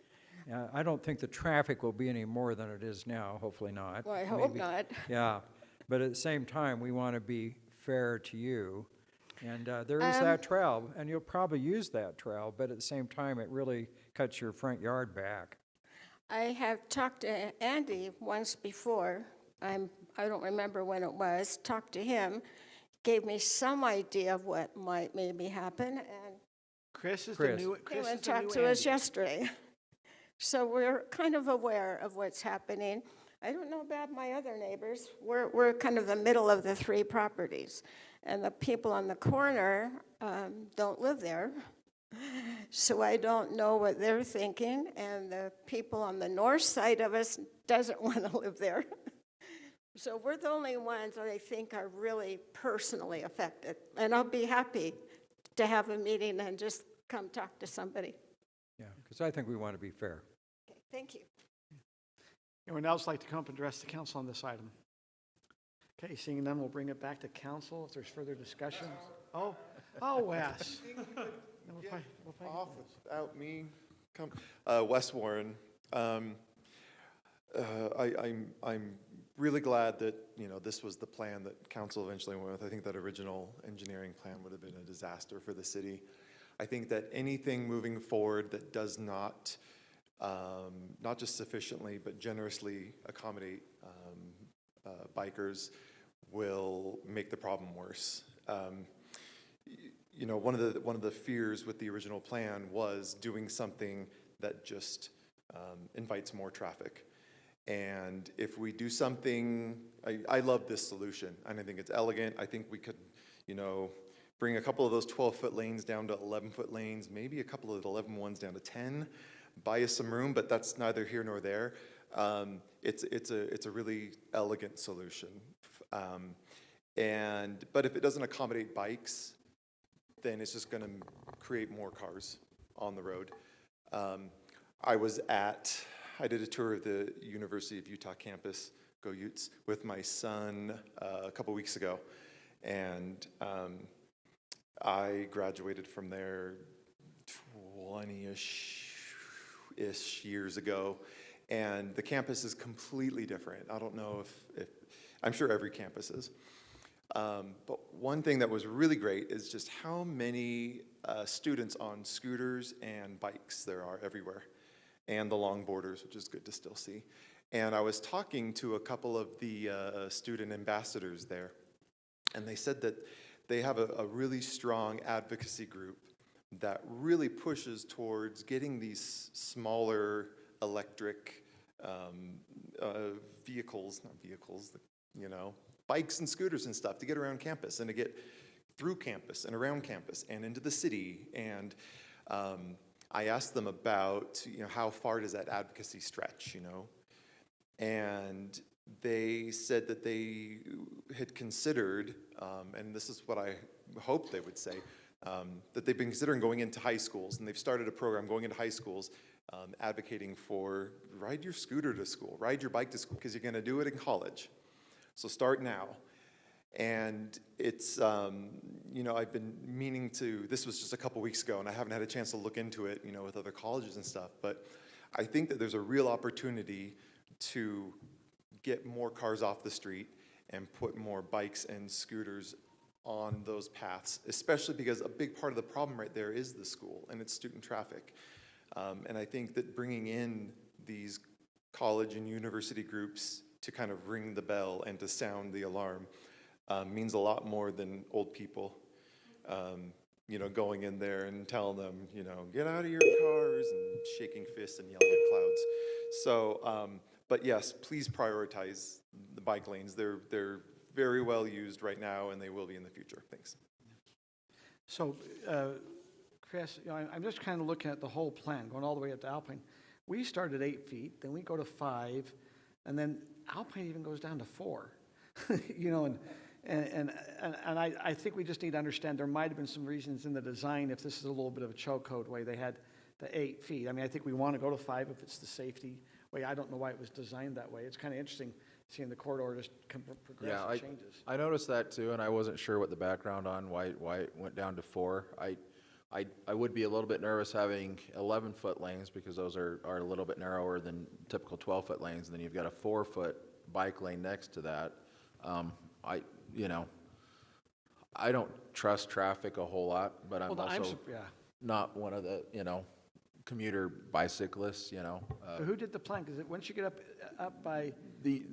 I don't think the traffic will be any more than it is now, hopefully not. Well, I hope not. Yeah, but at the same time, we want to be fair to you. And there is that trail, and you'll probably use that trail, but at the same time, it really cuts your front yard back. I have talked to Andy once before. I don't remember when it was. Talked to him, gave me some idea of what might maybe happen, and Chris is the new. he went and talked to us yesterday. So we're kind of aware of what's happening. I don't know about my other neighbors. We're kind of the middle of the 3 properties, and the people on the corner don't live there. So I don't know what they're thinking, and the people on the north side of us doesn't want to live there. So we're the only ones that I think are really personally affected. And I'll be happy to have a meeting and just come talk to somebody. Yeah, because I think we want to be fair. Okay, thank you. Anyone else like to come up and address the council on this item? Okay, seeing none, we'll bring it back to council if there's further discussion. Oh, Wes. Off without me. Wes Warren. I'm really glad that this was the plan that council eventually went with. I think that original engineering plan would have been a disaster for the city. I think that anything moving forward that does not just sufficiently but generously accommodate bikers will make the problem worse. One of the fears with the original plan was doing something that just invites more traffic. And if we do something, I love this solution, and I think it's elegant. I think we could, bring a couple of those 12-foot lanes down to 11-foot lanes, maybe a couple of the 11 ones down to 10, buy us some room, but that's neither here nor there. It's a really elegant solution. But if it doesn't accommodate bikes, then it's just going to create more cars on the road. I did a tour of the University of Utah campus, go Utes, with my son a couple weeks ago. And I graduated from there 20-ish years ago. And the campus is completely different. I don't know if I'm sure every campus is. But one thing that was really great is just how many students on scooters and bikes there are everywhere, and the longboarders, which is good to still see. And I was talking to a couple of the student ambassadors there, and they said that they have a really strong advocacy group that really pushes towards getting these smaller electric bikes and scooters and stuff to get around campus and to get through campus and around campus and into the city. And I asked them about, how far does that advocacy stretch, And they said that they had considered, and this is what I hoped they would say, that they've been considering going into high schools, and they've started a program going into high schools advocating for ride your scooter to school, ride your bike to school, because you're going to do it in college. So start now. And it's, I've been meaning to, this was just a couple weeks ago, and I haven't had a chance to look into it, with other colleges and stuff, but I think that there's a real opportunity to get more cars off the street and put more bikes and scooters on those paths, especially because a big part of the problem right there is the school and it's student traffic. And I think that bringing in these college and university groups to kind of ring the bell and to sound the alarm means a lot more than old people going in there and telling them, get out of your cars and shaking fists and yelling at clouds. So, but yes, please prioritize the bike lanes. They're very well used right now, and they will be in the future. Thanks. So, Chris, I'm just kind of looking at the whole plan, going all the way up to Alpine. We start at 8 feet, then we go to 5, and then Alpine even goes down to 4. And I think we just need to understand there might have been some reasons in the design if this is a little bit of a choke code way they had the 8 feet. I mean, I think we want to go to 5 if it's the safety way. I don't know why it was designed that way. It's kind of interesting seeing the corridor just progress and changes. I noticed that too, and I wasn't sure what the background on why it went down to 4. I would be a little bit nervous having 11-foot lanes because those are a little bit narrower than typical 12-foot lanes, and then you've got a 4-foot bike lane next to that. I don't trust traffic a whole lot, but I'm also not one of the, commuter bicyclists, But who did the plan? Because once you get up by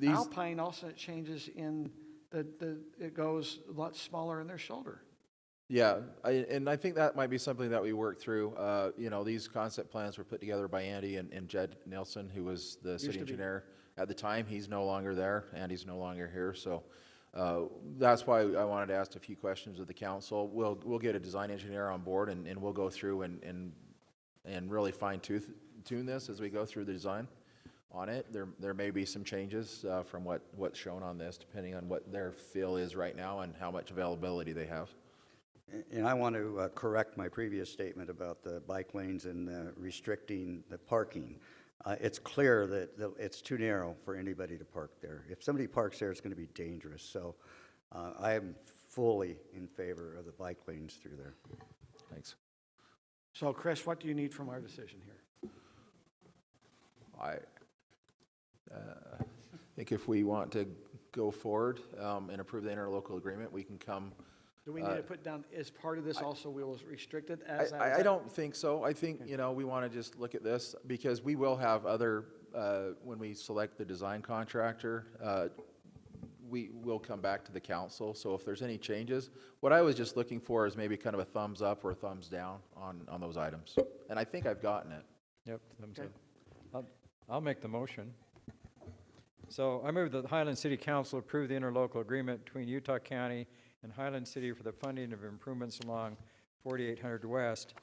Alpine, also it changes in it goes a lot smaller in their shoulder. Yeah, and I think that might be something that we work through. These concept plans were put together by Andy and Jed Nielsen, who was the city engineer at the time. He's no longer there. Andy's no longer here, so that's why I wanted to ask a few questions of the council. We'll get a design engineer on board, and we'll go through and really fine-tune this as we go through the design on it. There may be some changes from what's shown on this, depending on what their feel is right now and how much availability they have. And I want to correct my previous statement about the bike lanes and restricting the parking. It's clear that it's too narrow for anybody to park there. If somebody parks there, it's going to be dangerous. So I am fully in favor of the bike lanes through there. Thanks. So, Chris, what do you need from our decision here? I think if we want to go forward and approve the interlocal agreement, we can come. Do we need to put down, as part of this also, we will restrict it? I don't think so. I think, we want to just look at this because we will have other, when we select the design contractor, we will come back to the council. So if there's any changes, what I was just looking for is maybe kind of a thumbs up or a thumbs down on those items. And I think I've gotten it. Yep, thumbs up. I'll make the motion. So I move that the Highland City Council approve the interlocal agreement between Utah County and Highland City for the funding of improvements along 4800 West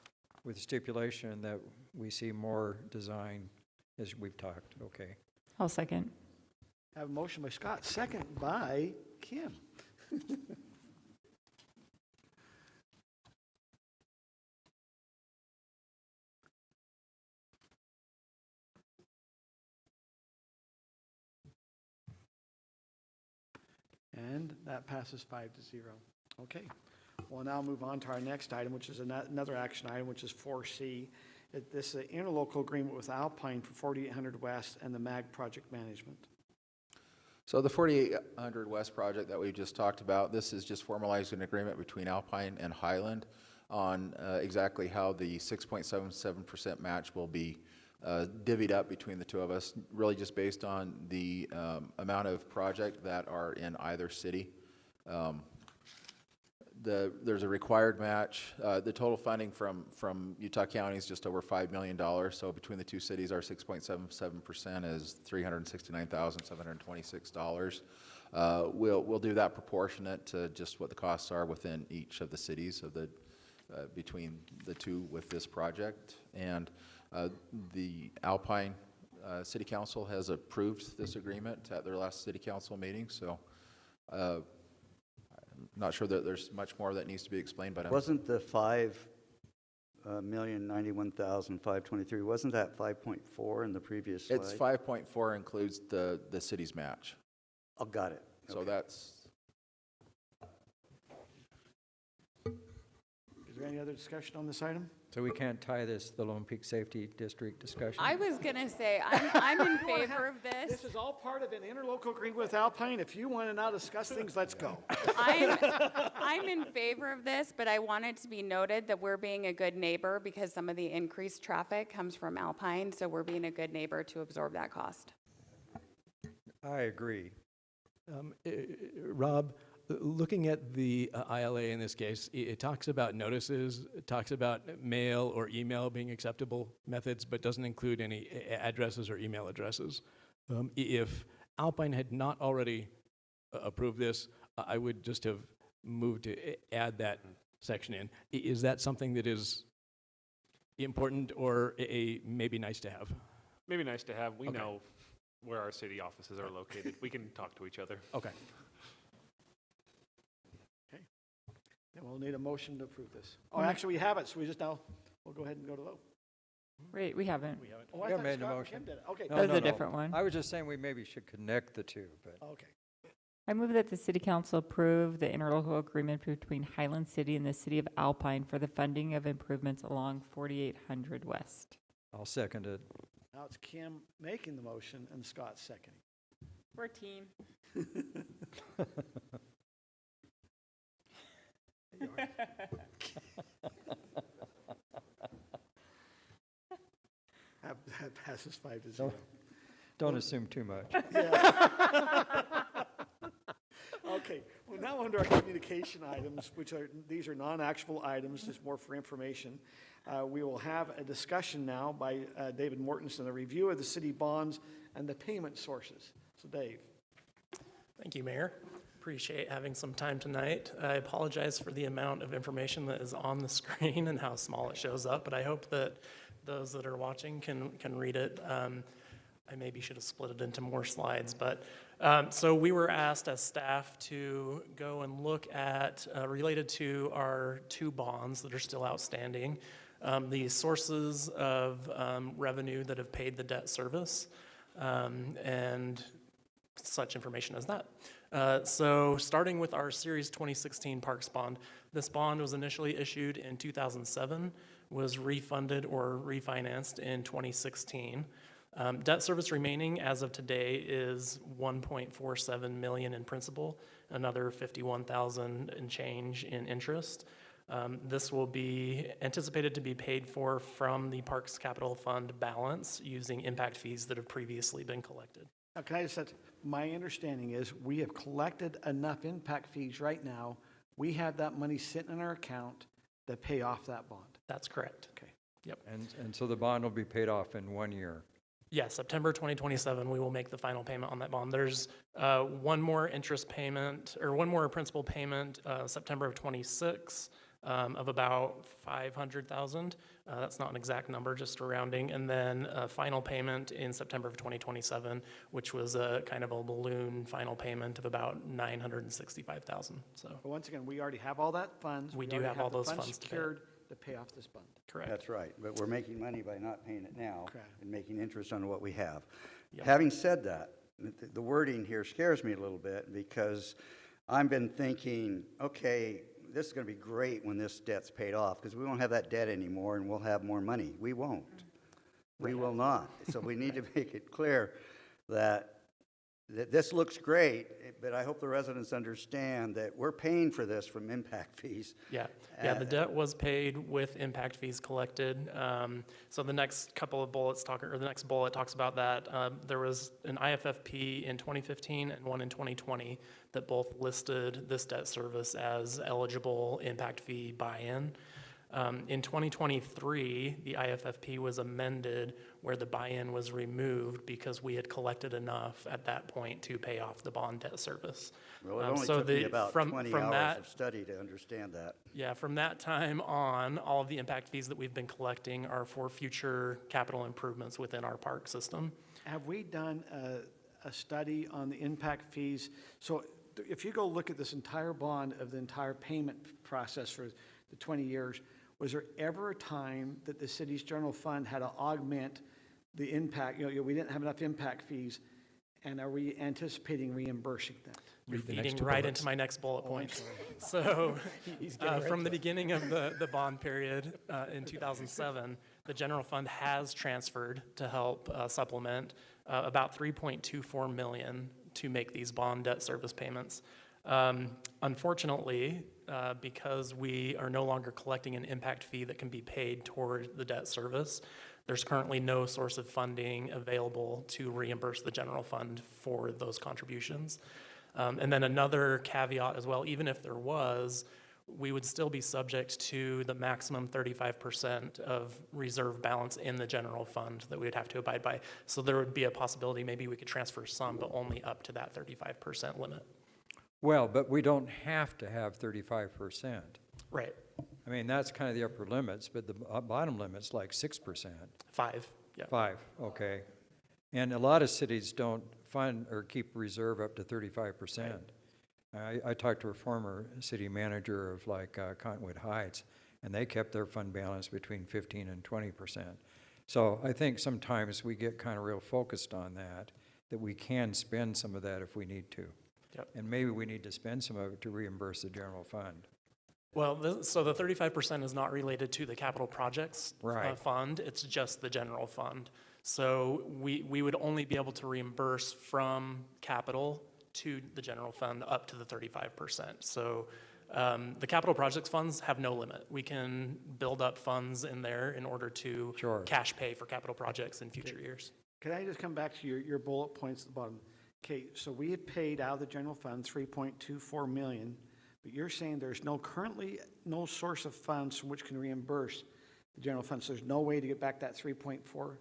with stipulation that we see more design as we've talked. Okay. I'll second. I have a motion by Scott, second by Kim. And that passes 5-0. Okay. We'll now move on to our next item, which is another action item, which is 4C. This is an interlocal agreement with Alpine for 4800 West and the MAG project management. So the 4800 West project that we just talked about, this is just formalizing an agreement between Alpine and Highland on exactly how the 6.77% match will be divvied up between the two of us, really just based on the amount of project that are in either city. There's a required match. The total funding from Utah County is just over $5 million. So between the two cities, our 6.77% is $369,726. We'll do that proportionate to just what the costs are within each of the cities of the between the two with this project. And the Alpine City Council has approved this agreement at their last City Council meeting. So. I'm not sure that there's much more that needs to be explained, but wasn't the $5,091,523? Wasn't that 5.4 in the previous slide? It's 5.4 includes the city's match. Oh, got it. So okay. that's. Is there any other discussion on this item? So we can't tie this to the Lone Peak Safety District discussion? I was going to say, I'm in favor of this. This is all part of an interlocal agreement with Alpine. If you want to now discuss things, let's go. I'm in favor of this, but I want it to be noted that we're being a good neighbor because some of the increased traffic comes from Alpine, so we're being a good neighbor to absorb that cost. I agree. Rob, looking at the ILA in this case, it talks about notices, it talks about mail or email being acceptable methods, but doesn't include any addresses or email addresses. If Alpine had not already approved this, I would just have moved to add that section in. Is that something that is important or maybe nice to have? Maybe nice to have. We Okay. know where our city offices are located. We can talk to each other. Okay. Then we'll need a motion to approve this. Oh, actually, we have it, so we'll go ahead and go to vote. Wait, we haven't. Oh, I Yeah, thought made the Scott and motion. Kim did it. Okay. No, That was no, a no. different one. I was just saying we maybe should connect the two, but. Okay. I move that the City Council approve the interlocal agreement between Highland City and the City of Alpine for the funding of improvements along 4800 West. I'll second it. Now it's Kim making the motion and Scott seconding. We're a team. That passes 5-0. Don't assume too much. Okay, well, now under our communication items, these are non-actionable items, just more for information. We will have a discussion now by David Mortensen, a review of the city bonds and the payment sources. So Dave. Thank you, Mayor. Appreciate having some time tonight. I apologize for the amount of information that is on the screen and how small it shows up, but I hope that those that are watching can read it. I maybe should have split it into more slides, but so we were asked as staff to go and look at, related to our two bonds that are still outstanding, the sources of revenue that have paid the debt service, and such information as that. So starting with our Series 2016 Parks Bond, this bond was initially issued in 2007, was refunded or refinanced in 2016. Debt service remaining as of today is $1.47 million in principal, another $51,000 and change in interest. This will be anticipated to be paid for from the Parks Capital Fund balance using impact fees that have previously been collected. Now, can I just say, my understanding is we have collected enough impact fees right now. We have that money sitting in our account to pay off that bond. That's correct. Okay. Yep. And so the bond will be paid off in 1 year. Yeah, September 2027, we will make the final payment on that bond. There's one more interest payment, or one more principal payment, September of 26, of about $500,000. That's not an exact number, just a rounding. And then a final payment in September of 2027, which was a kind of a balloon final payment of about $965,000. So But once again, we already have all that funds. We do already have all the those funds to pay it. secured to pay off this bond. Correct. That's right, but we're making money by not paying it now. Correct. And making interest on what we have. Yep. Having said that, the wording here scares me a little bit because I've been thinking, okay, this is going to be great when this debt's paid off because we won't have that debt anymore and we'll have more money. We won't. We will not. So we need to make it clear that this looks great, but I hope the residents understand that we're paying for this from impact fees. Yeah, the debt was paid with impact fees collected. So the next couple of bullets the next bullet talks about that. There was an IFFP in 2015 and one in 2020 that both listed this debt service as eligible impact fee buy-in. In 2023, the IFFP was amended where the buy-in was removed because we had collected enough at that point to pay off the bond debt service. Well, it only so took me about 20 hours that, of study to understand that. Yeah, from that time on, all of the impact fees that we've been collecting are for future capital improvements within our park system. Have we done a study on the impact fees? So if you go look at this entire bond of the entire payment process for the 20 years, was there ever a time that the city's general fund had to augment the impact? You know, we didn't have enough impact fees, and are we anticipating reimbursing that? You're feeding right into my next bullet point. So from the beginning of the bond period in 2007, the general fund has transferred to help supplement about $3.24 million to make these bond debt service payments. Unfortunately, because we are no longer collecting an impact fee that can be paid toward the debt service, there's currently no source of funding available to reimburse the general fund for those contributions. And then another caveat as well, even if there was, we would still be subject to the maximum 35% of reserve balance in the general fund that we would have to abide by. So there would be a possibility maybe we could transfer some, but only up to that 35% limit. Well, but we don't have to have 35%. Right. I mean, that's kind of the upper limits, but the bottom limit's like 6%. 5, yeah. 5, okay. And a lot of cities don't fund or keep reserve up to 35%. I talked to a former city manager of like Cottonwood Heights, and they kept their fund balance between 15 and 20%. So I think sometimes we get kind of real focused on that we can spend some of that if we need to. Yep. And maybe we need to spend some of it to reimburse the general fund. Well, so the 35% is not related to the capital projects fund, it's just the general fund. So we would only be able to reimburse from capital to the general fund up to the 35%. So the capital projects funds have no limit. We can build up funds in there in order to cash pay for capital projects in future years. Can I just come back to your bullet points at the bottom? Okay, so we had paid out of the general fund 3.24 million, but you're saying there's currently no source of funds from which can reimburse the general fund. So there's no way to get back that 3.4?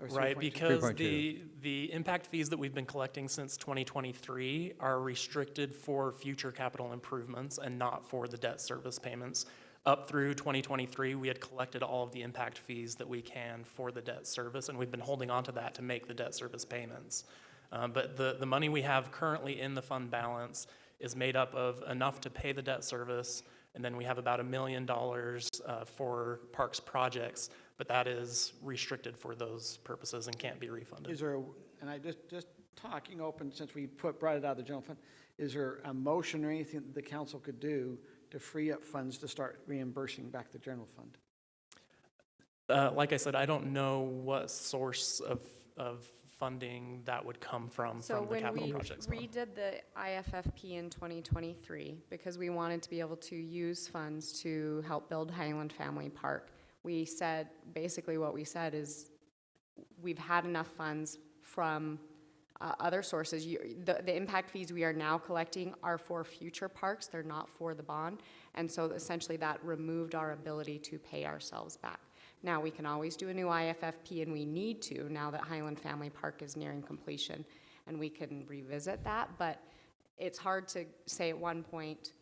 Right, because the impact fees that we've been collecting since 2023 are restricted for future capital improvements and not for the debt service payments. Up through 2023, we had collected all of the impact fees that we can for the debt service, and we've been holding on to that to make the debt service payments. But the money we have currently in the fund balance is made up of enough to pay the debt service, and then we have about $1 million for parks projects, but that is restricted for those purposes and can't be refunded. Is there, and I just talking open, since we brought it out of the general fund, is there a motion or anything that the council could do to free up funds to start reimbursing back the general fund? Like I said, I don't know what source of funding that would come from the capital projects fund. So when we redid the IFFP in 2023, because we wanted to be able to use funds to help build Highland Family Park, we said, basically what we said is we've had enough funds from other sources. The impact fees we are now collecting are for future parks, they're not for the bond, and so essentially that removed our ability to pay ourselves back. Now we can always do a new IFFP, and we need to now that Highland Family Park is nearing completion, and we can revisit that, but it's hard to say at one point,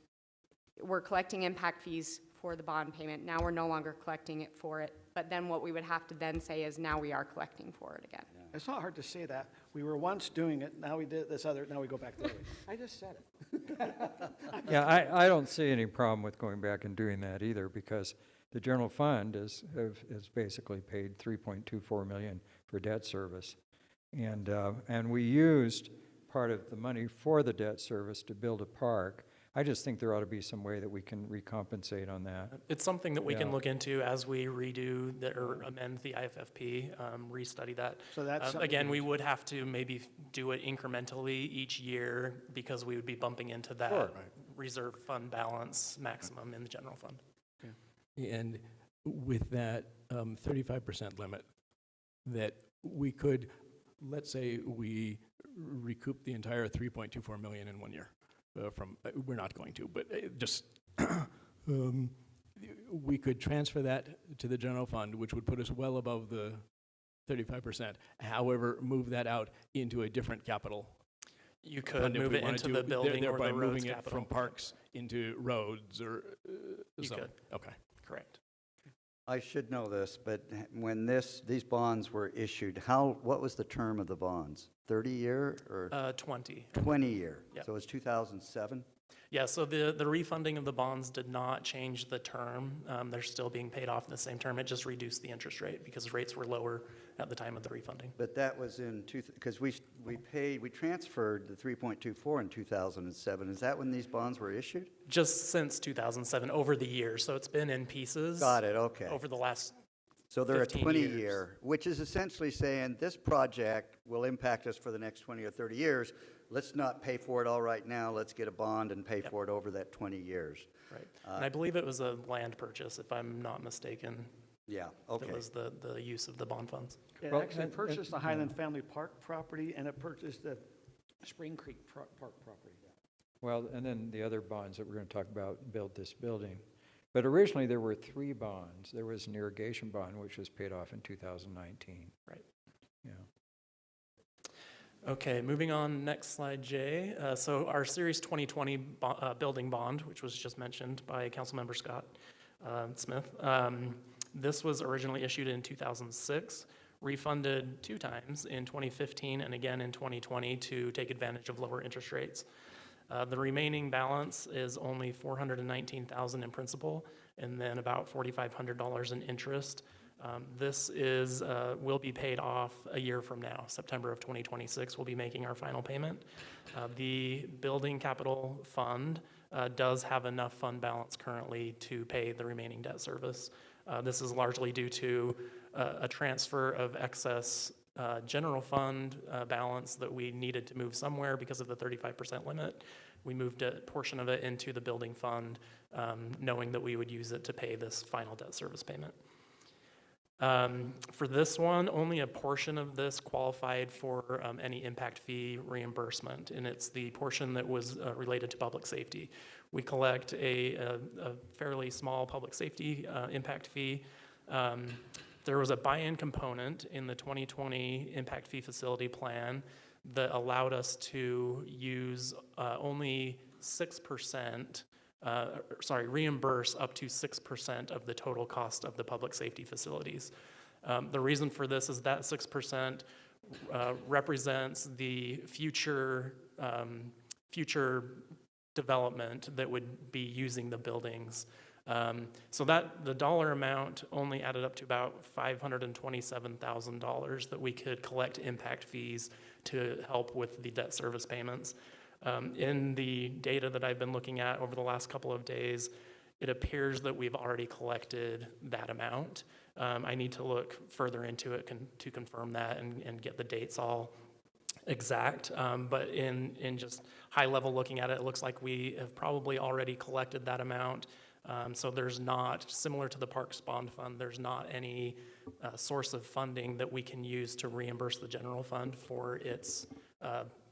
we're collecting impact fees for the bond payment, now we're no longer collecting it for it, but then what we would have to then say is now we are collecting for it again. Yeah. It's not hard to say that. We were once doing it, now we did this other, now we go back the other way. I just said it. Yeah, I don't see any problem with going back and doing that either, because the general fund has basically paid $3.24 million for debt service. And we used part of the money for the debt service to build a park. I just think there ought to be some way that we can recompensate on that. It's something that we can look into as we redo or amend the IFFP, restudy that. So that's again, we would have to maybe do it incrementally each year because we would be bumping into that reserve fund balance maximum in the general fund. And with that 35% limit, that we could, let's say we recoup the entire $3.24 million in 1 year. We're not going to, but just we could transfer that to the general fund, which would put us well above the 35%. However, move that out into a different capital. You could move it into the building or the roads moving it capital. from parks into roads or You something. could. Okay. Correct. I should know this, but when these bonds were issued, what was the term of the bonds? 30-year or? 20. 20-year. Yep. So it was 2007? Yeah, so the refunding of the bonds did not change the term. They're still being paid off in the same term. It just reduced the interest rate because rates were lower at the time of the refunding. But that was because we transferred the 3.24 in 2007. Is that when these bonds were issued? Just since 2007, over the years. So it's been in pieces. Got it, okay. Over the last So they're a 15 years. 20-year, which is essentially saying this project will impact us for the next 20 or 30 years. Let's not pay for it all right now. Let's get a bond and pay for it over that 20 years. Right. And I believe it was a land purchase, if I'm not mistaken. Yeah, okay. That was the use of the bond funds. It actually purchased the Highland Family Park property, and it purchased the Spring Creek Park property. Well, and then the other bonds that we're going to talk about build this building. But originally, there were 3 bonds. There was an irrigation bond, which was paid off in 2019. Right. Yeah. Okay, moving on, next slide, Jay. So our Series 2020 building bond, which was just mentioned by Councilmember Scott Smith, this was originally issued in 2006, refunded 2 times in 2015 and again in 2020 to take advantage of lower interest rates. The remaining balance is only $419,000 in principal and then about $4,500 in interest. This will be paid off a year from now, September of 2026. We'll be making our final payment. The building capital fund does have enough fund balance currently to pay the remaining debt service. This is largely due to a transfer of excess general fund balance that we needed to move somewhere because of the 35% limit. We moved a portion of it into the building fund, knowing that we would use it to pay this final debt service payment. For this one, only a portion of this qualified for any impact fee reimbursement, and it's the portion that was related to public safety. We collect a fairly small public safety impact fee. There was a buy-in component in the 2020 impact fee facility plan that allowed us to use only 6%, reimburse up to 6% of the total cost of the public safety facilities. The reason for this is that 6% represents the future development that would be using the buildings. So that the dollar amount only added up to about $527,000 that we could collect impact fees to help with the debt service payments. In the data that I've been looking at over the last couple of days, it appears that we've already collected that amount. I need to look further into it to confirm that and get the dates all exact. But in just high level looking at it, it looks like we have probably already collected that amount. So there's not, similar to the Parks Bond Fund, there's not any source of funding that we can use to reimburse the general fund for its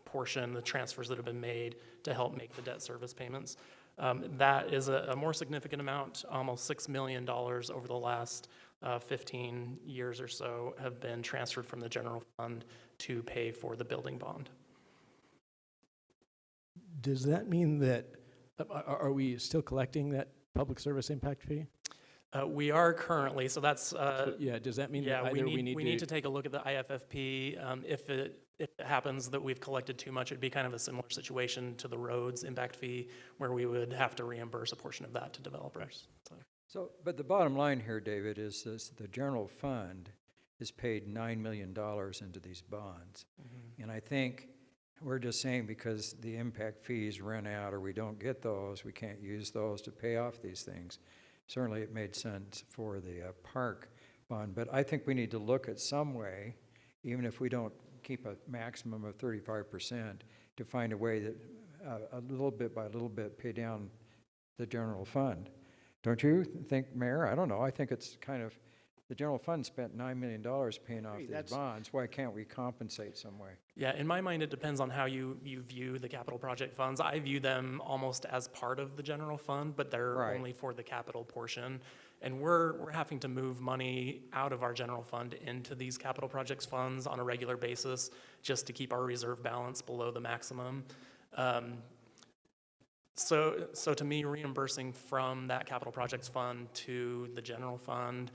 portion, the transfers that have been made to help make the debt service payments. That is a more significant amount, almost $6 million over the last 15 years or so have been transferred from the general fund to pay for the building bond. Does that mean that, are we still collecting that public service impact fee? We are currently, so that's... yeah, does that mean that we either need to take a look at the IFFP. If it happens that we've collected too much, it'd be kind of a similar situation to the roads impact fee, where we would have to reimburse a portion of that to developers. So, but the bottom line here, David, is this, the general fund has paid $9 million into these bonds. Mm-hmm. And I think we're just saying because the impact fees run out or we don't get those, we can't use those to pay off these things. Certainly it made sense for the park bond, but I think we need to look at some way, even if we don't keep a maximum of 35%, to find a way that a little bit by little bit pay down the general fund. Don't you think, Mayor? I don't know. I think it's kind of, the general fund spent $9 million paying off these bonds. Why can't we compensate some way? Yeah, in my mind, it depends on how you view the capital project funds. I view them almost as part of the general fund, but they're only for the capital portion. And we're having to move money out of our general fund into these capital projects funds on a regular basis just to keep our reserve balance below the maximum. So to me, reimbursing from that capital projects fund to the general fund,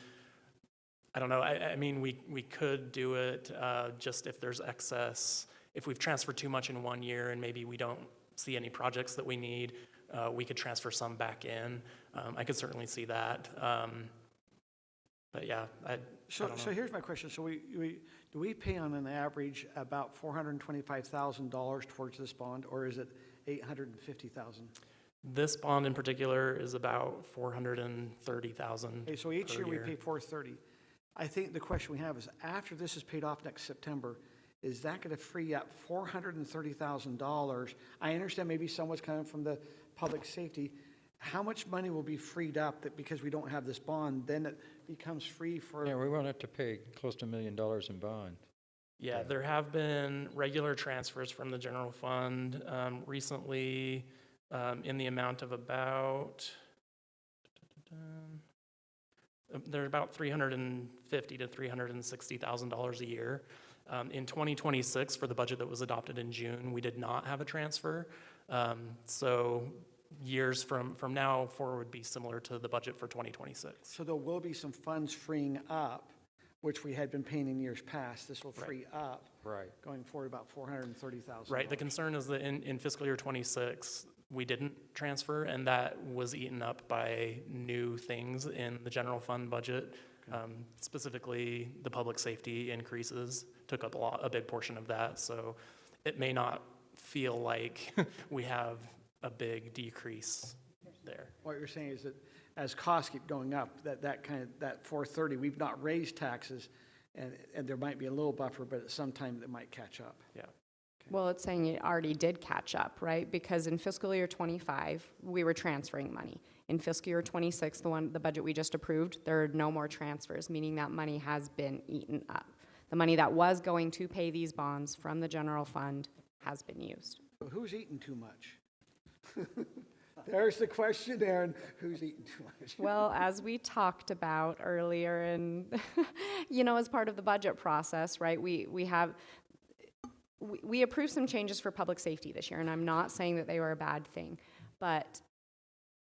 I don't know. I mean, we could do it just if there's excess. If we've transferred too much in 1 year and maybe we don't see any projects that we need, we could transfer some back in. I could certainly see that. But yeah, I don't know. So here's my question. So do we pay on an average about $425,000 towards this bond, or is it $850,000? This bond in particular is about $430,000. Okay, so each year we pay $430,000. I think the question we have is, after this is paid off next September, is that going to free up $430,000? I understand maybe someone's coming from the public safety. How much money will be freed up that because we don't have this bond, then it becomes free for... Yeah, we won't have to pay close to $1 million in bond. Yeah, there have been regular transfers from the general fund. Recently, in the amount of about, they're about $350,000 to $360,000 a year. In 2026, for the budget that was adopted in June, we did not have a transfer. So years from now forward would be similar to the budget for 2026. So there will be some funds freeing up, which we had been paying in years past. This will free up. Right. Going forward, about $430,000. Right, the concern is that in fiscal year 26, we didn't transfer, and that was eaten up by new things in the general fund budget. Specifically, the public safety increases took up a big portion of that, so it may not feel like we have a big decrease there. What you're saying is that as costs keep going up, that 430, we've not raised taxes, and there might be a little buffer, but at some time it might catch up. Yeah. Well, it's saying it already did catch up, right? Because in fiscal year 25, we were transferring money. In fiscal year 26, the budget we just approved, there are no more transfers, meaning that money has been eaten up. The money that was going to pay these bonds from the general fund has been used. So who's eating too much? There's the question, Aaron. Who's eating too much? Well, as we talked about earlier and, as part of the budget process, right, we approved some changes for public safety this year, and I'm not saying that they were a bad thing, but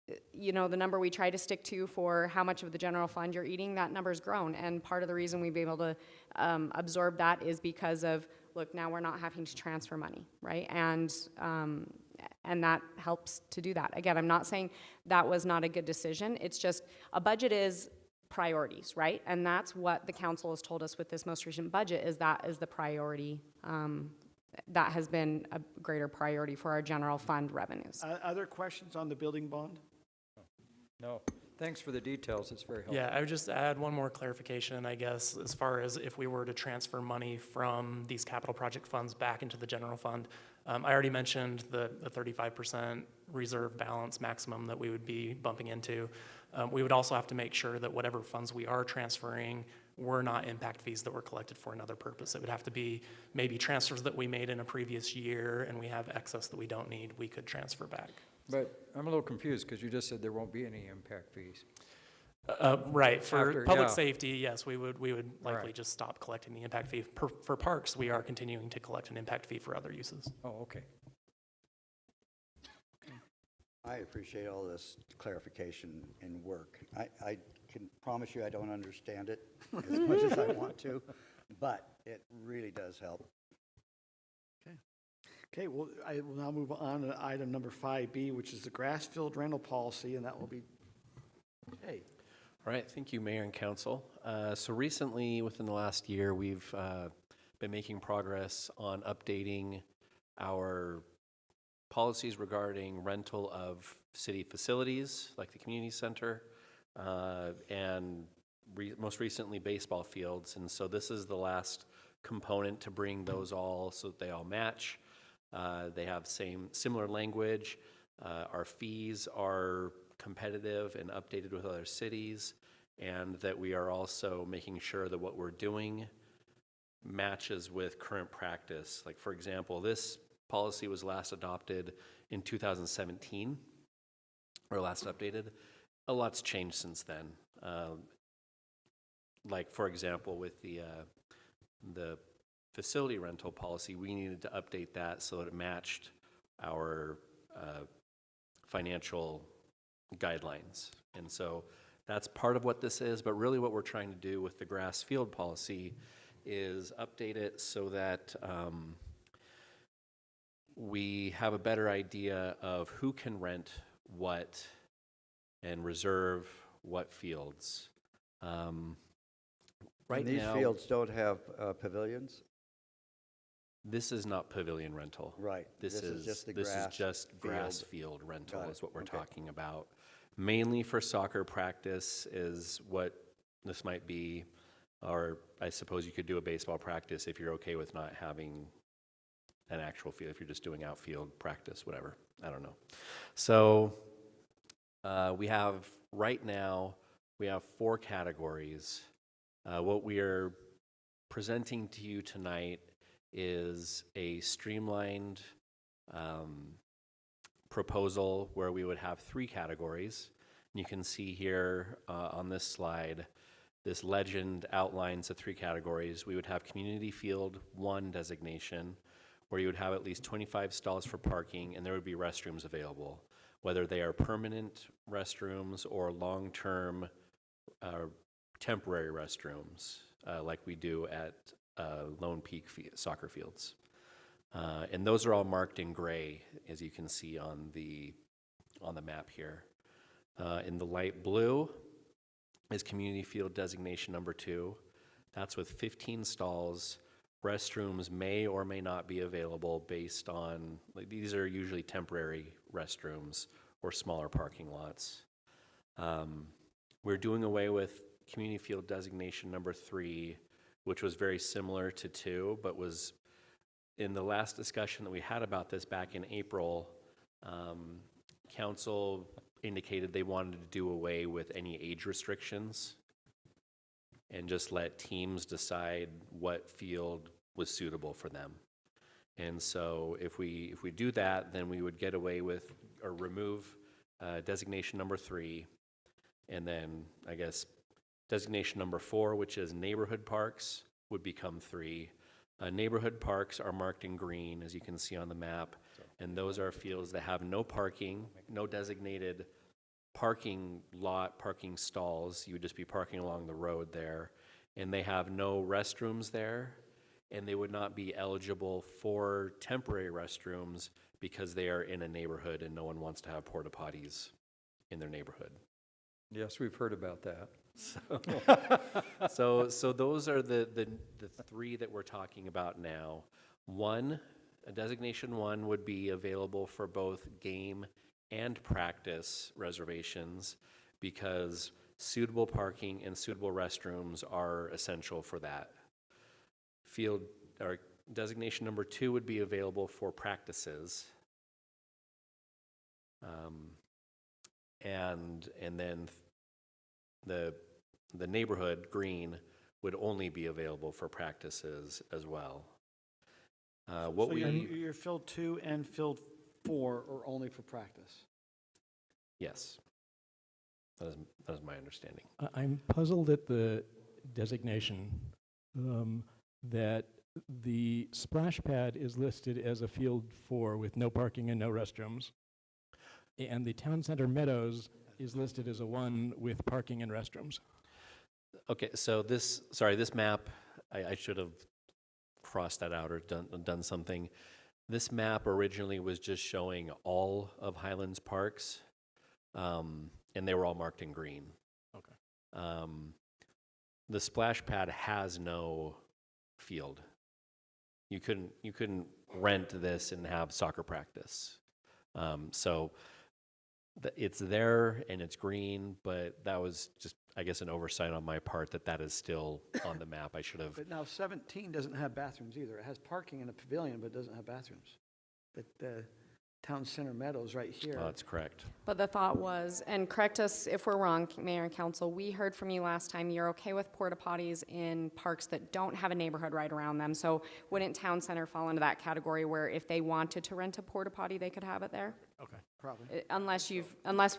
the number we try to stick to for how much of the general fund you're eating, that number's grown, and part of the reason we've been able to absorb that is because of, look, now we're not having to transfer money, right? And that helps to do that. Again, I'm not saying that was not a good decision. It's just a budget is priorities, right? And that's what the council has told us with this most recent budget is that is the priority. That has been a greater priority for our general fund revenues. Other questions on the building bond? No. Thanks for the details. It's very helpful. Yeah, I would just add one more clarification, I guess, as far as if we were to transfer money from these capital project funds back into the general fund. I already mentioned the 35% reserve balance maximum that we would be bumping into. We would also have to make sure that whatever funds we are transferring were not impact fees that were collected for another purpose. It would have to be maybe transfers that we made in a previous year and we have excess that we don't need, we could transfer back. But I'm a little confused because you just said there won't be any impact fees. Right, for public yeah. safety, yes, we would likely Right. just stop collecting the impact fee. For parks, we are continuing to collect an impact fee for other uses. Oh, okay. I appreciate all this clarification and work. I can promise you I don't understand it as much as I want to, but it really does help. Okay, well, I will now move on to item number 5B, which is the grass-filled rental policy, and that will be, hey. All right, thank you, Mayor and Council. So recently, within the last year, we've been making progress on updating our policies regarding rental of city facilities, like the community center, and most recently, baseball fields. And so this is the last component to bring those all so that they all match. They have similar language. Our fees are competitive and updated with other cities, and that we are also making sure that what we're doing matches with current practice. Like, for example, this policy was last adopted in 2017, or last updated. A lot's changed since then. Like, for example, with the facility rental policy, we needed to update that so that it matched our financial guidelines. And so that's part of what this is, but really what we're trying to do with the grass field policy is update it so that we have a better idea of who can rent what and reserve what fields. Right And these now, fields don't have pavilions? this is not pavilion rental. Right. This is just the this grass is just grass field. field rental Got it. is what we're Okay. talking about. Mainly for soccer practice is what this might be, or I suppose you could do a baseball practice if you're okay with not having an actual field, if you're just doing outfield practice, whatever. I don't know. So we have, right now, we have 4 categories. What we are presenting to you tonight is a streamlined proposal where we would have 3 categories. And you can see here on this slide, this legend outlines the 3 categories. We would have Community Field 1 designation, where you would have at least 25 stalls for parking, and there would be restrooms available, whether they are permanent restrooms or long-term temporary restrooms, like we do at Lone Peak soccer fields. And those are all marked in gray, as you can see on the map here. In the light blue is Community Field designation number 2. That's with 15 stalls. Restrooms may or may not be available based on, like, these are usually temporary restrooms or smaller parking lots. We're doing away with Community Field designation number 3, which was very similar to 2, but was in the last discussion that we had about this back in April, council indicated they wanted to do away with any age restrictions and just let teams decide what field was suitable for them. And so if we do that, then we would get away with or remove designation number 3, and then I guess designation number 4, which is neighborhood parks, would become 3. Neighborhood parks are marked in green, as you can see on the map, and those are fields that have no parking, no designated parking lot, parking stalls. You would just be parking along the road there, and they have no restrooms there, and they would not be eligible for temporary restrooms because they are in a neighborhood and no one wants to have porta potties in their neighborhood. Yes, we've heard about that. So those are the 3 that we're talking about now. Designation 1 would be available for both game and practice reservations because suitable parking and suitable restrooms are essential for that. Field or designation number 2 would be available for practices. And then the neighborhood green would only be available for practices as well. So your field 2 and field 4 are only for practice? Yes. That is my understanding. I'm puzzled at the designation that the splash pad is listed as a field 4 with no parking and no restrooms, and the town center meadows is listed as a 1 with parking and restrooms. Okay, so this map, I should have crossed that out or done something. This map originally was just showing all of Highlands parks, and they were all marked in green. Okay. The splash pad has no field. You couldn't rent this and have soccer practice. So it's there and it's green, but that was just, I guess, an oversight on my part that is still on the map. I should have. But now 17 doesn't have bathrooms either. It has parking in a pavilion, but it doesn't have bathrooms. But the town center meadows right here. Oh, that's correct. But the thought was, and correct us if we're wrong, Mayor and Council, we heard from you last time, you're okay with porta potties in parks that don't have a neighborhood right around them. So wouldn't town center fall into that category where if they wanted to rent a porta potty, they could have it there? Okay, probably. Unless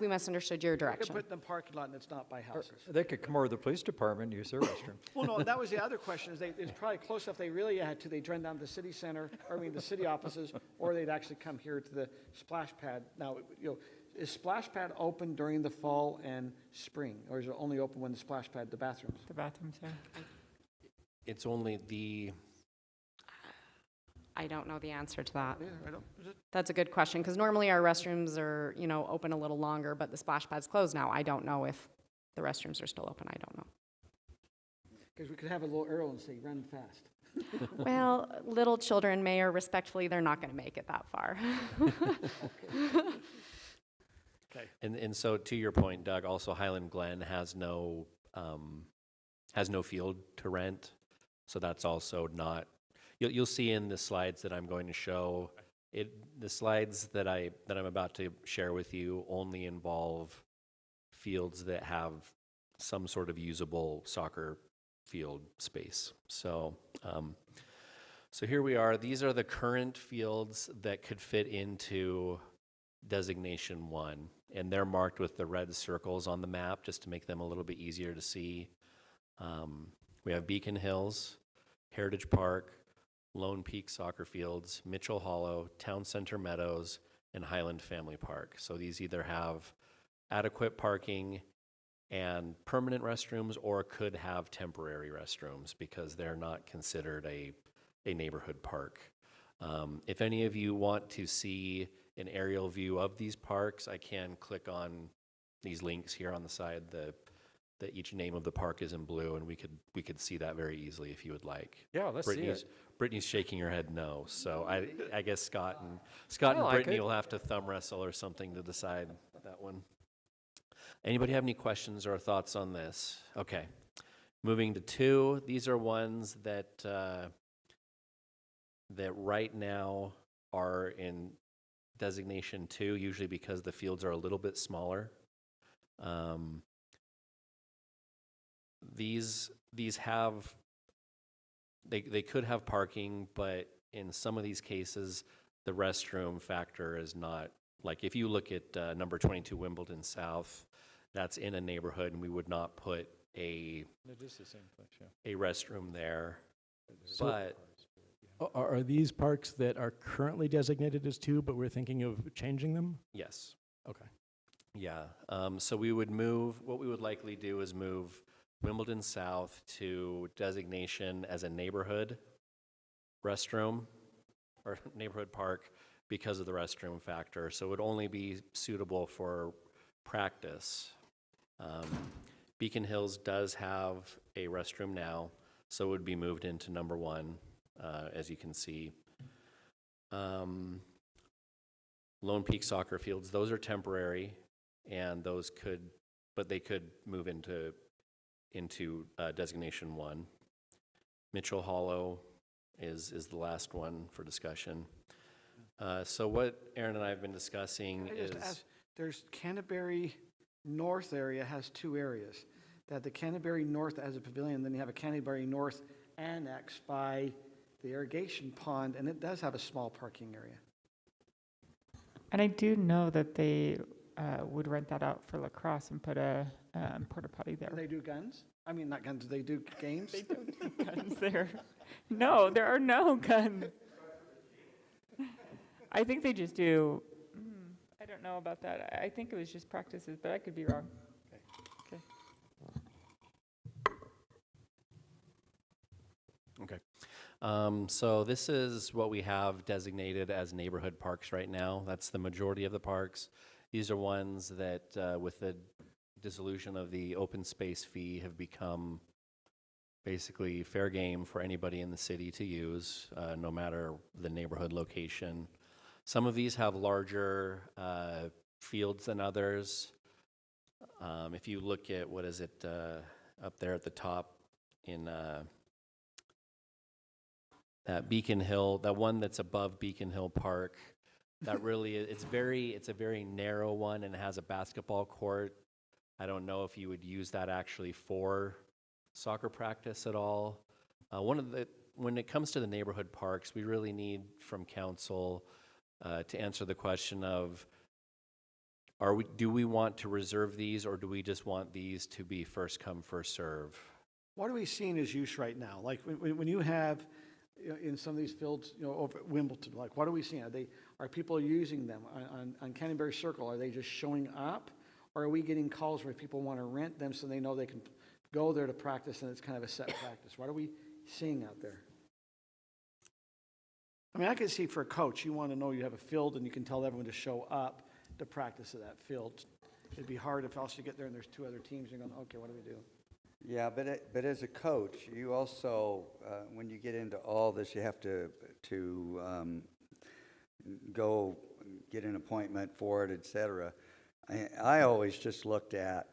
we misunderstood your They could direction. put it in the parking lot and it's not by houses. They could come over to the police department and use their restroom. Well, no, that was the other question, is it's probably close enough they really had to, they'd run down to the city center, the city offices, or they'd actually come here to the splash pad. Now, is splash pad open during the fall and spring, or is it only open when the splash pad, the bathrooms? The bathrooms, yeah. It's only the... I don't know the answer to that. Yeah, I don't, is it? That's a good question, because normally our restrooms are, open a little longer, but the splash pad's closed now. I don't know if the restrooms are still open. I don't know. Because we could have a little arrow and say, run fast. Well, little children, Mayor, respectfully, they're not going to make it that far. Okay. And so to your point, Doug, also Highland Glen has no field to rent, so that's also not. You'll see in the slides that I'm going to show the slides that I'm about to share with you only involve fields that have some sort of usable soccer field space. So here we are. These are the current fields that could fit into designation 1, and they're marked with the red circles on the map just to make them a little bit easier to see. We have Beacon Hills, Heritage Park, Lone Peak Soccer Fields, Mitchell Hollow, Town Center Meadows, and Highland Family Park. So these either have adequate parking and permanent restrooms, or could have temporary restrooms because they're not considered a neighborhood park. If any of you want to see an aerial view of these parks, I can click on these links here on the side. That each name of the park is in blue, and we could see that very easily if you would like. Yeah, let's see it. Brittany's shaking her head no, so I guess Scott and like Brittany it. will have to thumb wrestle or something to decide that one. Anybody have any questions or thoughts on this? Okay, moving to 2. These are ones that that right now are in designation 2, usually because the fields are a little bit smaller. These have, they could have parking, but in some of these cases, the restroom factor is not, like if you look at number 22 Wimbledon South, that's in a neighborhood, and we would not put a It is the same place, yeah. a restroom there. So- But Are these parks that are currently designated as 2, but we're thinking of changing them? yes. Okay. Yeah, so we would move, what we would likely do is move Wimbledon South to designation as a neighborhood restroom or neighborhood park because of the restroom factor. So it would only be suitable for practice. Beacon Hills does have a restroom now, so it would be moved into number 1, as you can see. Lone Peak Soccer Fields, those are temporary, and those could, but they could move into designation 1. Mitchell Hollow is the last one for discussion. So what Aaron and I have been discussing Can I is, just ask, there's Canterbury North area has 2 areas. That the Canterbury North as a pavilion, then you have a Canterbury North annex by the irrigation pond, and it does have a small parking area. And I do know that they would rent that out for lacrosse and put a porta potty there. And they do guns? I mean, not guns, they do games? They don't do guns there. No, there are no guns. I think they just do, I don't know about that. I think it was just practices, but I could be wrong. Okay. okay. So this is what we have designated as neighborhood parks right now. That's the majority of the parks. These are ones that, with the dissolution of the open space fee, have become basically fair game for anybody in the city to use, no matter the neighborhood location. Some of these have larger fields than others. If you look at, what is it, up there at the top in that Beacon Hill, that one that's above Beacon Hill Park, that really, it's a very narrow one and has a basketball court. I don't know if you would use that actually for soccer practice at all. When it comes to the neighborhood parks, we really need from council to answer the question of, do we want to reserve these, or do we just want these to be first come, first serve? What are we seeing as use right now? Like when you have, in some of these fields, over at Wimbledon, like what are we seeing? Are people using them on Canterbury Circle? Are they just showing up? Or are we getting calls where people want to rent them so they know they can go there to practice and it's kind of a set practice? What are we seeing out there? I mean, I can see for a coach, you want to know you have a field and you can tell everyone to show up to practice at that field. It'd be hard if also you get there and there's 2 other teams and you're going, okay, what do we do? Yeah, but as a coach, you also, when you get into all this, you have to go get an appointment for it, et cetera. I always just looked at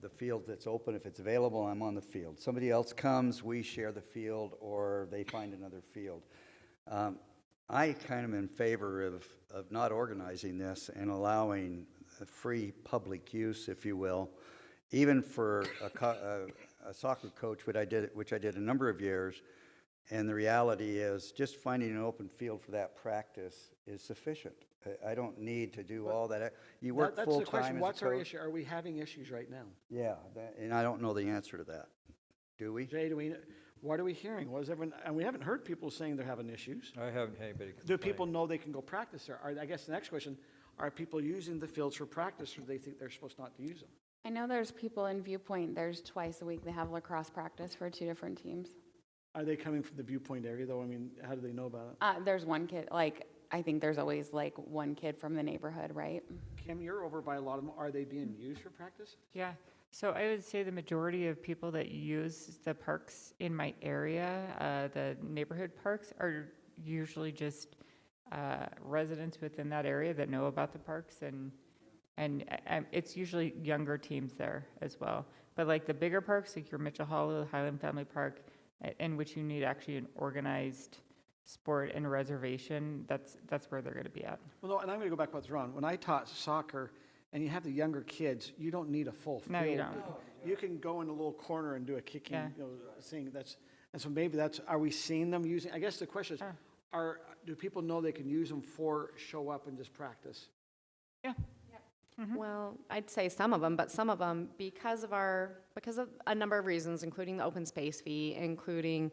the field that's open. If it's available, I'm on the field. Somebody else comes, we share the field, or they find another field. I kind of in favor of not organizing this and allowing free public use, if you will, even for a soccer coach, which I did a number of years. And the reality is just finding an open field for that practice is sufficient. I don't need to do all that. You work That's the full-time question. as a What's our coach? issue? Are we having issues right now? Yeah, and I don't know the answer to that. Do we? Jay, what are we hearing? What is everyone, and we haven't heard people saying they're having issues. I haven't had anybody Do complain. people know they can go practice there? I guess the next question, are people using the fields for practice, or do they think they're supposed not to use them? I know there's people in Viewpoint, there's twice a week they have lacrosse practice for 2 different teams. Are they coming from the Viewpoint area, though? I mean, how do they know about it? There's one kid, like, I think there's always like one kid from the neighborhood, right? Kim, you're over by a lot of them. Are they being used for practice? Yeah, so I would say the majority of people that use the parks in my area, the neighborhood parks, are usually just residents within that area that know about the parks, and it's usually younger teams there as well. But like the bigger parks, like your Mitchell Hollow, Highland Family Park, in which you need actually an organized sport and reservation, that's where they're going to be at. Well, no, and I'm going to go back what's wrong. When I taught soccer, and you have the younger kids, you don't need a full field. No, you don't. You can go in a little corner and do a kicking, Yeah. thing. And so maybe are we seeing them using? I guess the question is, do people know they can use them for show up and just practice? Well, I'd say some of them, but some of them, because of a number of reasons, including the open space fee, including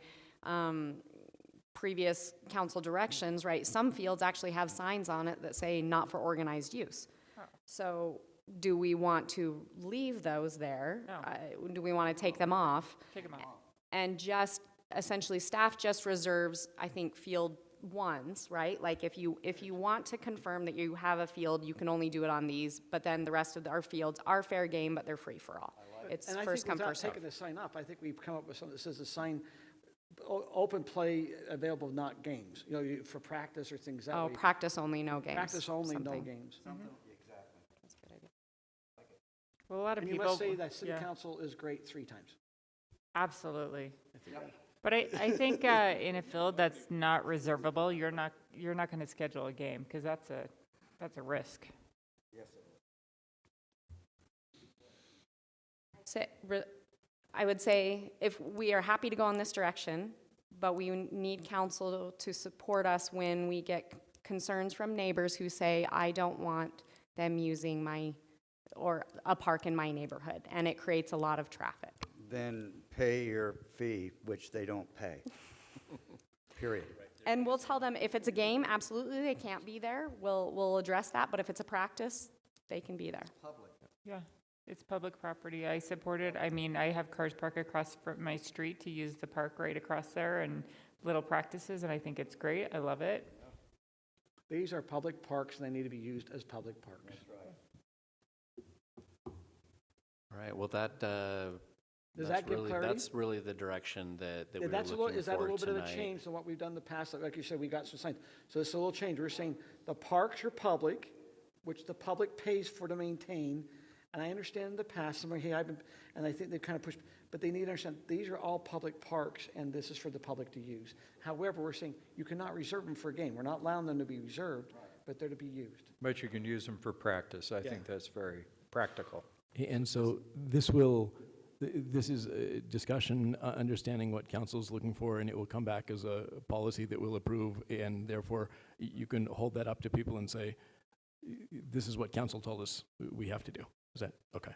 previous council directions, right? Some fields actually have signs on it that say not for organized use. So do we want to leave those there? No. Do we want to take them off? Take them out. And just, essentially, staff just reserves, I think, field ones, right? Like if you want to confirm that you have a field, you can only do it on these, but then the rest of our fields are fair game, but they're free for all. It's And first come, I think first without served. taking the sign up, I think we've come up with something that says the sign, open play available, not games, for practice or things that way. Oh, practice only, no games. Practice only, no something. games. That's a good idea. Well, a lot of And you people. must say that city yeah. council is great 3 times. Absolutely. But I think in a field that's not reservable, you're not going to schedule a game because that's a risk. I would say if we are happy to go in this direction, but we need council to support us when we get concerns from neighbors who say, I don't want them using a park in my neighborhood, and it creates a lot of traffic. Then pay your fee, which they don't pay. Period. And we'll tell them if it's a game, absolutely they can't be there. We'll address that, but if it's a practice, they can be there. Yeah, it's public property. I support it. I mean, I have cars parked across from my street to use the park right across there and little practices, and I think it's great. I love it. These are public parks, and they need to be used as public parks. That's right. All right, well, Does that give clarity? that's really the direction that we were Is that looking a for little bit of a tonight. change than what we've done in the past? Like you said, we got some signs. So it's a little change. We're saying the parks are public, which the public pays for to maintain. And I understand in the past, and I think they've kind of pushed, but they need to understand these are all public parks, and this is for the public to use. However, we're saying you cannot reserve them for a game. We're not allowing them to be reserved, but they're to be used. But you can use them for practice. I think that's very practical. And so this is a discussion, understanding what council's looking for, and it will come back as a policy that we'll approve, and therefore you can hold that up to people and say, this is what council told us we have to do. Is that okay?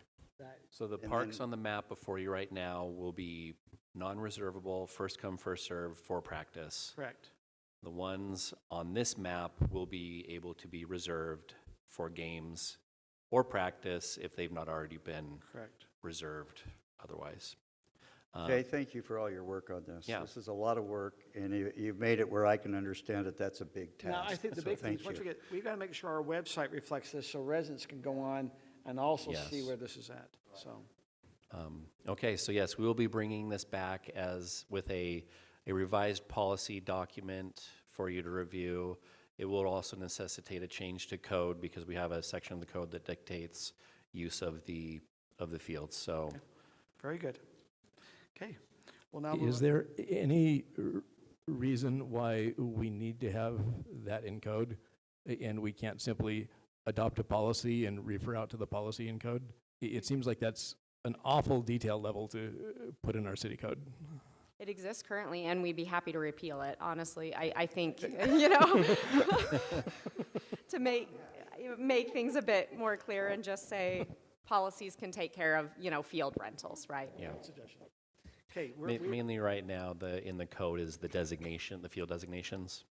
So the parks on the map before you right now will be non-reservable, first come, first served for practice. Correct. The ones on this map will be able to be reserved for games or practice if they've not already been Correct. reserved otherwise. Jay, thank you for all your work on this. Yeah. This is a lot of work, and you've made it where I can understand that that's a big task. Now, I think the So big thing thank is once you. we've got to make sure our website reflects this so residents can go on and also see Yes. where this is at. So. Okay, so yes, we will be bringing this back with a revised policy document for you to review. It will also necessitate a change to code because we have a section of the code that dictates use of the fields. So, Okay. Very good. Okay. Well, now Is there any reason why we need to have that in code, and we can't simply adopt a policy and refer out to the policy in code? It seems like that's an awful detail level to put in our city code. It exists currently, and we'd be happy to repeal it, honestly. I think, you know, to make things a bit more clear and just say policies can take care of, field rentals, right? Yeah. Okay, Mainly right now, in the code is the designation, the field designations.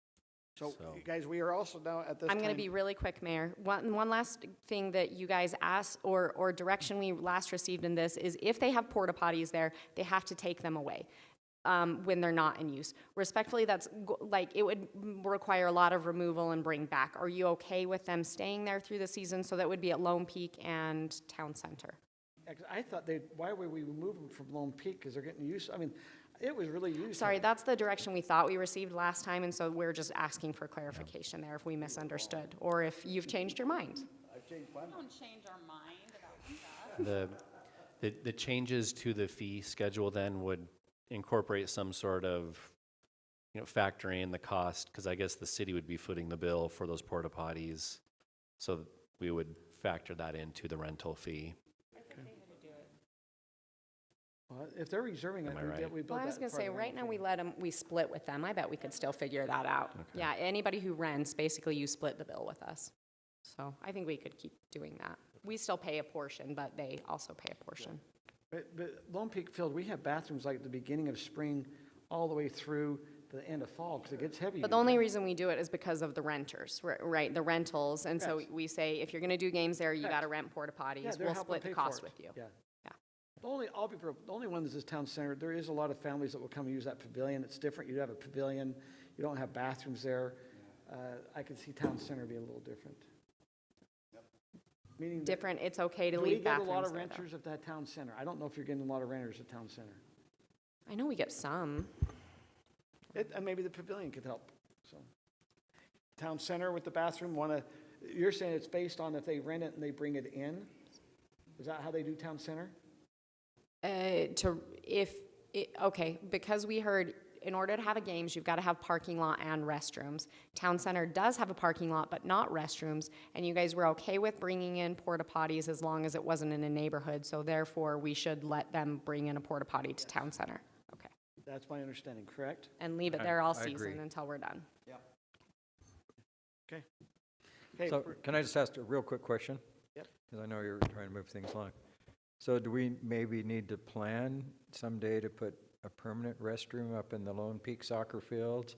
So, guys, we are also now at this I'm going to time- be really quick, Mayor. One last thing that you guys asked, or direction we last received in this, is if they have porta potties there, they have to take them away when they're not in use. Respectfully, it would require a lot of removal and bring back. Are you okay with them staying there through the season? So that would be at Lone Peak and Town Center. I thought why would we remove them from Lone Peak? Because they're getting used, it was really used. Sorry, that's the direction we thought we received last time, and so we're just asking for clarification there if we misunderstood, or if you've changed your mind. We don't change our mind about stuff. The changes to the fee schedule then would incorporate some sort of, factoring in the cost, because I guess the city would be footing the bill for those porta potties, so we would factor that into the rental fee. Well, if they're reserving it, Am I right? we build Well, I was that going to part say, of the right now rental we split with them. I bet we could still figure that out. Okay. Yeah, anybody who rents, basically you split the bill with us. So I think we could keep doing that. We still pay a portion, but they also pay a portion. fee. But Lone Peak Field, we have bathrooms like the beginning of spring all the way through the end of fall, because it gets heavy. But the only reason we do it is because of the renters, right? The rentals. And so Yes. we say, if you're going to do games there, you Correct. got to rent porta potties. Yeah, they're We'll helping split the pay cost for it. with you. Yeah. Yeah. The only one is this town center. There is a lot of families that will come and use that pavilion. It's different. You have a pavilion. You don't have bathrooms there. I could see town center being a little different. Meaning that- Different, it's okay to do we leave get a bathrooms lot of there, though. renters at that town center? I don't know if you're getting a lot of renters at town center. I know we get some. And maybe the pavilion could help. So, town center with the bathroom. You're saying it's based on if they rent it and they bring it in? Is that how they do town center? Okay, because we heard in order to have a games, you've got to have parking lot and restrooms. Town Center does have a parking lot, but not restrooms, and you guys were okay with bringing in porta potties as long as it wasn't in a neighborhood, so therefore we should let them bring in a porta potty to Town Center. Okay. That's my understanding, correct? And leave it there all I agree. season until we're done. Okay. Okay. So can I just ask a real quick question? Yep. Because I know you're trying to move things along. So do we maybe need to plan someday to put a permanent restroom up in the Lone Peak soccer field?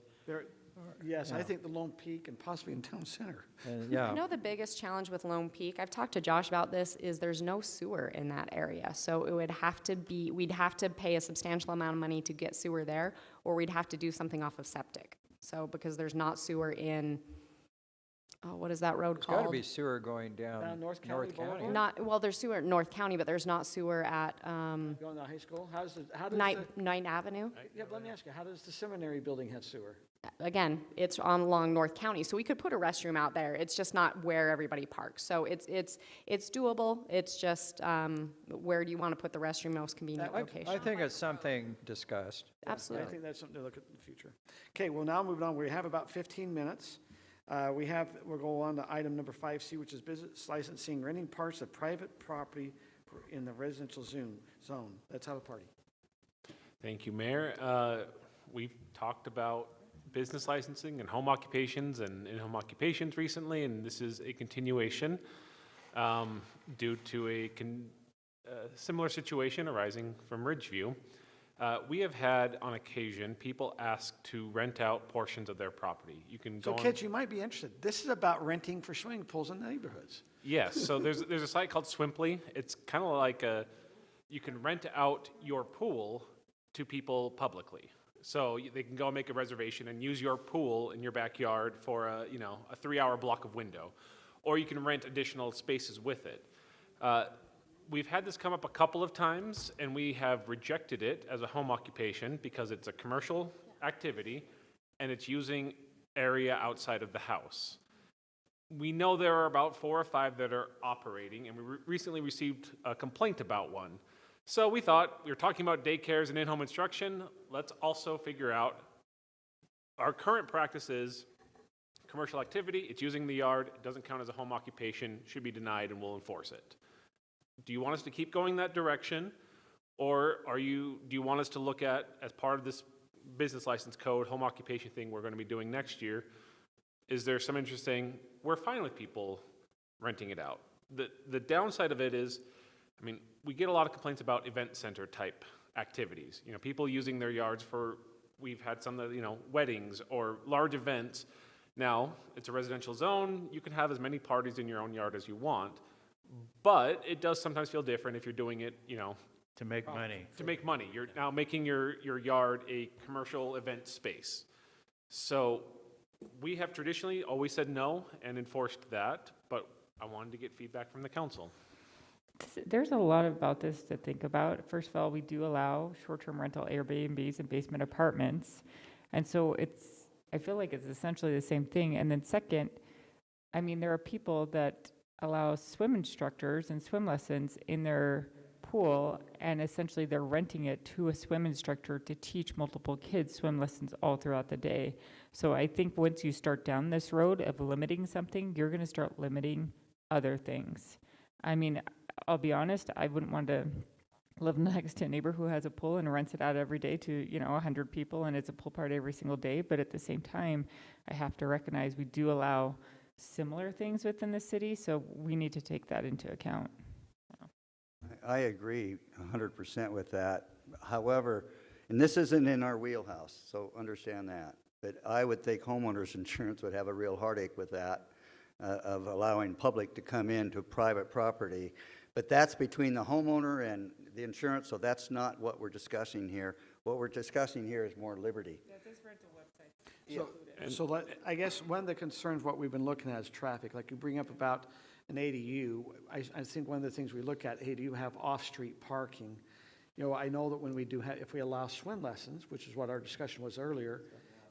Yes, I Yeah. think the Lone Peak and possibly in town center. And yeah. I know the biggest challenge with Lone Peak, I've talked to Josh about this, is there's no sewer in that area. So it would have to be, we'd have to pay a substantial amount of money to get sewer there, or we'd have to do something off of septic. So because there's not sewer in, what is that road There's called? got to be sewer going down North County Boulevard? Well, there's sewer at North County, but there's not sewer at Going to high school? How does Knight Avenue. Yeah, but let me ask you, how does the seminary building have sewer? Again, it's along North County, so we could put a restroom out there. It's just not where everybody parks. So it's doable. It's just where do you want to put the restroom most convenient location? I think it's something discussed. Absolutely. I think that's something to look at in the future. Okay, well, now moving on, we have about 15 minutes. We'll go on to item number 5C, which is business licensing, renting parts of private property in the residential zone. Let's have a party. Thank you, Mayor. We've talked about business licensing and home occupations and in-home occupations recently, and this is a continuation due to a similar situation arising from Ridgeview. We have had, on occasion, people ask to rent out portions of their property. You can go So kids, you might be interested. This is about renting for swimming pools in the neighborhoods. Yes, so there's a site called Swimply. It's kind of like you can rent out your pool to people publicly. So they can go and make a reservation and use your pool in your backyard for a 3-hour block of window, or you can rent additional spaces with it. We've had this come up a couple of times, and we have rejected it as a home occupation because it's a commercial activity and it's using area outside of the house. We know there are about 4 or 5 that are operating, and we recently received a complaint about one. So we thought, we were talking about daycares and in-home instruction, let's also figure out our current practice is commercial activity, it's using the yard, it doesn't count as a home occupation, should be denied, and we'll enforce it. Do you want us to keep going that direction, or do you want us to look at, as part of this business license code, home occupation thing we're going to be doing next year, is there some interest saying, we're fine with people renting it out. The downside of it is, I mean, we get a lot of complaints about event center type activities. You know, people using their yards for, we've had some that, you know, weddings or large events. Now, it's a residential zone, you can have as many parties in your own yard as you want, but it does sometimes feel different if you're doing it, you know, to make money. To make money. You're now making your yard a commercial event space. So we have traditionally always said no and enforced that, but I wanted to get feedback from the council. There's a lot about this to think about. First of all, we do allow short-term rental Airbnbs and basement apartments. And so I feel like it's essentially the same thing. And then second, I mean, there are people that allow swim instructors and swim lessons in their pool, and essentially they're renting it to a swim instructor to teach multiple kids swim lessons all throughout the day. So I think once you start down this road of limiting something, you're going to start limiting other things. I mean, I'll be honest, I wouldn't want to live next to a neighbor who has a pool and rents it out every day to, you know, 100 people, and it's a pool party every single day. But at the same time, I have to recognize we do allow similar things within the city, so we need to take that into account. I agree 100% with that. However, and this isn't in our wheelhouse, so understand that. But I would think homeowners insurance would have a real heartache with that, of allowing public to come into private property. But that's between the homeowner and the insurance, so that's not what we're discussing here. What we're discussing here is more liberty. Yeah, this rental website. So I guess one of the concerns, what we've been looking at is traffic. Like you bring up about an ADU, I think one of the things we look at, hey, do you have off-street parking? You know, I know that when we do have, if we allow swim lessons, which is what our discussion was earlier,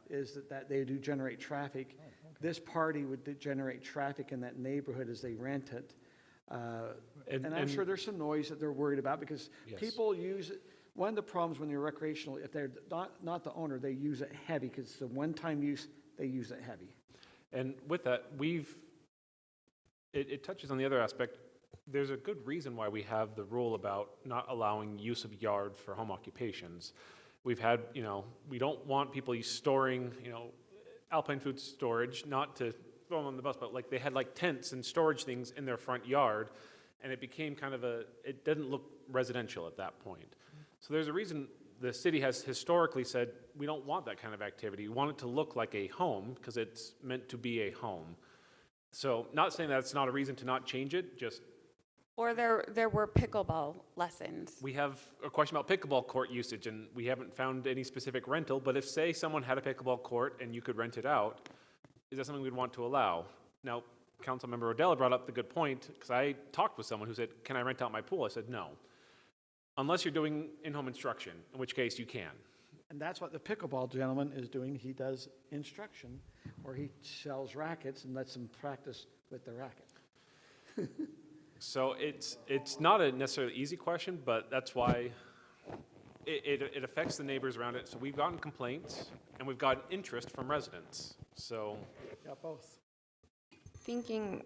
is that they do generate traffic. This party would generate traffic in that neighborhood as they rent it. And I'm sure there's some noise that they're worried about because people use it. One of the problems when they're recreational, if they're not the owner, they use it heavy because it's a one-time use, they use it heavy. And with that, it touches on the other aspect. There's a good reason why we have the rule about not allowing use of yard for home occupations. We've had, you know, we don't want people storing, you know, Alpine food storage, not to throw them on the bus, but like they had like tents and storage things in their front yard, and it became kind of it didn't look residential at that point. So there's a reason the city has historically said, we don't want that kind of activity. We want it to look like a home because it's meant to be a home. So not saying that's not a reason to not change it, just. Or there were pickleball lessons. We have a question about pickleball court usage, and we haven't found any specific rental, but if, say, someone had a pickleball court and you could rent it out, is that something we'd want to allow? Now, Councilmember Rodella brought up the good point, because I talked with someone who said, can I rent out my pool? I said, no. Unless you're doing in-home instruction, in which case you can. And that's what the pickleball gentleman is doing. He does instruction, or he sells rackets and lets them practice with the racket. So it's not a necessarily easy question, but that's why it affects the neighbors around it. So we've gotten complaints, and we've gotten interest from residents. So yeah, both. Thinking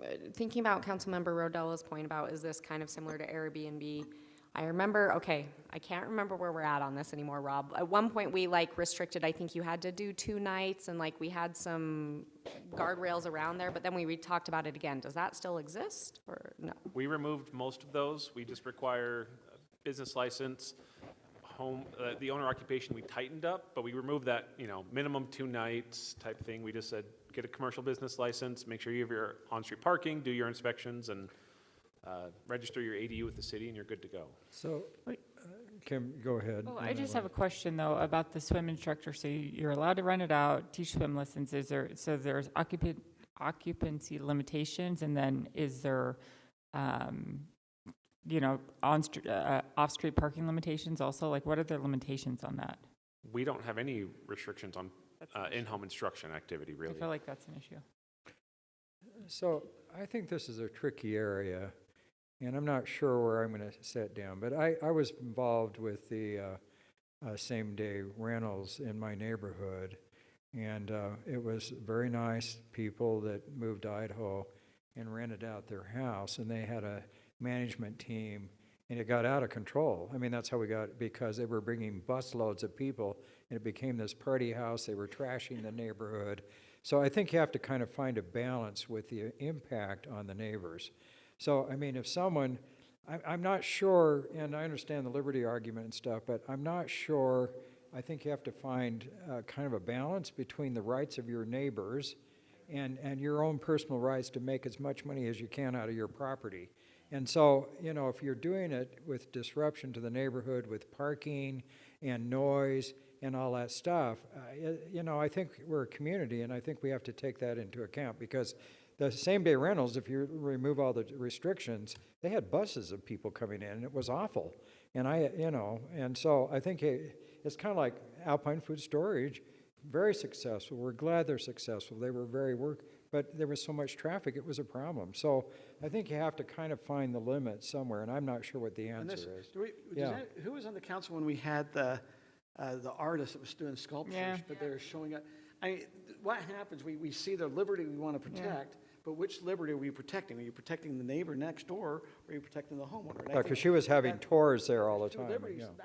about Councilmember Rodella's point about, is this kind of similar to Airbnb? I remember, okay, I can't remember where we're at on this anymore, Rob. At one point we like restricted, I think you had to do 2 nights and like we had some guardrails around there, but then we talked about it again. Does that still exist or no? We removed most of those. We just require a business license, the owner occupation we tightened up, but we removed that, you know, minimum 2 nights type thing. We just said, get a commercial business license, make sure you have your on-street parking, do your inspections, and register your ADU with the city, and you're good to go. So, Kim, go ahead. Oh, I just have a question though about the swim instructor. So you're allowed to rent it out, teach swim lessons. There's occupancy limitations, and then is there, you know, off-street parking limitations also? Like, what are the limitations on that? We don't have any restrictions on in-home instruction activity, really. I feel like that's an issue. So I think this is a tricky area, and I'm not sure where I'm going to sit down, but I was involved with the same-day rentals in my neighborhood, and it was very nice people that moved to Idaho and rented out their house, and they had a management team, and it got out of control. I mean, that's how we got, because they were bringing busloads of people and it became this party house. They were trashing the neighborhood. So I think you have to kind of find a balance with the impact on the neighbors. So, I mean, if someone, I'm not sure, and I understand the liberty argument and stuff, but I'm not sure. I think you have to find kind of a balance between the rights of your neighbors and your own personal rights to make as much money as you can out of your property. And so, you know, if you're doing it with disruption to the neighborhood, with parking and noise and all that stuff, you know, I think we're a community, and I think we have to take that into account, because the same-day rentals, if you remove all the restrictions, they had buses of people coming in, and it was awful. And you know, and so I think it's kind of like Alpine Food Storage, very successful. We're glad they're successful. They were but there was so much traffic, it was a problem. So I think you have to kind of find the limit somewhere, and I'm not sure what the answer is. Who was on the council when we had the artist that was doing sculptures, but they're showing up? I mean, what happens? We see the liberty we want to protect, but which liberty are we protecting? Are you protecting the neighbor next door, or are you protecting the homeowner? Yeah, because she was having tours there all the time.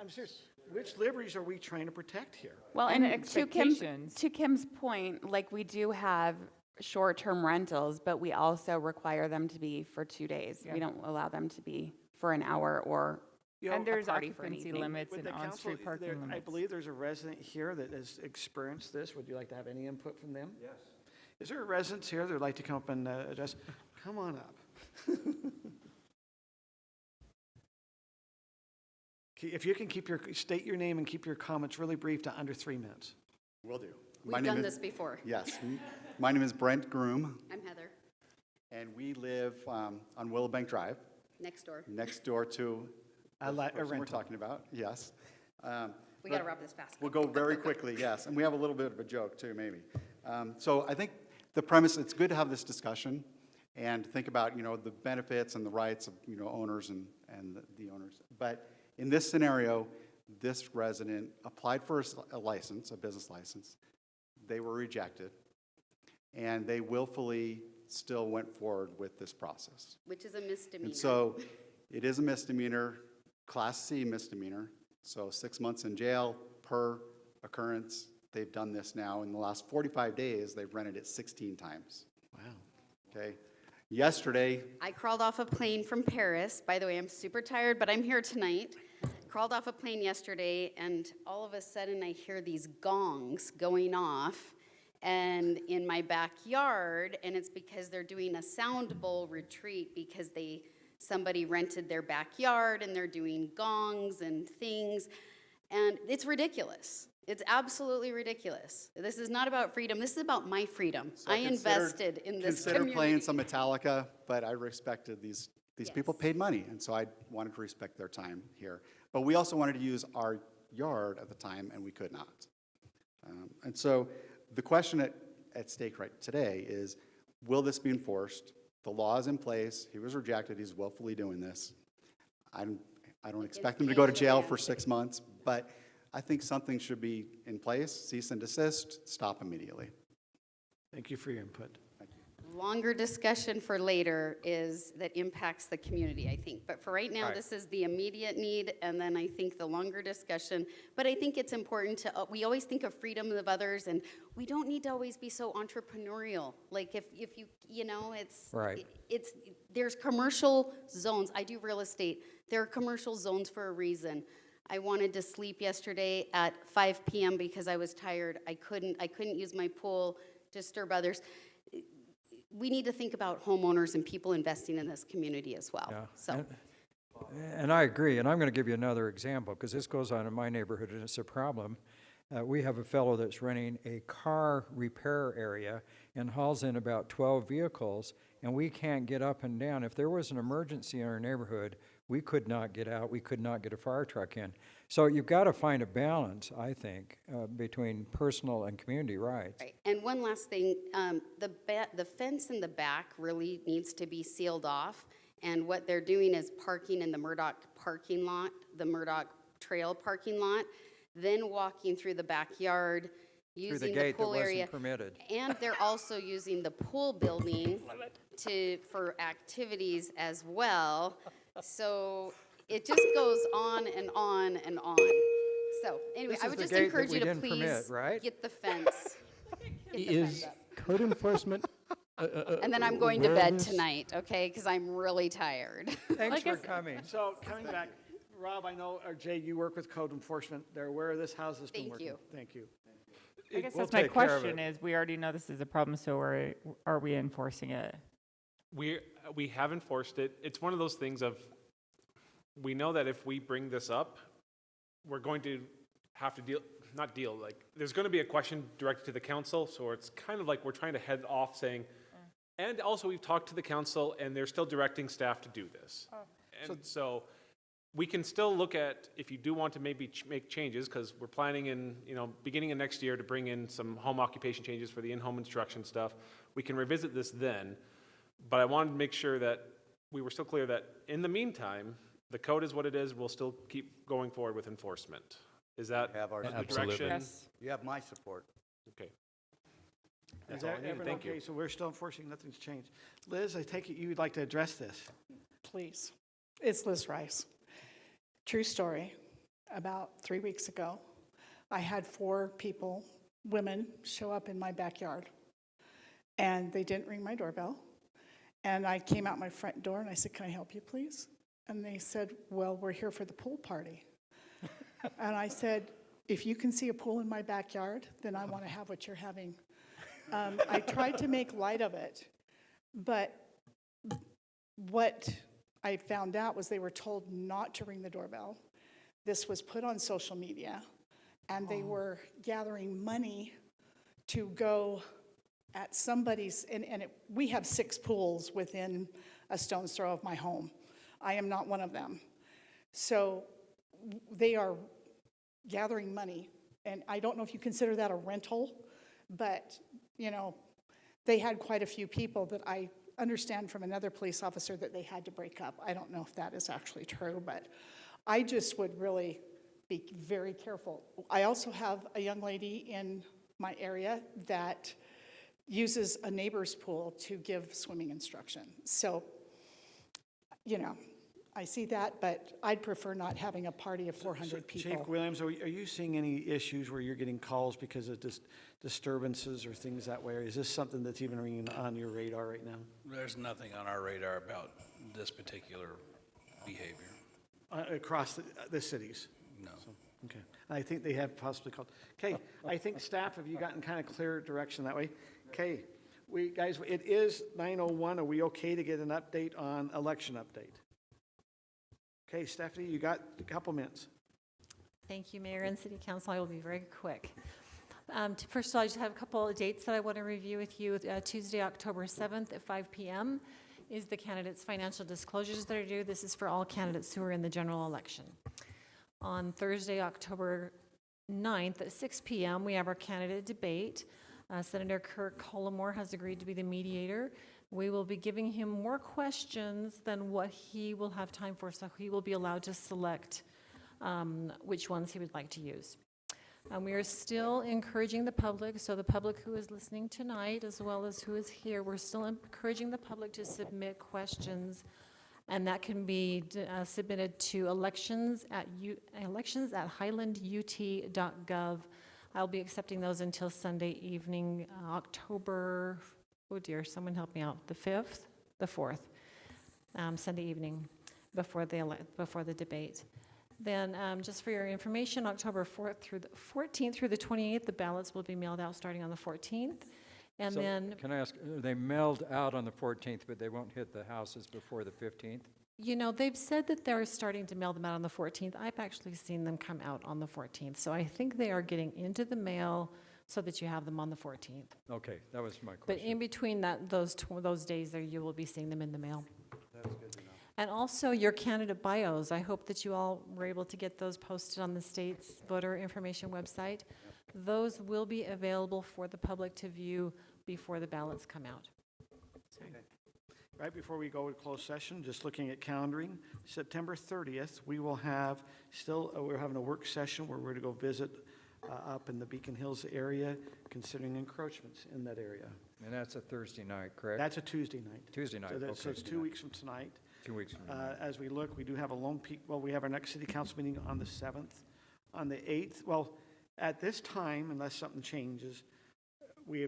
I'm serious. Which liberties are we trying to protect here? Well, and to Kim's point, like, we do have short-term rentals, but we also require them to be for 2 days. We don't allow them to be for an hour or and there's a party for an occupancy evening. limits and on-street parking limits. I believe there's a resident here that has experienced this. Would you like to have any input from them? Yes. Is there a resident here that would like to come up and address? Come on up. If you can state your name and keep your comments really brief to under 3 minutes. Will do. We've done this before. Yes. My name is Brent Groom. I'm Heather. And we live on Willowbank Drive. Next door. Next door to a person we're talking about, yes. We got to wrap this fast. We'll go very quickly, yes. And we have a little bit of a joke too, maybe. So I think the premise, it's good to have this discussion and think about, you know, the benefits and the rights of, you know, owners and the owners. But in this scenario, this resident applied for a license, a business license. They were rejected, and they willfully still went forward with this process. Which is a misdemeanor. And so it is a misdemeanor, Class C misdemeanor. So 6 months in jail per occurrence. They've done this now. In the last 45 days, they've rented it 16 times. Wow. Okay. Yesterday, I crawled off a plane from Paris. By the way, I'm super tired, but I'm here tonight. Crawled off a plane yesterday, and all of a sudden I hear these gongs going off and in my backyard, and it's because they're doing a sound bowl retreat because somebody rented their backyard, and they're doing gongs and things, and it's ridiculous. It's absolutely ridiculous. This is not about freedom. This is about my freedom. so I invested in this consider community. playing some Metallica, but I respected these people paid money, and so I wanted to respect their time here. But we also wanted to use our yard at the time, and we could not. And so the question at stake right today is, will this be enforced? The law is in place. He was rejected. He's willfully doing this. I don't expect him to go to jail for 6 months, but I think something should be in place, cease and desist, stop immediately. Thank you for your input. Longer discussion for later that impacts the community, I think. But for right now, Right. This is the immediate need, and then I think the longer discussion. But I think it's important we always think of freedom of others, and we don't need to always be so entrepreneurial. Like if you know, Right. There's commercial zones. I do real estate. There are commercial zones for a reason. I wanted to sleep yesterday at 5 p.m. because I was tired. I couldn't use my pool, disturb others. We need to think about homeowners and people investing in this community as well. Yeah. So, And I agree, and I'm going to give you another example, because this goes on in my neighborhood, and it's a problem. We have a fellow that's renting a car repair area and hauls in about 12 vehicles, and we can't get up and down. If there was an emergency in our neighborhood, we could not get out, we could not get a fire truck in. So you've got to find a balance, I think, between personal and community rights. right. And one last thing, the fence in the back really needs to be sealed off. And what they're doing is parking in the Murdoch parking lot, the Murdoch Trail parking lot, then walking through the backyard, using Through the gate that pool wasn't area. permitted. And they're also using the pool building for activities as well. So it just goes on and on and on. So anyway, This I is would the just gate that encourage we you to didn't permit, please right? get the fence. Get the fence Is up. code enforcement? And then I'm going to aware of bed this? tonight, okay? Because I'm really tired. Thanks for coming. So coming back, Rob, I know, or Jay, you work with code enforcement. They're aware of this. How's this been Thank working? you. Thank you. I guess We'll that's my take care of question it. is, we already know this is a problem, so are we enforcing it? We have enforced it. It's one of those things of, we know that if we bring this up, we're going to have to like, there's going to be a question directed to the council, so it's kind of like we're trying to head off saying, and also we've talked to the council, and they're still directing staff to do this. And so we can still look at, if you do want to maybe make changes, because we're planning in, beginning of next year to bring in some home occupation changes for the in-home instruction stuff. We can revisit this then, but I wanted to make sure that we were still clear that in the meantime, the code is what it is. We'll still keep going forward with enforcement. Is that Have our the support. direction? Yes. You have my support. Okay. Is That's all I that needed. everyone Thank okay? you. So we're still enforcing, nothing's changed. Liz, I take it you'd like to address this. Please. It's Liz Rice. True story. About 3 weeks ago, I had 4 people, women, show up in my backyard. And they didn't ring my doorbell. And I came out my front door and I said, "Can I help you, please?" And they said, "Well, we're here for the pool party." And I said, "If you can see a pool in my backyard, then I want to have what you're having." I tried to make light of it, but what I found out was they were told not to ring the doorbell. This was put on social media, and they were gathering money to go at somebody's, we have 6 pools within a stone's throw of my home. I am not one of them. So they are gathering money, and I don't know if you consider that a rental, but, they had quite a few people that I understand from another police officer that they had to break up. I don't know if that is actually true, but I just would really be very careful. I also have a young lady in my area that uses a neighbor's pool to give swimming instruction. So, I see that, but I'd prefer not having a party of 400 people. Chief Williams, are you seeing any issues where you're getting calls because of disturbances or things that way? Or is this something that's even ringing on your radar right now? There's nothing on our radar about this particular behavior. Across the cities? No. So, okay. I think they have possibly called. Okay, I think staff, have you gotten kind of clear direction that way? Okay, guys, it is 9:01. Are we okay to get an update on election update? Okay, Stephanie, you got a couple minutes. Thank you, Mayor and City Council. I will be very quick. First of all, I just have a couple of dates that I want to review with you. Tuesday, October 7th at 5 p.m. is the candidates' financial disclosures that are due. This is for all candidates who are in the general election. On Thursday, October 9th at 6 p.m., we have our candidate debate. Senator Kirk Hollamore has agreed to be the mediator. We will be giving him more questions than what he will have time for, so he will be allowed to select which ones he would like to use. We are still encouraging the public, so the public who is listening tonight as well as who is here, we're still encouraging the public to submit questions, and that can be submitted to elections@highlandut.gov. I'll be accepting those until Sunday evening, October, oh dear, someone help me out, the 5th, the 4th, Sunday evening before the debate. Then just for your information, October 4th through the 14th through the 28th, the ballots will be mailed out starting on the 14th. And So then, can I ask, are they mailed out on the 14th, but they won't hit the houses before the 15th? they've said that they're starting to mail them out on the 14th. I've actually seen them come out on the 14th. So I think they are getting into the mail so that you have them on the 14th. Okay, that was my But question. in between those days there, you will be seeing them in the mail. That's good to know. And also your candidate bios. I hope that you all were able to get those posted on the state's voter information website. Those will be available for the public to view before the ballots come out. Sorry. Okay. Right before we go to closed session, just looking at calendaring, September 30th, we will have we're having a work session where we're to go visit up in the Beacon Hills area, considering encroachments in that area. And that's a Thursday night, correct? That's a Tuesday night. Tuesday night, okay. So it's 2 weeks from tonight. 2 weeks from tonight. As we look, we do have we have our next city council meeting on the 7th on the 8th. Well, at this time, unless something changes, we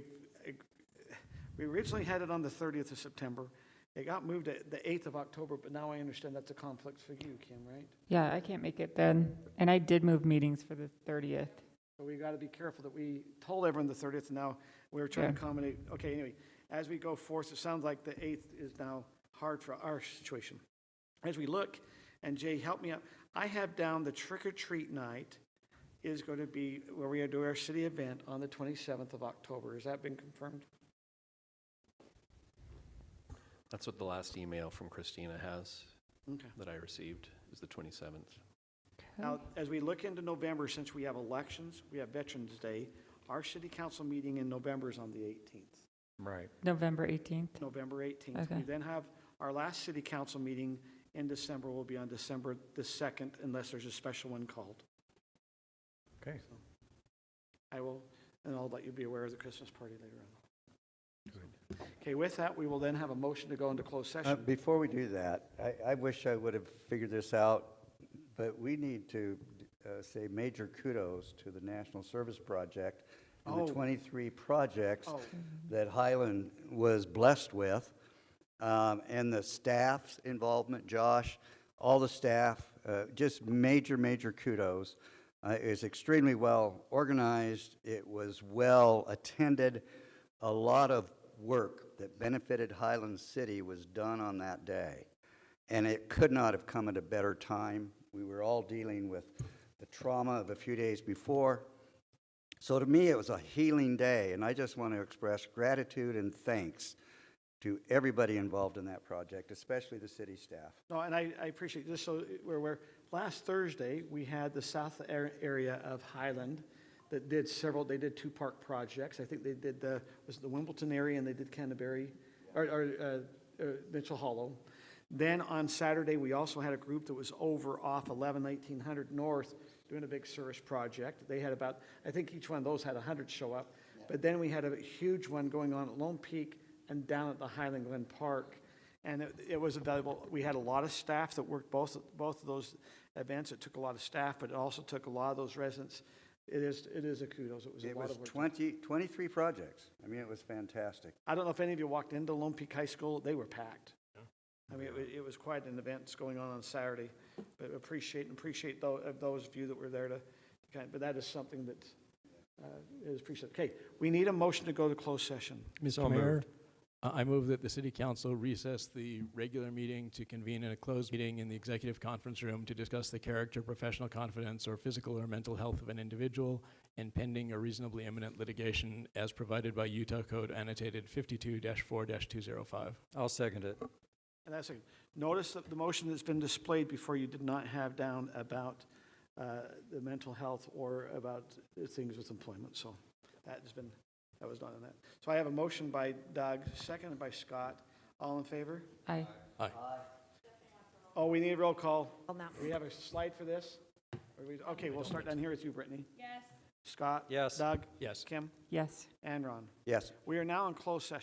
originally had it on the 30th of September. It got moved to the 8th of October, but now I understand that's a conflict for you, Kim, right? Yeah, I can't make it then. And I did move meetings for the 30th. So we got to be careful that we told everyone the 30th, and now we're trying to Yeah. accommodate. Okay, anyway, as we go forth, it sounds like the 8th is now hard for our situation. As we look, and Jay, help me out, I have down the trick-or-treat night is going to be where we do our city event on the 27th of October. Has that been confirmed? That's what the last email from Christina has Okay. that I received, is the 27th. Now, as we look into November, since we have elections, we have Veterans Day, our city council meeting in November is on the 18th. Right. November 18th. November 18th. Okay. We then have our last city council meeting in December will be on December the 2nd, unless there's a special one called. Okay. And I'll let you be aware of the Christmas party later on. Okay, with that, we will then have a motion to go into closed session. Before we do that, I wish I would have figured this out, but we need to say major kudos to the National Service Project and the 23 projects that Highland was blessed with, and the staff's involvement, Josh, all the staff, just major, major kudos. It was extremely well organized. It was well attended. A lot of work that benefited Highland City was done on that day, and it could not have come at a better time. We were all dealing with the trauma of a few days before. So to me, it was a healing day, and I just want to express gratitude and thanks to everybody involved in that project, especially the city staff. No, and I appreciate this. So we're last Thursday, we had the south area of Highland that did they did 2 park projects. I think they did the Wimbledon area, and they did Canterbury, or Mitchell Hollow. Then on Saturday, we also had a group that was over off 1900 North doing a big service project. They had about, I think each one of those had 100 show up. Yeah. But then we had a huge one going on at Lone Peak and down at the Highland Glen Park. And it was valuable. We had a lot of staff that worked both of those events. It took a lot of staff, but it also took a lot of those residents. It is a kudos. It was a lot of work. 23 projects. I mean, it was fantastic. I don't know if any of you walked into Lone Peak High School. They were packed. I mean, it was quite an event that's going on Saturday, but appreciate those of you that were there but that is something that is appreciated. Okay, we need a motion to go to closed session. Mr. Mayor, I move that the City Council recess the regular meeting to convene in a closed meeting in the executive conference room to discuss the character, professional confidence, or physical or mental health of an individual and pending or reasonably imminent litigation as provided by Utah Code annotated 52-4-205. I'll second it. And that's notice that the motion that's been displayed before you did not have down about the mental health or about things with employment. So that was done on that. So I have a motion by Doug, seconded by Scott. All in favor? Aye. Aye. Oh, we need a roll call. Well, now. Do we have a slide for this? Okay, we'll start down here with you, Brittany. Yes. Scott? Yes. Doug? Yes. Kim? Yes. And Ron? Yes. We are now in closed session.